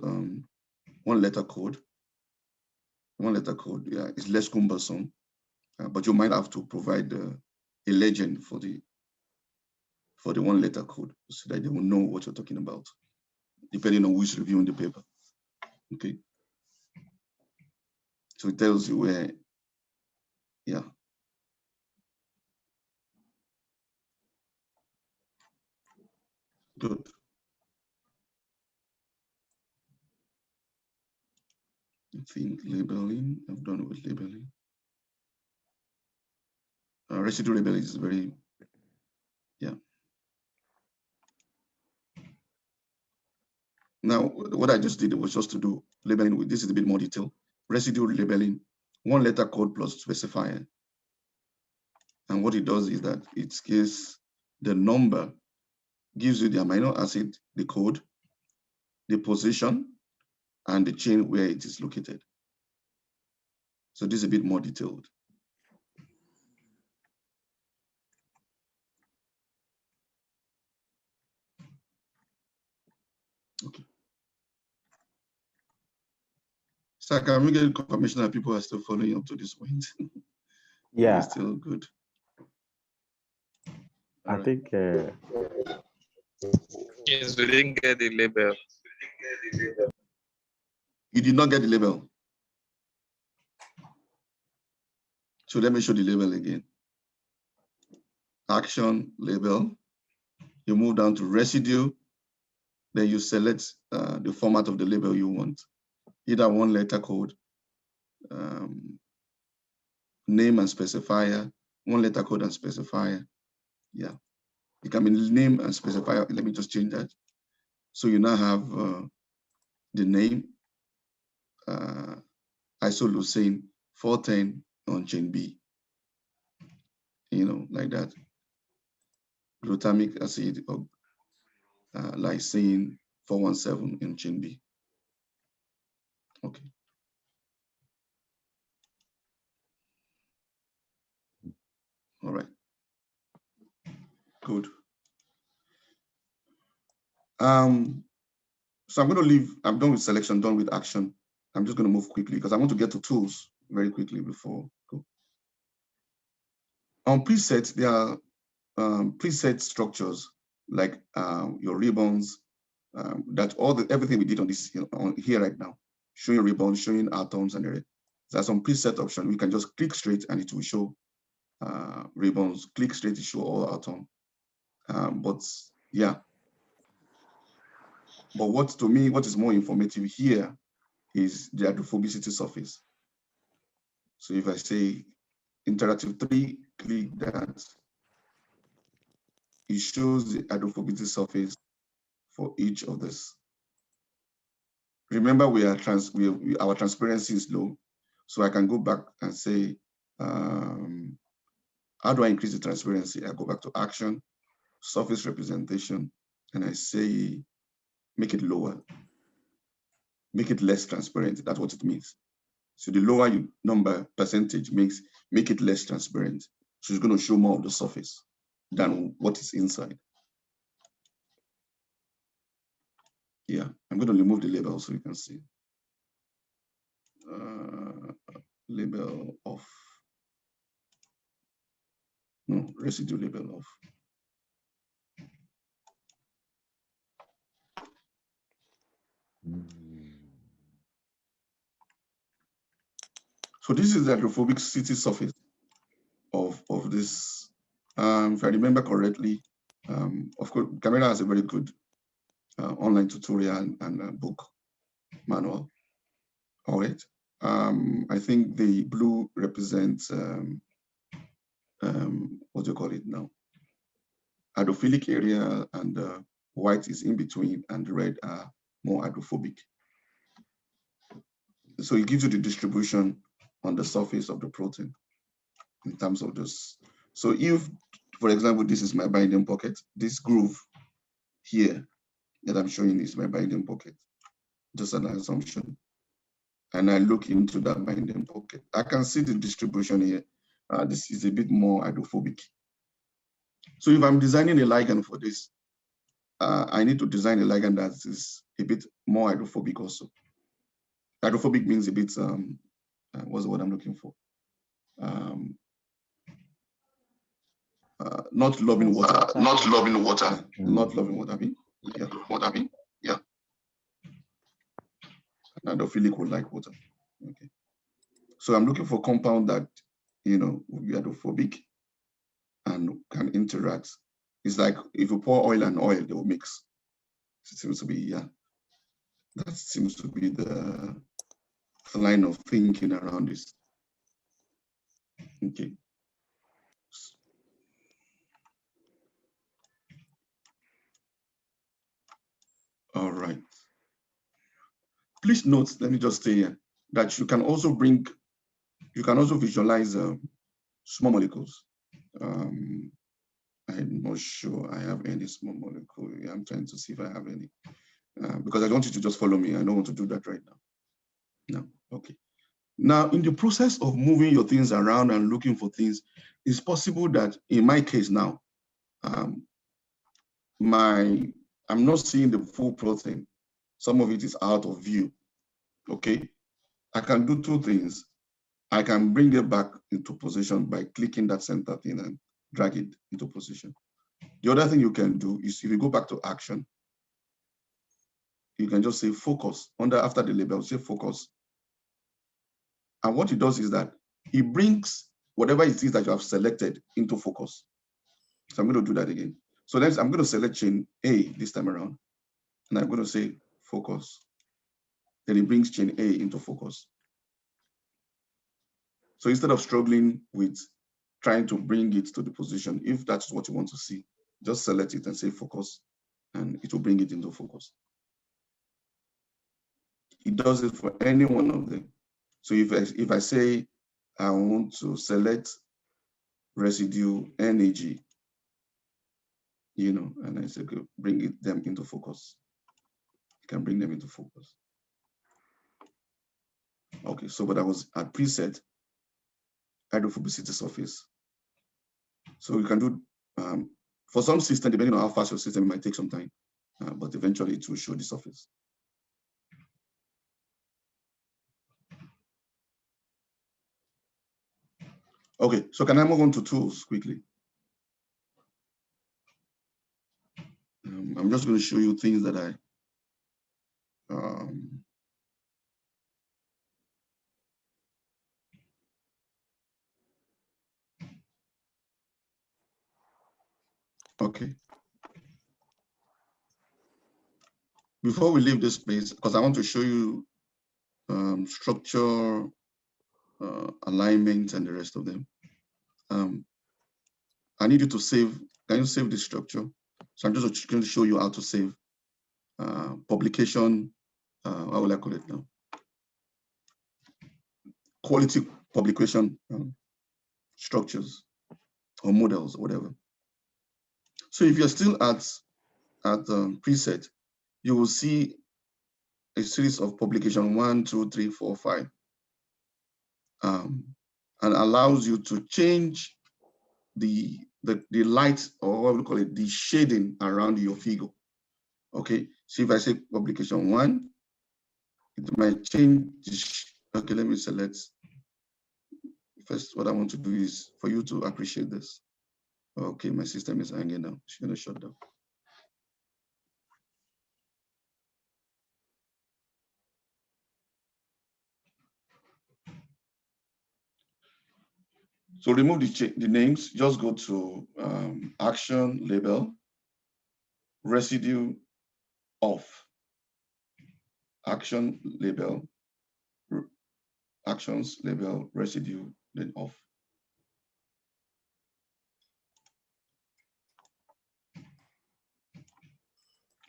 one letter code. One letter code, is less cumbersome, but you might have to provide a legend for the one letter code so that they will know what you're talking about, depending on who's reviewing the paper. Okay. So it tells you where, Good. I think labeling, I've done with labeling. Residue labeling is very, Now, what I just did was just to do labeling with, this is a bit more detail. Residue labeling, one letter code plus specifier. And what it does is that it gives the number, gives you the amino acid, the code, the position, and the chain where it is located. So this is a bit more detailed. Okay. So can we get confirmation that people are still following up to this point? Yeah. It's still good. I think. Yes, we didn't get the label. You did not get the label. So let me show the label again. Action, label. You move down to residue. Then you select the format of the label you want. Either one letter code, name and specifier, one letter code and specifier. Yeah, it can be name and specifier. Let me just change that. So you now have the name, isoleucine 410 on chain B. Like that. Glutamic acid or lysine 417 in chain B. Okay. All right. Good. So I'm going to leave. I'm done with selection, done with action. I'm just going to move quickly because I want to get to tools very quickly before go. On presets, there are preset structures like your ribbons, that everything we did on this on here right now, showing ribbons, showing atoms, and there's some preset option. We can just click straight and it will show ribbons. Click straight to show all atoms. But yeah. But what is more informative here is the hydrophobicity surface. So if I say interactive 3, click that, it shows the hydrophobicity surface for each of this. Remember, our transparency is low, so I can go back and say, how do I increase the transparency? I go back to action, surface representation, and I say, make it lower, make it less transparent. That's what it means. So the lower number percentage make it less transparent. So it's going to show more of the surface than what is inside. Yeah, I'm going to remove the label so you can see. Label off. No, residue label off. So this is the hydrophobicity surface of this. If I remember correctly, of course, Camera has a very good online tutorial and book manual. All right. I think the blue represents what do you call it now? Hydrophilic area, and the white is in between, and the red are more hydrophobic. So it gives you the distribution on the surface of the protein in terms of this. So if, for example, this is my binding pocket, this groove here that I'm showing is my binding pocket, just an assumption. And I look into that binding pocket, I can see the distribution here. This is a bit more hydrophobic. So if I'm designing a ligand for this, I need to design a ligand that is a bit more hydrophobic also. Hydrophobic means a bit, what's the word I'm looking for? Not loving water. Not loving water. Not loving water. Yeah. What I mean? Yeah. Hydrophilic would like water. Okay. So I'm looking for compound that, will be hydrophobic and can interact. It's like if you pour oil and oil, they will mix. It seems to be, yeah. That seems to be the line of thinking around this. Okay. All right. Please note, let me just say here, that you can also visualize small molecules. I'm not sure I have any small molecule. I'm trying to see if I have any, because I don't want you to just follow me. I don't want to do that right now. No, okay. Now, in the process of moving your things around and looking for things, it's possible that in my case now, I'm not seeing the full protein. Some of it is out of view, okay? I can do two things. I can bring it back into position by clicking that center thing and drag it into position. The other thing you can do is if you go back to action, you can just say focus. After the label, say focus. And what it does is that it brings whatever it is that you have selected into focus. So I'm going to do that again. So next, I'm going to select chain A this time around, and I'm going to say focus. Then it brings chain A into focus. So instead of struggling with trying to bring it to the position, if that's what you want to see, just select it and say focus, and it will bring it into focus. It does it for any one of them. So if I say I want to select residue NAG, and I say okay, bring them into focus, you can bring them into focus. Okay, so but I was at preset hydrophobicity surface. So you can do, for some system, depending on how fast your system, it might take some time, but eventually it will show the surface. Okay, so can I move on to tools quickly? I'm just going to show you things that I okay. Before we leave this place, because I want to show you structure, alignment, and the rest of them. I need you to save. Can you save this structure? So I'm just going to show you how to save publication. How will I call it now? Quality publication structures or models or whatever. So if you're still at preset, you will see a series of publication 1, 2, 3, 4, 5, and allows you to change the light, or what we call it, the shading around your figure. Okay, so if I say publication 1, it might change. Okay, let me select. First, what I want to do is for you to appreciate this. Okay, my system is hanging now. It's going to shut down. So remove the names. Just go to action label, residue off. Action label, actions label, residue, then off.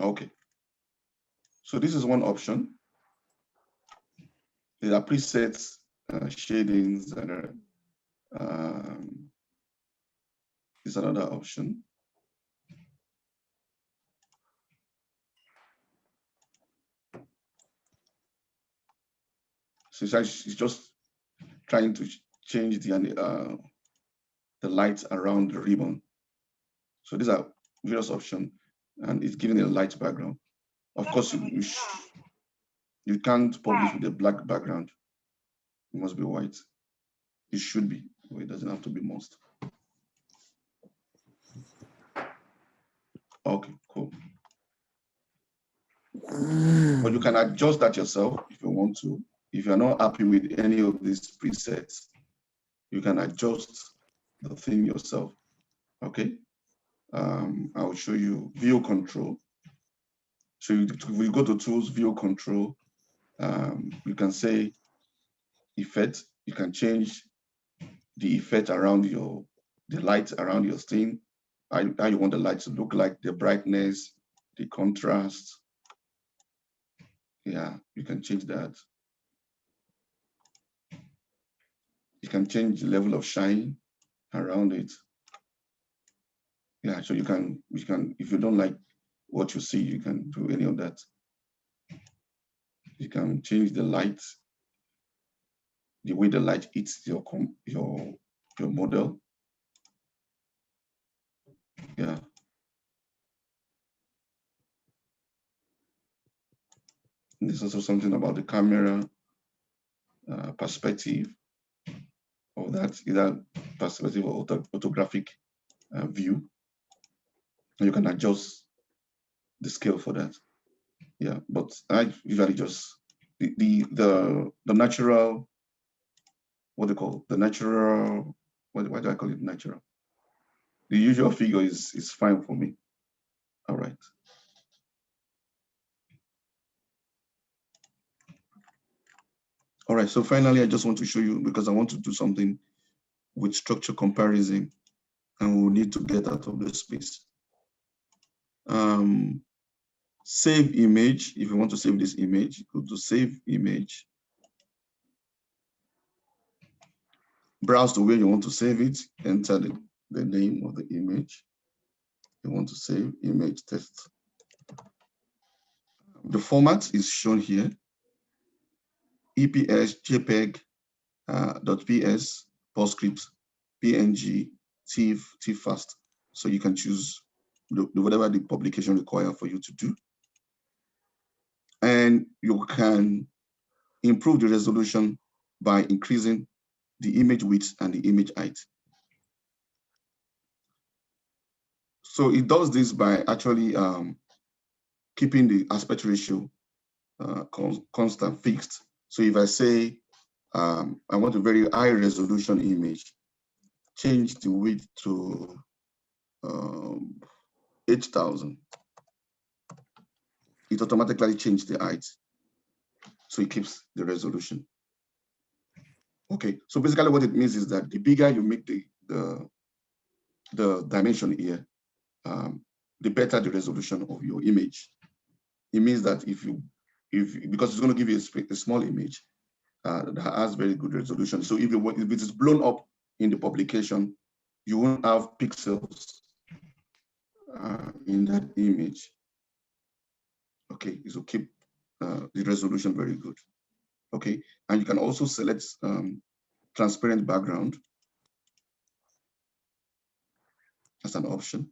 Okay. So this is one option. There are presets, shadings, and is another option. So it's just trying to change the light around the ribbon. So these are various options, and it's giving a light background. Of course, you can't publish with a black background. It must be white. It should be. It doesn't have to be must. Okay, cool. But you can adjust that yourself if you want to. If you're not happy with any of these presets, you can adjust the thing yourself. Okay. I'll show you view control. So you go to tools, view control. You can say effect. You can change the effect around the light around your scene. How you want the light to look like, the brightness, the contrast. Yeah, you can change that. You can change the level of shine around it. Yeah, so you can, if you don't like what you see, you can do any of that. You can change the light, the way the light hits your model. Yeah. And there's also something about the camera perspective of that, either perspective or photographic view. And you can adjust the scale for that. Yeah, but I usually just the natural, what do you call the natural? Why do I call it natural? The usual figure is fine for me. All right. All right, so finally, I just want to show you, because I want to do something with structure comparison, and we'll need to get out of this space. Save image. If you want to save this image, go to save image. Browse to where you want to save it, enter the name of the image. You want to save image test. The format is shown here. EPS, JPEG, .ps, PostScript, PNG, TIFF, TIFFAST. So you can choose whatever the publication requires for you to do. And you can improve the resolution by increasing the image width and the image height. So it does this by actually keeping the aspect ratio constant, fixed. So if I say I want a very high resolution image, change the width to 8,000. It automatically changes the height. So it keeps the resolution. Okay, so basically what it means is that the bigger you make the dimension here, the better the resolution of your image. It means that because it's going to give you a small image that has very good resolution. So if it is blown up in the publication, you won't have pixels in that image. Okay, so keep the resolution very good. Okay, and you can also select transparent background as an option.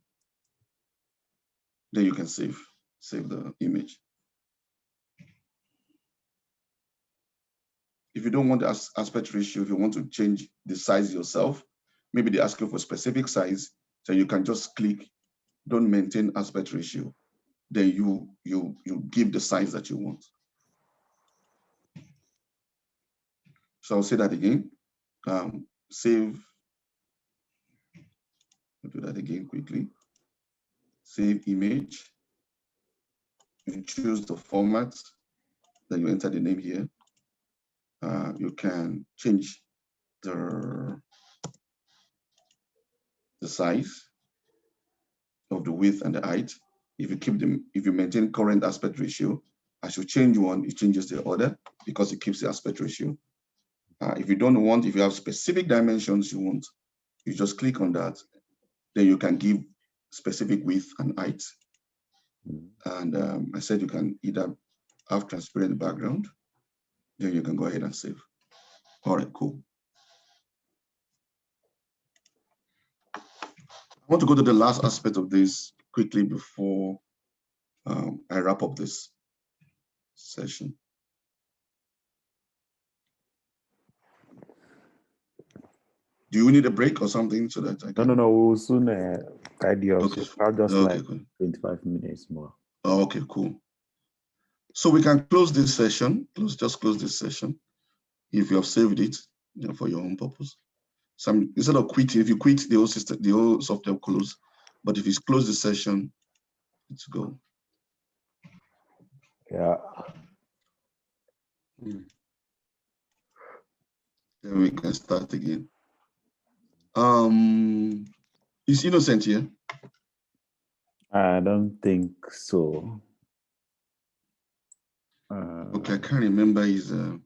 Then you can save the image. If you don't want the aspect ratio, if you want to change the size yourself, maybe they ask you for a specific size, so you can just click, don't maintain aspect ratio. Then you give the size that you want. So I'll say that again. Save. I'll do that again quickly. Save image. You choose the format. Then you enter the name here. You can change the size of the width and the height. If you maintain current aspect ratio, as you change one, it changes the other because it keeps the aspect ratio. If you have specific dimensions you want, you just click on that. Then you can give specific width and height. And I said you can either have transparent background, then you can go ahead and save. All right, cool. I want to go to the last aspect of this quickly before I wrap up this session. Do you need a break or something so that I can? No. We'll soon tidy up. Okay. So I'll just Okay, like cool. 25 minutes more. Oh, okay, cool. So we can close this session. Just close this session if you have saved it, for your own purpose. So instead of quitting, if you quit, the whole system, the whole software will close. But if you close the session, let's go. Yeah. Then we can start again. Is Innocent here? I don't think so. Okay, I can't remember his. I'm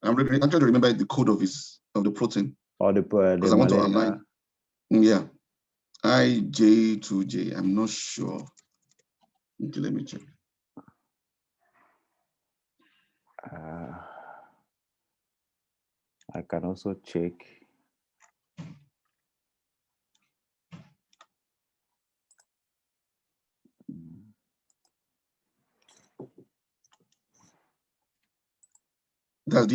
trying to remember the code of the protein. Or because I want to align. Yeah, IJ2J. I'm not sure. Okay, let me check. I can also check. That's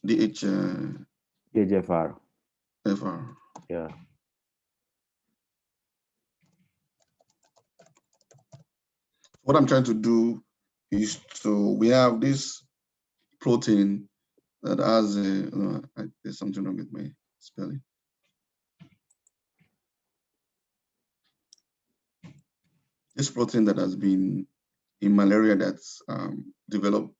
DHFR. FR. Yeah. What I'm trying to do is we have this protein that has there's something wrong with my spelling. This protein that has been in malaria that's developed,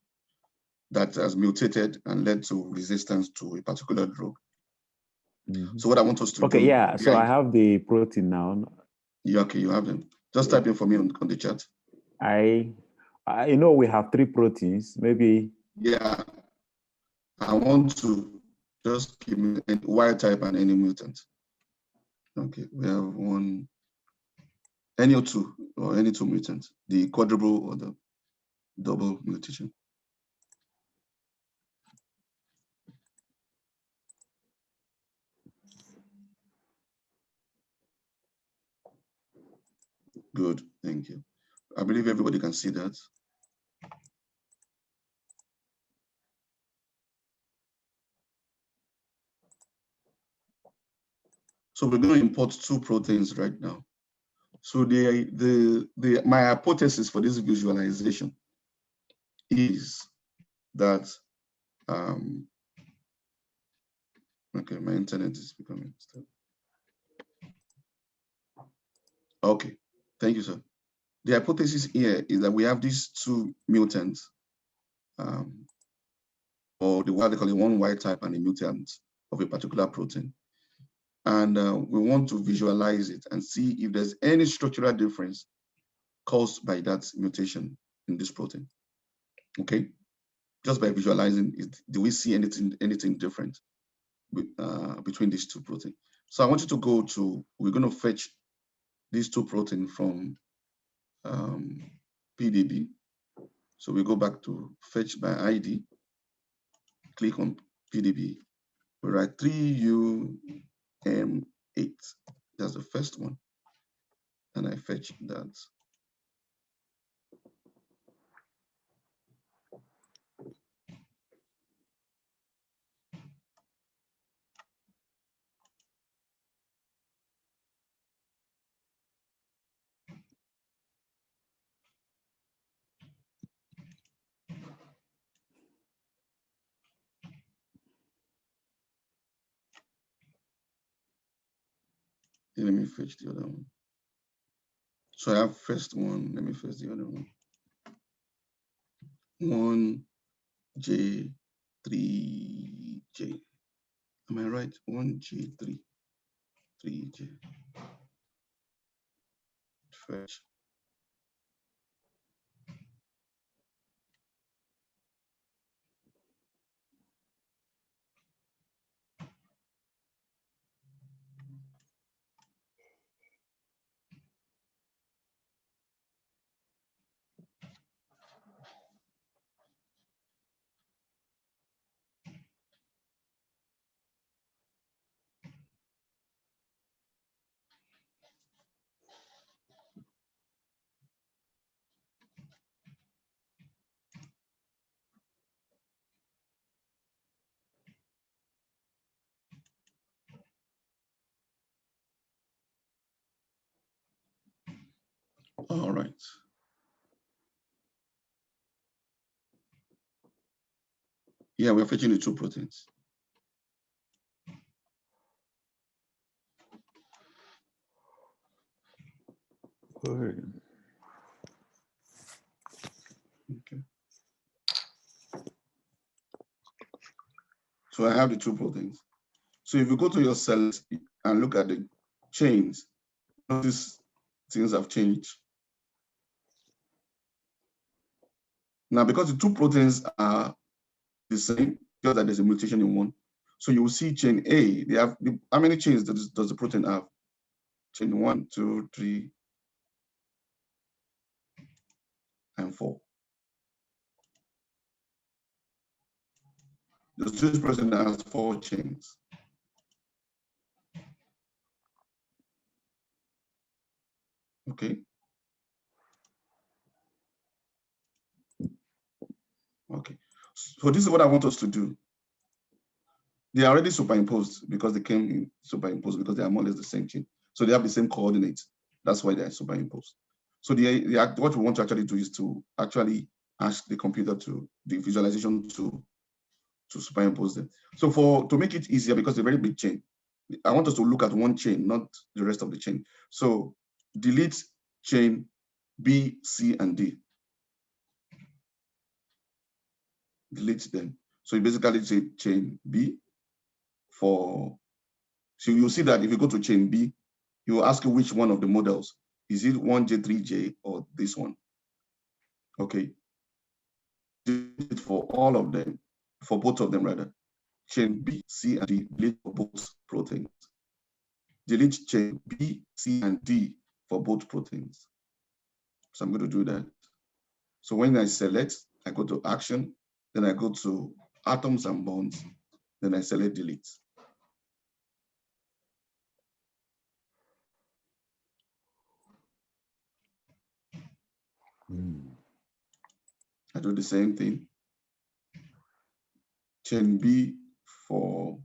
that has mutated and led to resistance to a particular drug. Mm-hmm. So what I want us to do. Okay, yeah. So I have the protein now. Yeah, okay, you have them. Just type in for me on the chat. I know we have 3 proteins. Maybe. Yeah. I want to just give me a wild type and any mutant. Okay, we have one, any two mutants, the quadruple or the double mutation. Good, thank you. I believe everybody can see that. So we're going to import 2 proteins right now. So my hypothesis for this visualization is that, okay, my internet is becoming stable. Okay, thank you, sir. The hypothesis here is that we have these two mutants, or what they call it, one wild type and a mutant of a particular protein. And we want to visualize it and see if there's any structural difference caused by that mutation in this protein. Okay, just by visualizing it, do we see anything different between these two proteins? So I want you to go to, we're going to fetch these two proteins from PDB. So we go back to fetch by ID, click on PDB, we write 3UM8, that's the first one, and I fetch that. Let me fetch the other one. So I have first one, let me fetch the other one. 1J, 3J. Am I right? 1J, 3J. Fetch. All right. Yeah, we're fetching the two proteins. Okay. So I have the two proteins. So if you go to your cells and look at the chains, notice things have changed. Now, because the two proteins are the same, just that there's a mutation in one. So you will see chain A, they have, how many chains does the protein have? Chain 1, 2, 3, and 4. The Swiss protein has 4 chains. Okay. Okay. So this is what I want us to do. They are already superimposed because they came in superimposed because they are more or less the same chain. So they have the same coordinates. That's why they are superimposed. So what we want to actually do is to actually ask the computer to, the visualization to superimpose them. So to make it easier, because they're a very big chain, I want us to look at one chain, not the rest of the chain. So delete chain B, C, and D. Delete them. So you basically say chain B so you'll see that if you go to chain B, you will ask you which one of the models. Is it 1J, 3J, or this one? Okay. Delete it for all of them, for both of them rather. Chain B, C, and D, delete for both proteins. Delete chain B, C, and D for both proteins. So I'm going to do that. So when I select, I go to action, then I go to atoms and bonds, then I select delete. I do the same thing. Chain B for,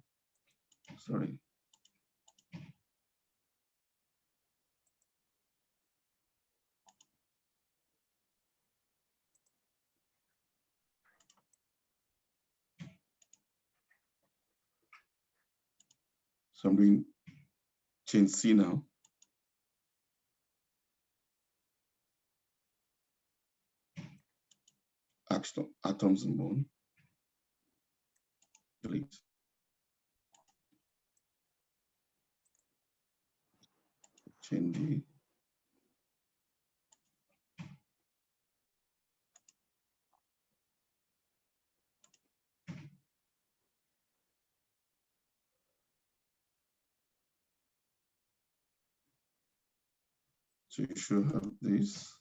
sorry. So I'm doing chain C now. Atoms and bone. Delete. Chain D. So you should have this.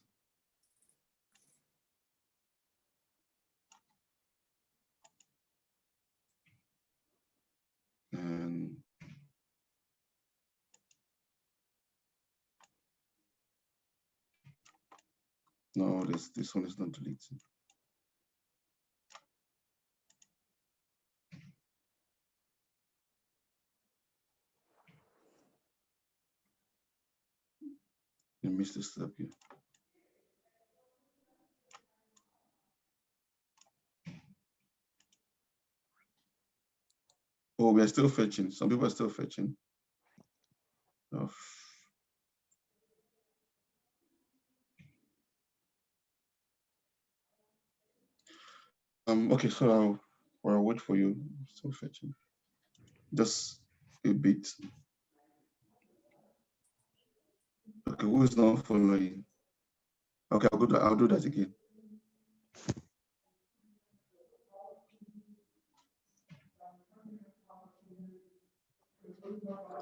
And no, this one is not deleted. You missed a step here. Oh, we are still fetching. Some people are still fetching. Oh. Okay, so I'll wait for you. Still fetching. Just a bit. Okay, who is not following? Okay, I'll do that again.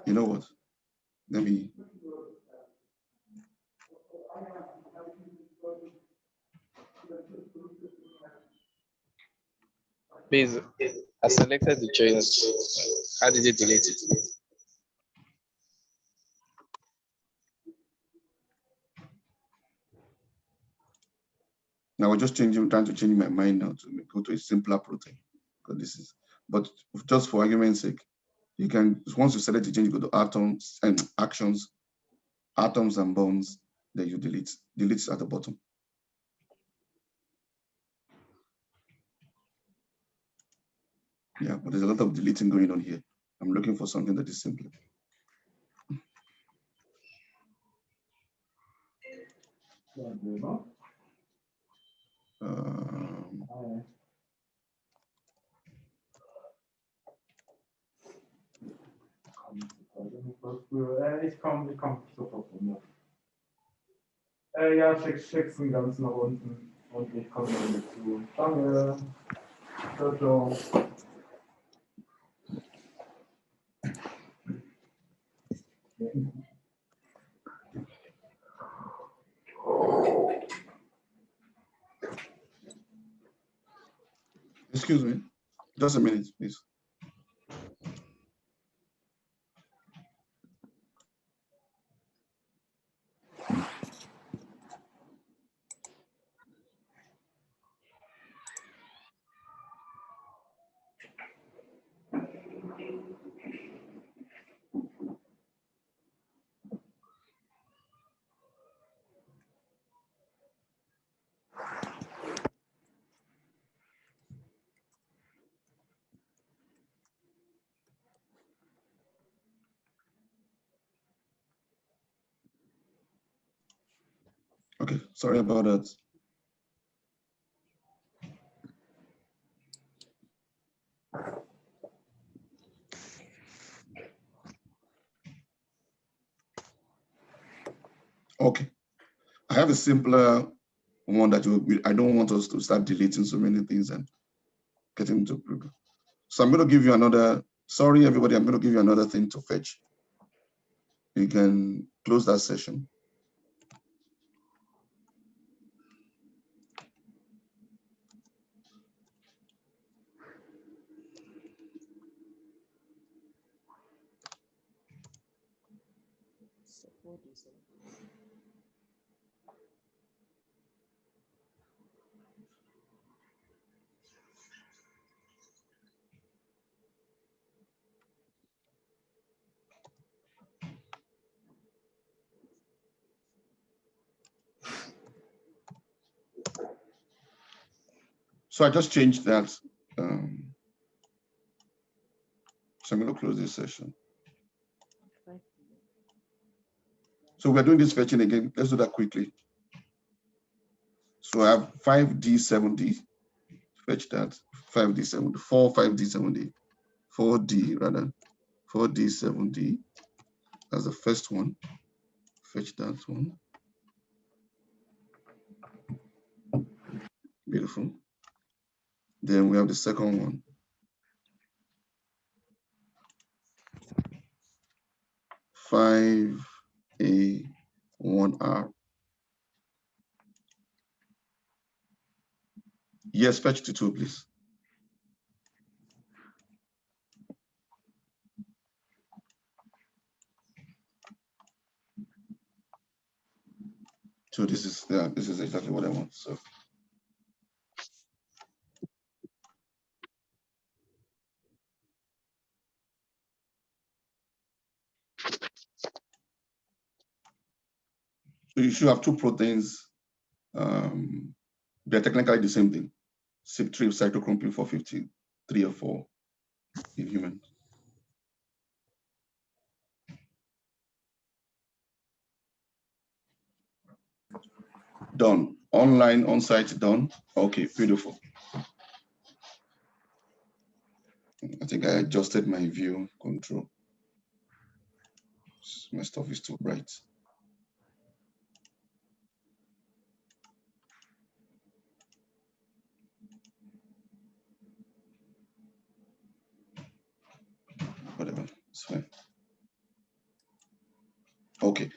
You know what? Let me. Please, I selected the choice. How did you delete it? Now we're just trying to change my mind now to go to a simpler protein. Because this is, but just for argument's sake, you can, once you select the change, you go to atoms and actions, atoms and bonds, then you delete it at the bottom. Yeah, but there's a lot of deleting going on here. I'm looking for something that is simpler. Ich komme sofort runter. Ja, schick's ihn ganz nach unten und ich komme dann dazu. Danke. Ciao, ciao. Excuse me, just a minute, please. Okay, sorry about that. Okay, I have a simpler one that I don't want us to start deleting so many things and getting into problem. So I'm going to give you another, sorry everybody, I'm going to give you another thing to fetch. You can close that session. So I just changed that. So I'm going to close this session. So we're doing this fetching again. Let's do that quickly. So I have 5D7D. Fetch that. 5D7D. 5D7D. 4D rather. 4D7D. That's the first one. Fetch that one. Beautiful. Then we have the second one. A1R. Yes, fetch to 2, please. So this is exactly what I want. So you should have 2 proteins. They're technically the same thing. CYP3 cytochrome P450, 3 or 4 in humans. Done. Online, on-site, done. Okay, beautiful. I think I adjusted my view control. My stuff is too bright. Whatever, it's fine. Okay.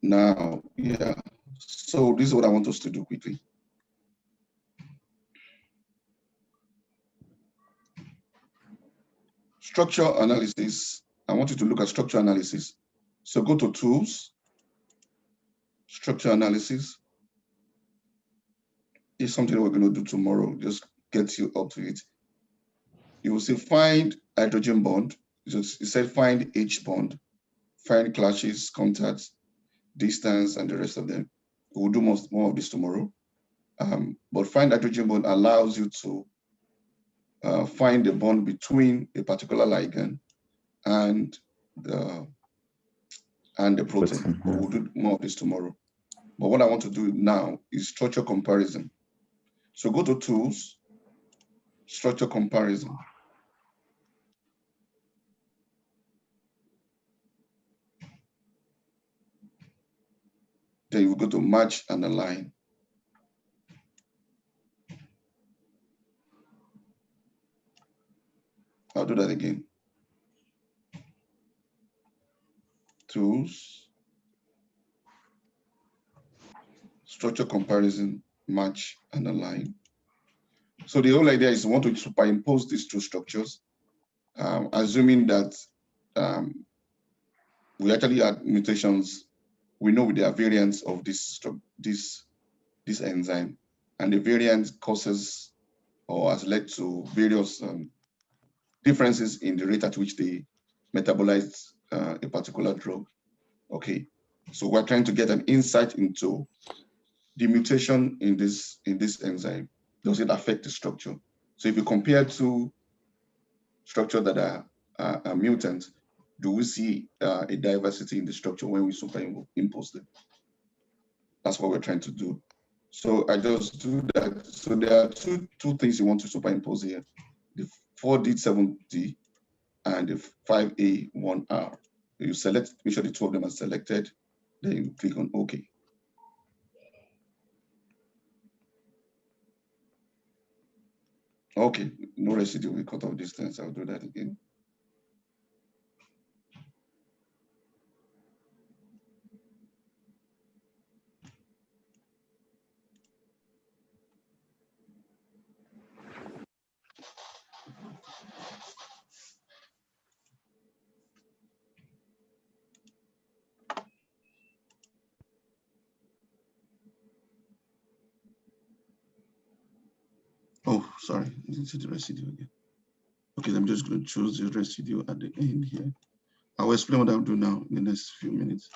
Now, yeah. So this is what I want us to do quickly. Structure analysis. I want you to look at structure analysis. So go to tools, structure analysis. It's something we're going to do tomorrow. Just get you up to it. You will see find hydrogen bond. It said find H bond, find clashes, contacts, distance, and the rest of them. We'll do more of this tomorrow. But find hydrogen bond allows you to find the bond between a particular ligand and the protein. But we'll do more of this tomorrow. But what I want to do now is structure comparison. So go to tools, structure comparison. Then you go to match and align. I'll do that again. Tools, structure comparison, match and align. So the whole idea is we want to superimpose these 2 structures, assuming that we actually add mutations. We know there are variants of this enzyme, and the variant causes or has led to various differences in the rate at which they metabolize a particular drug. Okay, so we're trying to get an insight into the mutation in this enzyme. Does it affect the structure? So if you compare 2 structures that are mutants, do we see a diversity in the structure when we superimpose them? That's what we're trying to do. So I just do that. So there are two things you want to superimpose here: the 4D7D and the 5A1R. You select, make sure the 2 of them are selected. Then you click on OK. Okay, no residue with cutoff distance. I'll do that again. Oh, sorry, I didn't see the residue again. Okay, I'm just going to choose the residue at the end here. I'll explain what I'll do now in the next few minutes.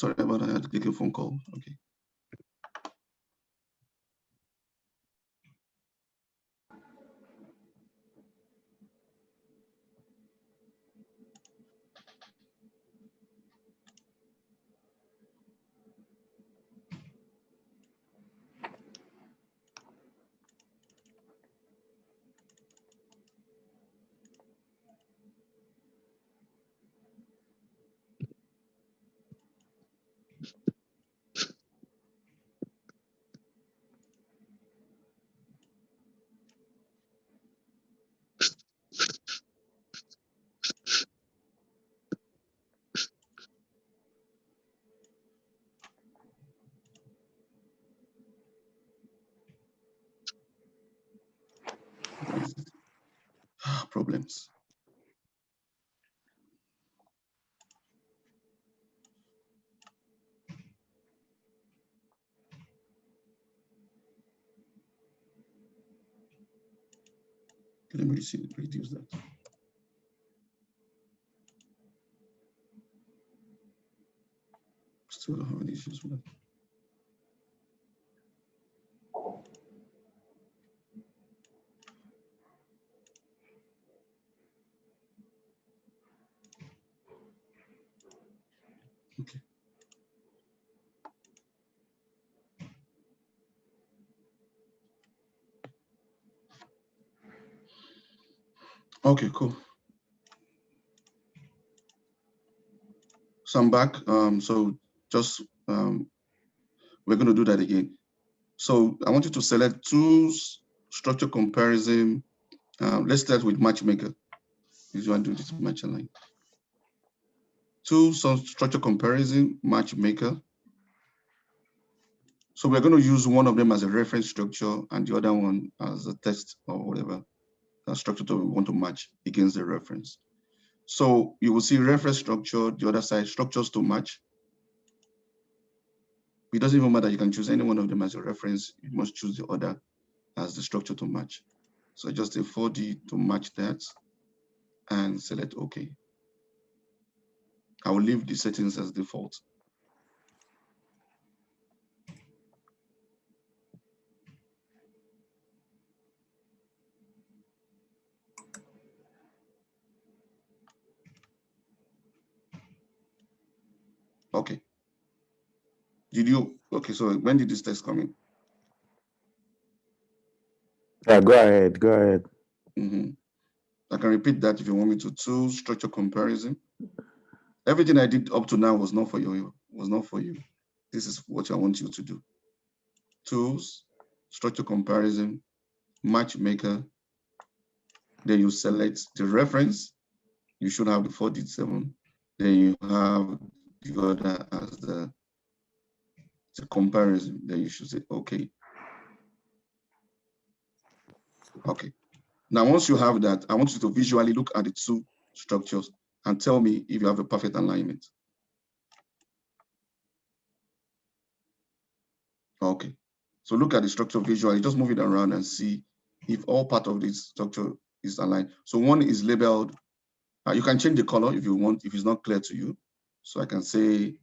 Sorry about that. I had to take a phone call. Okay. Problems. Let me reduce that. Still don't have any issues with that. Okay. Okay, cool. So I'm back. So just we're going to do that again. So I want you to select tools, structure comparison. Let's start with matchmaker. If you want to do this match align. Tools, structure comparison, matchmaker. So we're going to use one of them as a reference structure and the other one as a test or whatever structure that we want to match against the reference. So you will see reference structure, the other side, structures to match. It doesn't even matter, you can choose any one of them as a reference. You must choose the other as the structure to match. So just a 4D to match that and select OK. I will leave the settings as default. Okay. Okay, so when did this test come in? Yeah, go ahead, go ahead. I can repeat that if you want me to. Tools, structure comparison. Everything I did up to now was not for you. This is what I want you to do. Tools, structure comparison, matchmaker. Then you select the reference. You should have the 4D7. Then you have the other as the comparison. Then you should say OK. Okay. Now, once you have that, I want you to visually look at the two structures and tell me if you have a perfect alignment. Okay. So look at the structure visually, just move it around and see if all part of this structure is aligned. So one is labeled, you can change the color if you want, if it's not clear to you. So I can say,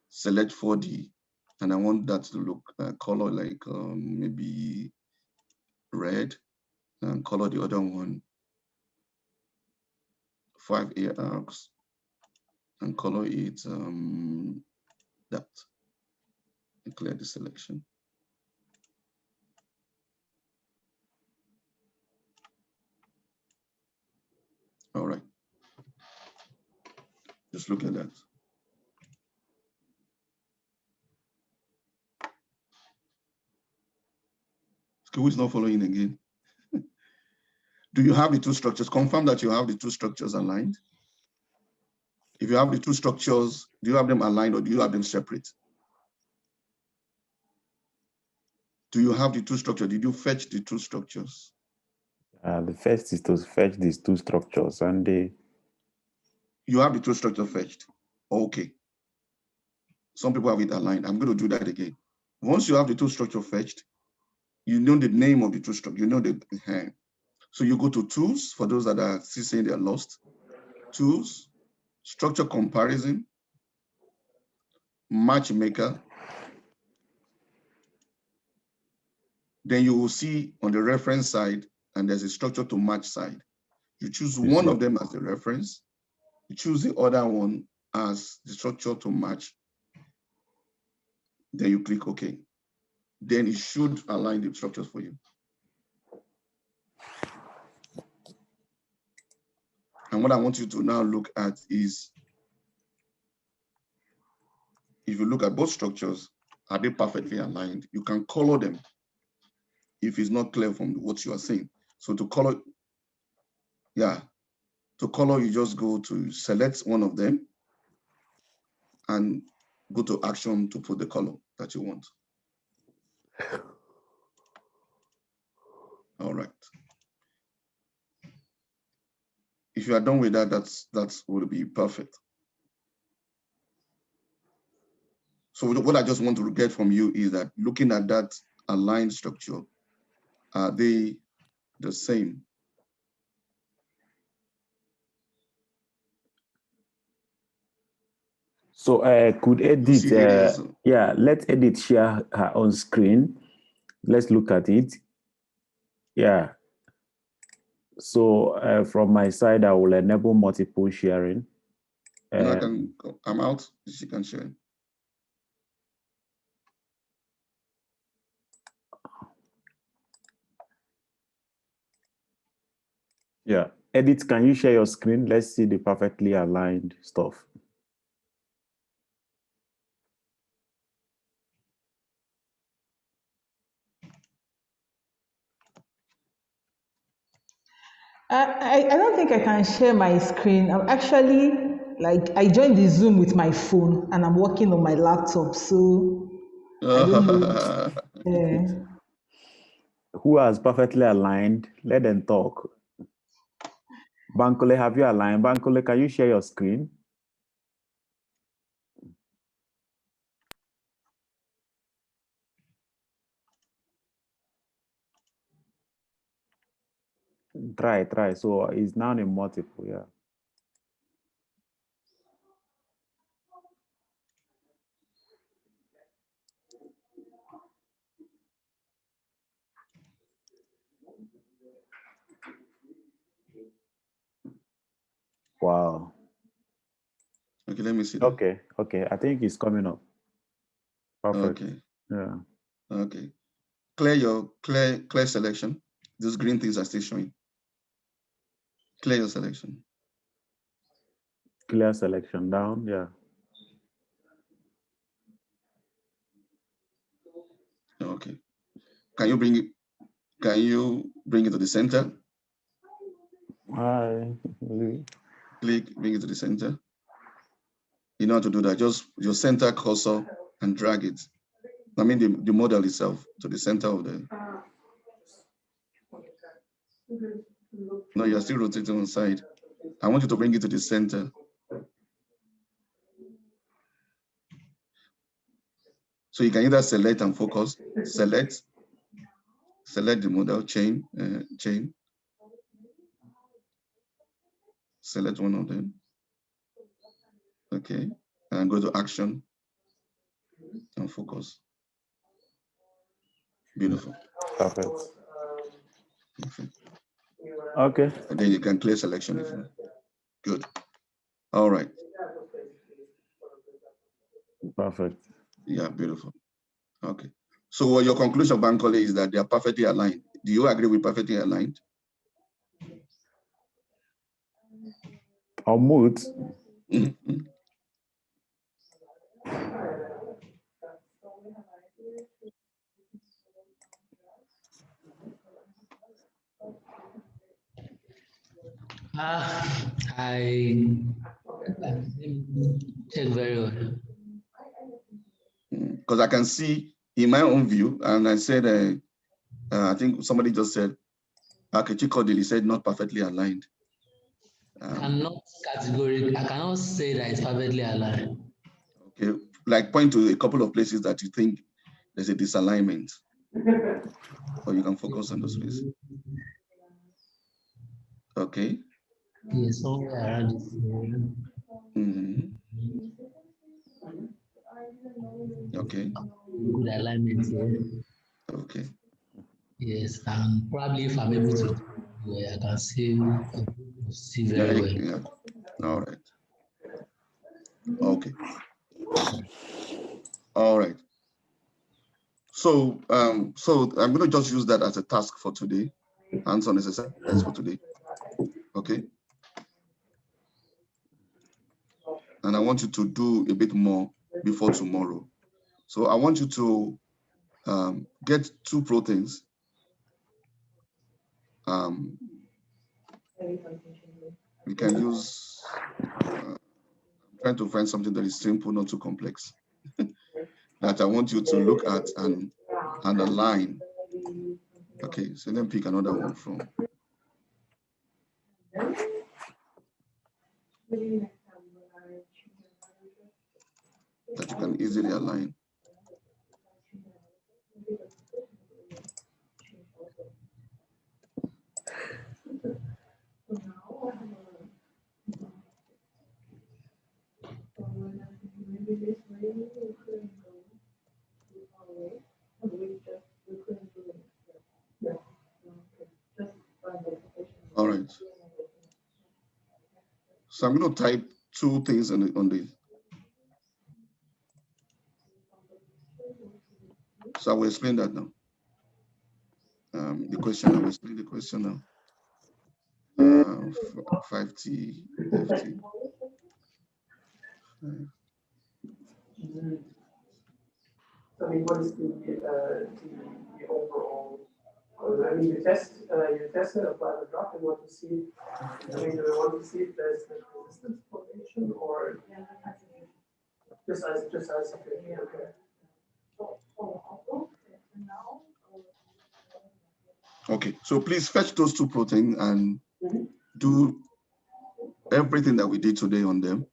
select 4D, and I want that to look color like maybe red, and color the other one 5 arcs, and color it that, and clear the selection. All right. Just look at that. Who is not following again? Do you have the two structures? Confirm that you have the two structures aligned. If you have the two structures, do you have them aligned or do you have them separate? Do you have the two structures? Did you fetch the two structures? The first is to fetch these two structures, and you have the two structures fetched. Okay. Some people have it aligned. I'm going to do that again. Once you have the two structures fetched, you know the name of the two structures. You know the hand. So you go to tools for those that are still saying they're lost. Tools, structure comparison. matchmaker, then you will see on the reference side, and there's a structure to match side. You choose one of them as the reference, you choose the other one as the structure to match, then you click OK. Then it should align the structures for you. And what I want you to now look at is, if you look at both structures, are they perfectly aligned? You can color them if it's not clear from what you are saying. So to color, to color, you just go to select one of them and go to action to put the color that you want. All right. If you are done with that, that would be perfect. So what I just want to get from you is that looking at that aligned structure, are they the same? So could Edith, let Edith share her own screen. Let's look at it. Yeah. So from my side, I will enable multiple sharing. I'm out, she can share. Yeah. Edith, can you share your screen? Let's see the perfectly aligned stuff. I don't think I can share my screen. I'm actually, I joined the Zoom with my phone and I'm working on my laptop, so I don't know. Who has perfectly aligned? Let them talk. Bankole, have you aligned? Bankole, can you share your screen? Try. So it's now in multiple, yeah. Wow. Okay, let me see. Okay. I think it's coming up. Perfect. Okay. Yeah. Okay. Clear selection. Those green things are still showing. Clear your selection. Clear selection down, yeah. Okay. Can you bring it to the center? Click, bring it to the center. You know how to do that. Just your center cursor and drag it. I mean the model itself to the center of the. No, you're still rotating on side. I want you to bring it to the center. So you can either select and focus. Select the model chain. Select one of them. Okay, and go to action and focus. Beautiful. Perfect. Okay. And then you can clear selection if you. Good. All right. Perfect. Yeah, beautiful. Okay. So your conclusion, Bankole, is that they are perfectly aligned. Do you agree with perfectly aligned? Or mood. I check very well. Because I can see in my own view, and I said, I think somebody just said, Akechi Kodili said not perfectly aligned. I cannot say that it's perfectly aligned. Okay, like point to a couple of places that you think there's a disalignment, or you can focus on those places. Okay. Yes, somewhere around this area. Okay. Good alignment here. Okay. Yes, and probably if I'm able to, I can see very well. Yeah. All right. Okay. All right. So, so I'm going to just use that as a task for today, hands-on exercise for today. Okay. And I want you to do a bit more before tomorrow. So I want you to get 2 proteins. We can use, I'm trying to find something that is simple, not too complex, that I want you to look at and align. Okay, so let me pick another one from. That you can easily align. All right. So I'm going to type 2 things on the. So I will explain that now. The question, I will explain the question now. 5T, FT. I mean, what is the overall? I mean, you test it, apply the drop, and want to see. I mean, do we want to see if there's the resistance formation or just as okay. Okay, so please fetch those 2 proteins and do everything that we did today on them.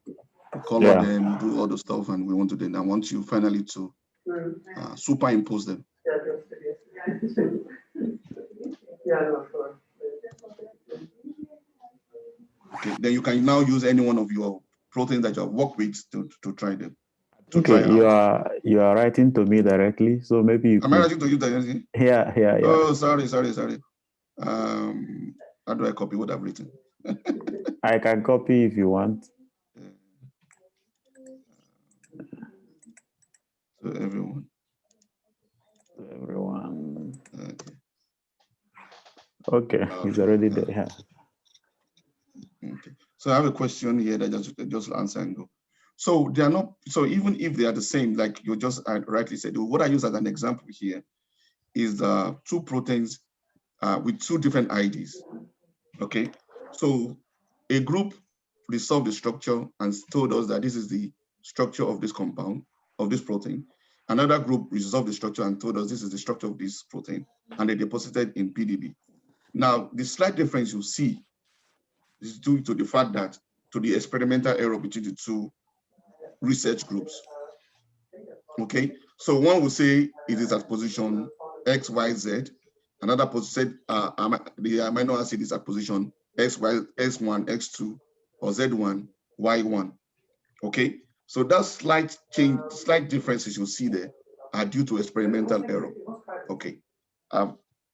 Color them, do all the stuff, and we want to then. I want you finally to superimpose them. Yeah, no, sure. Okay, then you can now use any one of your proteins that you have worked with to try them. Okay, you are writing to me directly, so maybe you. Am I writing to you directly? Yeah. Oh, sorry. How do I copy what I've written? I can copy if you want. So everyone. Okay, he's already there. Yeah. Okay. So I have a question here that just answer and go. So they are not. So even if they are the same, like you just rightly said, what I use as an example here is 2 proteins with 2 different IDs. Okay. So a group resolved the structure and told us that this is the structure of this compound, of this protein. Another group resolved the structure and told us this is the structure of this protein, and they deposited in PDB. Now, the slight difference you see is due to the fact that, to the experimental error between the 2 research groups. Okay, so one will say it is at position X, Y, Z. Another person said the amino acid is at position X, Y, S1, X2, or Z1, Y1. Okay, so that slight change, slight differences you see there are due to experimental error. Okay,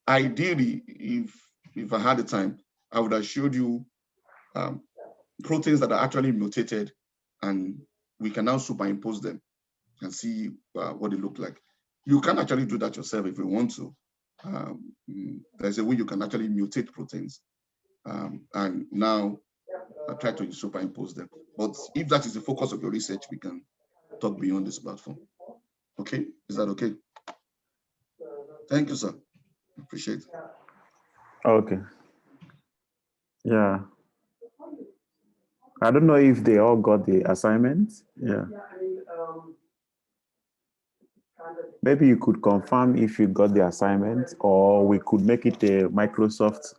ideally, if I had the time, I would have showed you proteins that are actually mutated, and we can now superimpose them and see what they look like. You can actually do that yourself if you want to. There's a way you can actually mutate proteins, and now try to superimpose them. But if that is the focus of your research, we can talk beyond this platform. Okay, is that okay? Thank you, sir. Appreciate it. Okay. Yeah. I don't know if they all got the assignment. Yeah. Maybe you could confirm if you got the assignment, or we could make it a Microsoft.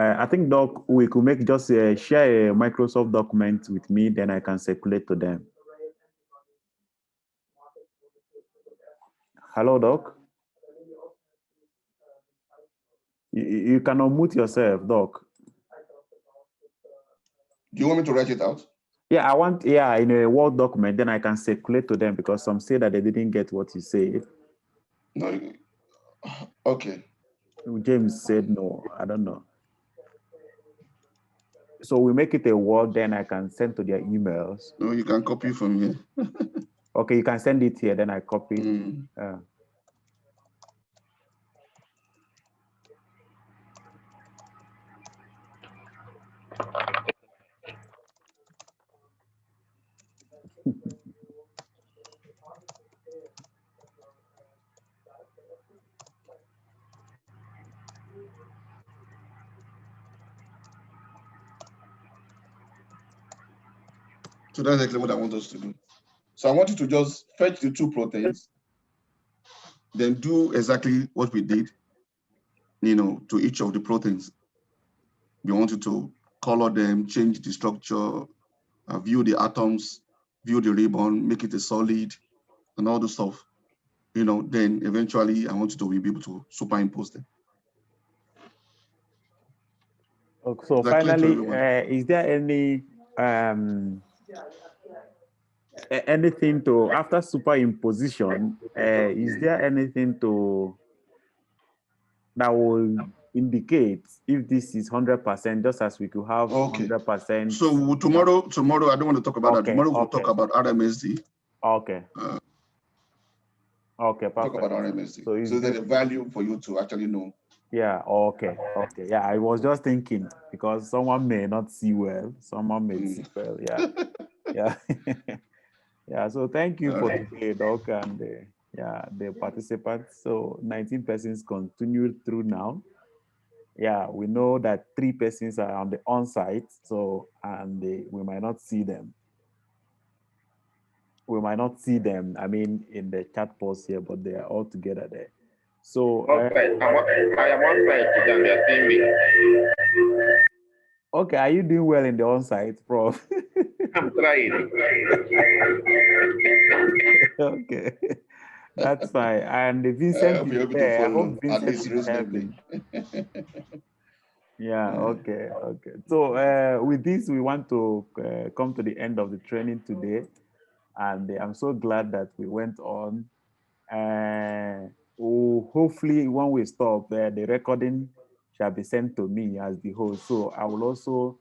I think, Doc, we could make just share a Microsoft document with me, then I can circulate to them. Hello, Doc. You can unmute yourself, Doc. Do you want me to write it out? Yeah, I want, in a Word document, then I can circulate to them because some say that they didn't get what you said. No, okay. James said no, I don't know. So we make it a Word, then I can send to their emails. No, you can copy from here. Okay, you can send it here, then I copy. So that's exactly what I want us to do. So I want you to just fetch the 2 proteins, then do exactly what we did, to each of the proteins. We want you to color them, change the structure, view the atoms, view the ribbon, make it a solid, and all the stuff. Then eventually I want you to be able to superimpose them. Okay, so finally, is there any anything to, after superimposition, is there anything that will indicate if this is 100%, just as we could have 100%? So tomorrow, I don't want to talk about that. Tomorrow we'll talk about RMSD. Okay. Okay, perfect. Talk about RMSD. So there's a value for you to actually know. Yeah, okay. Yeah, I was just thinking because someone may not see well, someone may see well. Yeah. Yeah, so thank you for today, Doc, and the participants. So 19 persons continued through now. Yeah, we know that 3 persons are on the on-site, and we might not see them. I mean, in the chat post here, but they are all together there. So I am on-site today, they are seeing me. Okay, are you doing well in the on-site, Prof? I'm trying. Okay, that's fine. And Vincent is there. I hope Vincent is helping. Yeah, okay. So with this, we want to come to the end of the training today. And I'm so glad that we went on. Hopefully, when we stop, the recording shall be sent to me as the host. So I will also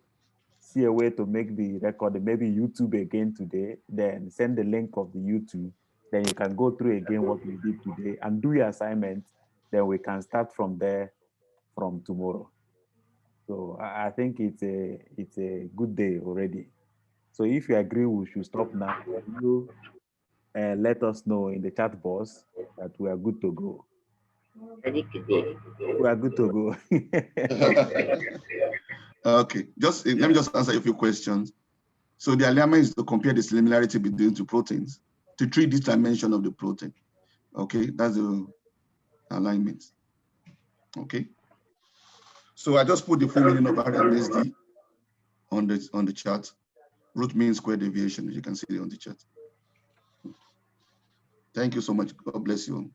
see a way to make the recording, maybe YouTube again today, then send the link of the YouTube. Then you can go through again what we did today and do your assignment. Then we can start from there from tomorrow. So I think it's a good day already. So if you agree, we should stop now. You let us know in the chat box that we are good to go. Ready to go. We are good to go. Okay, let me just answer a few questions. So the alignment is to compare the similarity between 2 proteins to 3 dimensions of the protein. Okay, that's the alignment. Okay. So I just put the full meaning of RMSD on the chart. Root mean square deviation, as you can see it on the chart. Thank you so much. God bless you.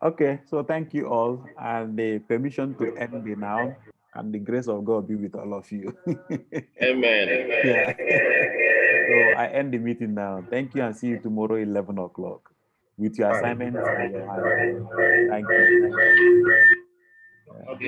Okay, so thank you all, and the permission to end it now, and the grace of God be with all of you. Amen. Yeah. So I end the meeting now. Thank you, and see you tomorrow 11 o'clock with your assignments and your hand. Thank you. Okay.